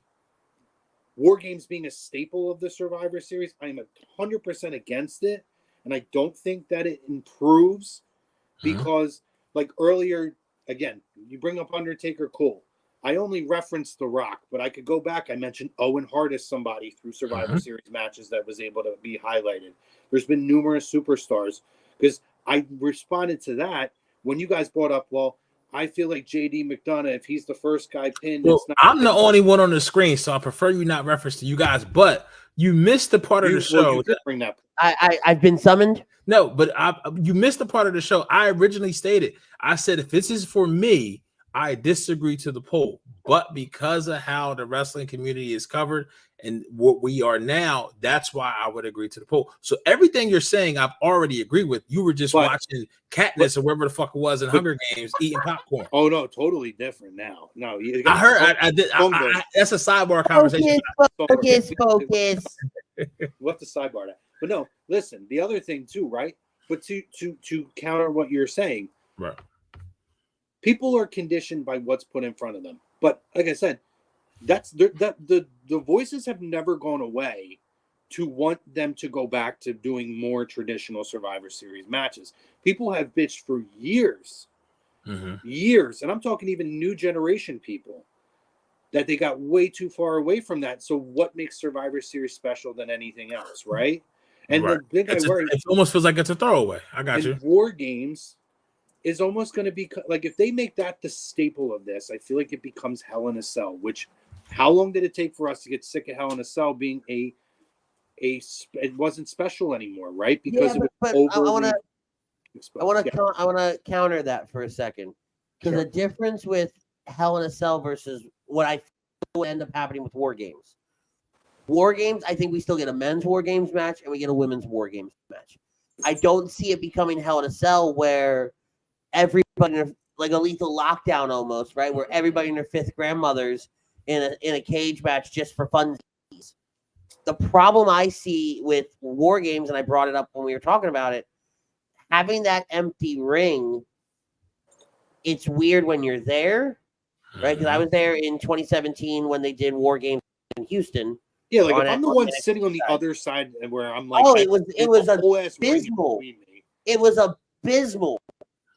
War Games being a staple of the Survivor Series, I'm 100% against it, and I don't think that it improves because, like earlier, again, you bring up Undertaker, cool. I only referenced The Rock, but I could go back. I mentioned Owen Hart as somebody through Survivor Series matches that was able to be highlighted. There's been numerous superstars because I responded to that when you guys brought up, well, I feel like JD McDonough, if he's the first guy pinned, well, I'm the only one on the screen, so I prefer you not reference to you guys, but you missed the part of the show. You did bring that. I've been summoned. No, but you missed the part of the show. I originally stated, I said, if this is for me, I disagree to the poll, but because of how the wrestling community is covered and what we are now, that's why I would agree to the poll. So everything you're saying, I've already agreed with. You were just watching Katniss or wherever the fuck it was in Hunger Games, eating popcorn. Oh no, totally different now. No, I heard. I did. That's a sidebar conversation. Focus. We'll have to sidebar that. But no, listen. The other thing too, right? But to counter what you're saying, right? People are conditioned by what's put in front of them. But like I said, that's the voices have never gone away to want them to go back to doing more traditional Survivor Series matches. People have bitched for years, years, and I'm talking even new generation people, that they got way too far away from that. So what makes Survivor Series special than anything else, right? And the big it almost feels like it's a throwaway. I got you. War Games is almost going to be like, if they make that the staple of this, I feel like it becomes Hell in a Cell. Which, how long did it take for us to get sick of Hell in a Cell being it wasn't special anymore, right? Because it was overly. I want to counter that for a second, because the difference with Hell in a Cell versus what I think will end up happening with War Games. War Games, I think we still get a men's War Games match and we get a women's War Games match. I don't see it becoming Hell in a Cell where everybody, like a Lethal Lockdown almost, right? Where everybody and their 5th grandmothers in a cage match just for fun. The problem I see with War Games, and I brought it up when we were talking about it, having that empty ring, it's weird when you're there, right? Because I was there in 2017 when they did War Games in Houston. Yeah, like if I'm the one sitting on the other side where I'm like, it was abysmal. It was abysmal.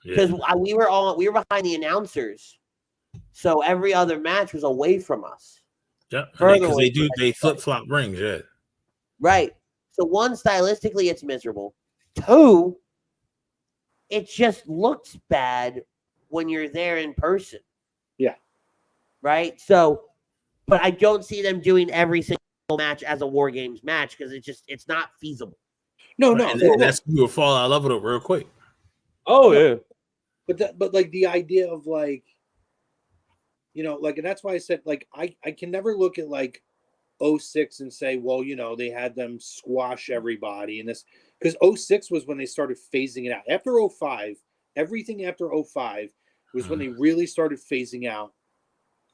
Because we were behind the announcers, so every other match was away from us. Yeah, because they flip flop rings, right. So one, stylistically, it's miserable. 2, it just looks bad when you're there in person. Yeah, right. So, but I don't see them doing every single match as a War Games match because it's not feasible. No, and that's you will fall out of love with it real quick. Oh yeah. But like the idea of like, you know, like, and that's why I said, like, I can never look at like 06 and say, well, you know, they had them squash everybody and this, because 06 was when they started phasing it out. After 05, everything after 05 was when they really started phasing out.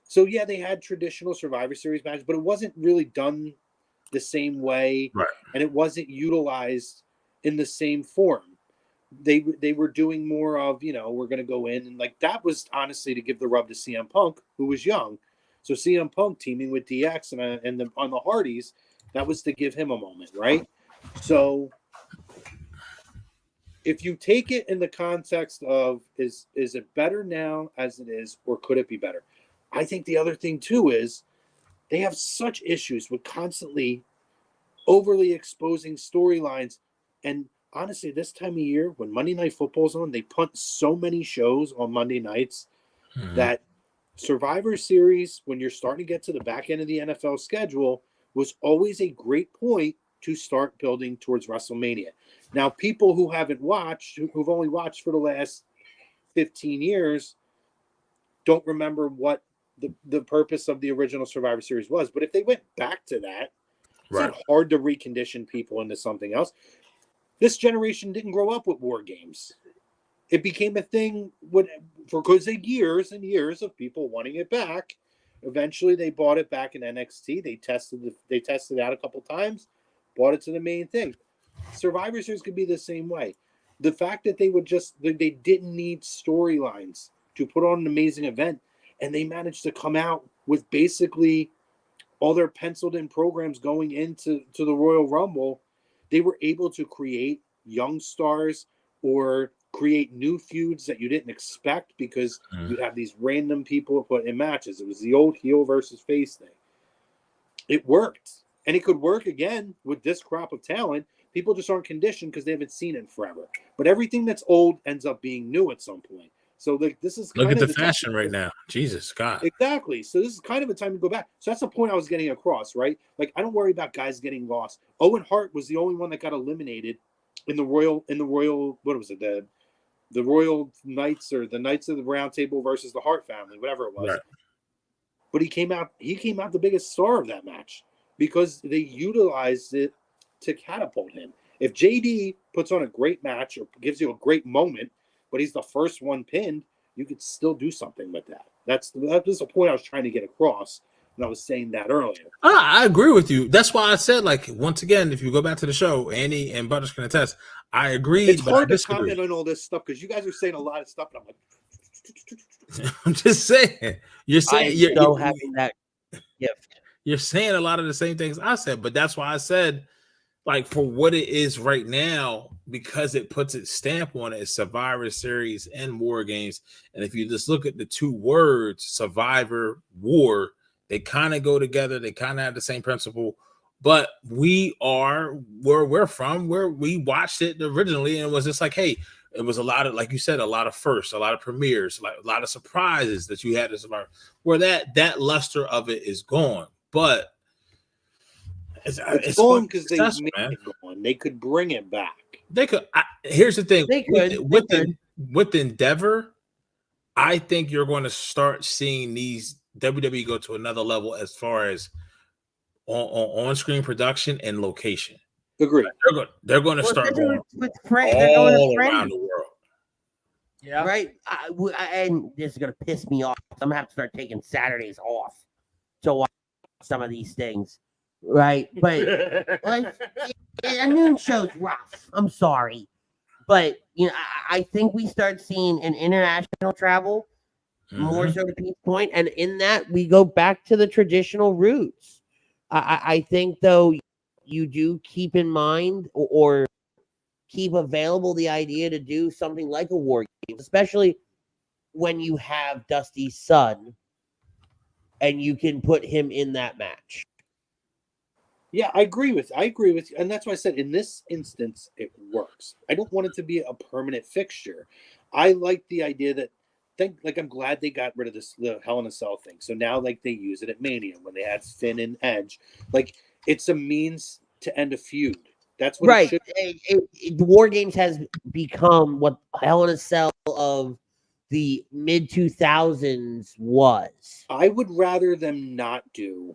So yeah, they had traditional Survivor Series matches, but it wasn't really done the same way, Right. and it wasn't utilized in the same form. They were doing more of, we're going to go in, and like that was honestly to give the rub to CM Punk, who was young. So CM Punk teaming with DX and on the Hardys, that was to give him a moment, right? So if you take it in the context of is it better now as it is, or could it be better? I think the other thing too is they have such issues with constantly overly exposing storylines. And honestly, this time of year, when Monday Night Football's on, they punt so many shows on Monday nights that Survivor Series, when you're starting to get to the back end of the NFL schedule, was always a great point to start building towards WrestleMania. Now, people who haven't watched, who've only watched for the last 15 years, don't remember what the purpose of the original Survivor Series was. But if they went back to that, it's not hard to recondition people into something else. This generation didn't grow up with war games. It became a thing because of years and years of people wanting it back. Eventually, they bought it back in NXT. They tested it out a couple times, bought it to the main thing. Survivor Series could be the same way. The fact that they didn't need storylines to put on an amazing event, and they managed to come out with basically all their penciled in programs going into the Royal Rumble. They were able to create young stars or create new feuds that you didn't expect because you have these random people put in matches. It was the old heel versus face thing. It worked. And it could work again with this crop of talent. People just aren't conditioned because they haven't seen it forever. But everything that's old ends up being new at some point. So this is look at the fashion right now. Jesus God. Exactly. So this is kind of a time to go back. So that's the point I was getting across, right? Like, I don't worry about guys getting lost. Owen Hart was the only one that got eliminated in the Royal, what was it? The Royal Knights or the Knights of the Round Table versus the Hart family, whatever it was. Right. But he came out the biggest star of that match because they utilized it to catapult him. If JD puts on a great match or gives you a great moment, but he's the first one pinned, you could still do something with that. That was the point I was trying to get across when I was saying that earlier. I agree with you. That's why I said, like, once again, if you go back to the show, Andy and Butters can attest, I agree. It's hard to comment on all this stuff because you guys are saying a lot of stuff, and I'm like, I'm just saying. You're saying you're having that gift. You're saying a lot of the same things I said, but that's why I said, like, for what it is right now, because it puts its stamp on it, it's Survivor Series and War Games. And if you just look at the two words, Survivor, War, they kind of go together. They kind of have the same principle. But we are where we're from, where we watched it originally, and it was just like, hey, it was a lot of, like you said, a lot of firsts, a lot of premieres, like a lot of surprises that you had to survive. Where that luster of it is gone, but it's gone because they made it gone. They could bring it back. They could. Here's the thing: they could. With Endeavor, I think you're going to start seeing these WWE go to another level as far as on-screen production and location. Agree. They're going to start going all around the world. Yeah. Right. And this is going to piss me off. I'm going to have to start taking Saturdays off to watch some of these things. Right. But like, a noon show's rough. I'm sorry. But, I think we start seeing an international travel more so to Pete's point. And in that, we go back to the traditional roots. I think, though, you do keep in mind or keep available the idea to do something like a war game, especially when you have Dusty's son and you can put him in that match. Yeah, I agree with you. And that's why I said in this instance, it works. I don't want it to be a permanent fixture. I like the idea that I'm glad they got rid of the Hell in a Cell thing. So now they use it at Mania when they had Finn and Edge. Like, it's a means to end a feud. That's what right. It should. War Games has become what Hell in a Cell of the mid 2000s was. I would rather them not do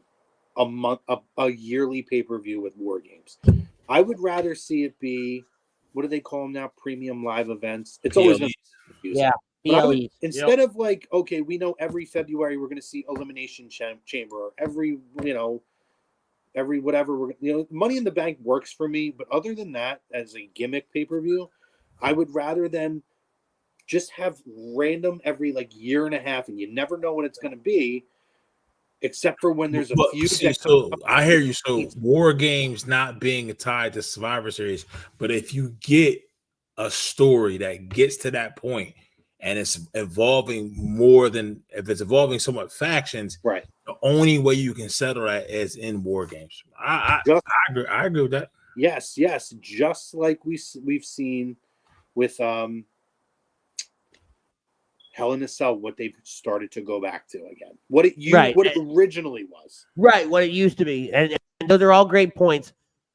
a yearly pay-per-view with War Games. I would rather see it be, what do they call them now? Premium live events. It's always going to be pay-per-views. Yeah. But I would, PLEs. instead of like, okay, we know every February we're going to see Elimination Chamber, or every whatever, Money in the Bank works for me. But other than that, as a gimmick pay-per-view, I would rather than just have random every like year and a half, and you never know what it's going to be, except for when there's a few. So I hear you. So War Games not being tied to Survivor Series, but if you get a story that gets to that point and it's evolving more than if it's evolving somewhat factions, right? The only way you can settle that is in War Games. I agree with that. Yes, just like we've seen with Hell in a Cell, what they've started to go back to again. What it originally was. Right, what it used to be. And those are all great points.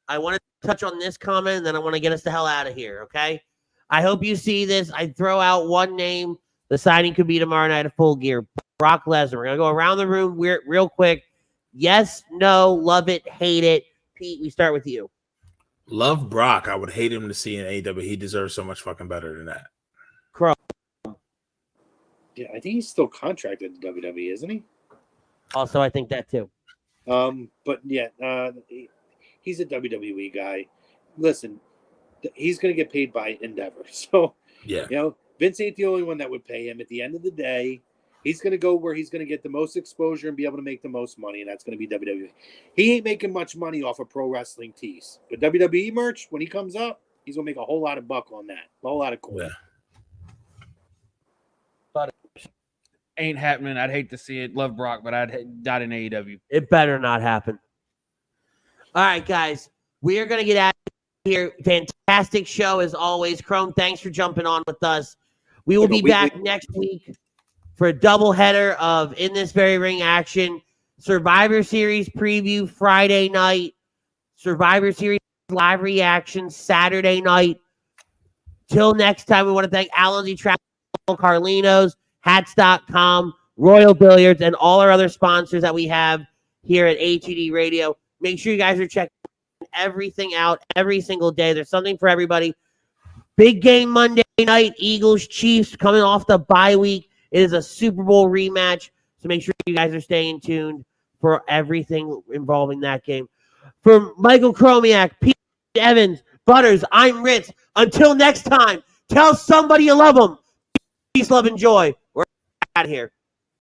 I want to touch on this comment, and then I want to get us the hell out of here, okay? I hope you see this. I throw out one name. The signing could be tomorrow night at Full Gear. Brock Lesnar. We're going to go around the room real quick. Yes, no, love it, hate it. Pete, we start with you. Love Brock. I would hate him to see in AEW. He deserves so much fucking better than that. Crow. Yeah, I think he's still contracted to WWE, isn't he? Also, I think that too. But yeah, he's a WWE guy. Listen, he's going to get paid by Endeavor. So, yeah, Vince ain't the only one that would pay him. At the end of the day, he's going to go where he's going to get the most exposure and be able to make the most money, and that's going to be WWE. He ain't making much money off of pro wrestling tees. But WWE merch, when he comes up, he's going to make a whole lot of buck on that. A whole lot of coin. Yeah. Ain't happening. I'd hate to see it. Love Brock, but I'd not in AEW. It better not happen. All right, guys. We are going to get out of here. Fantastic show as always. Chrome, thanks for jumping on with us. We will be back next week for a doubleheader of In This Very Ring action. Survivor Series preview Friday night. Survivor Series live reaction Saturday night. Till next time, we want to thank Allen's Travel, Carlinos, Hats.com, Royal Billiards, and all our other sponsors that we have here at HED Radio. Make sure you guys are checking everything out every single day. There's something for everybody. Big game Monday night, Eagles, Chiefs coming off the bye week. It is a Super Bowl rematch, so make sure you guys are staying tuned for everything involving that game. For Michael Chromiak, Pete Evans, Butters, I'm Ritz. Until next time, tell somebody you love them. Peace, love, and joy. We're out of here.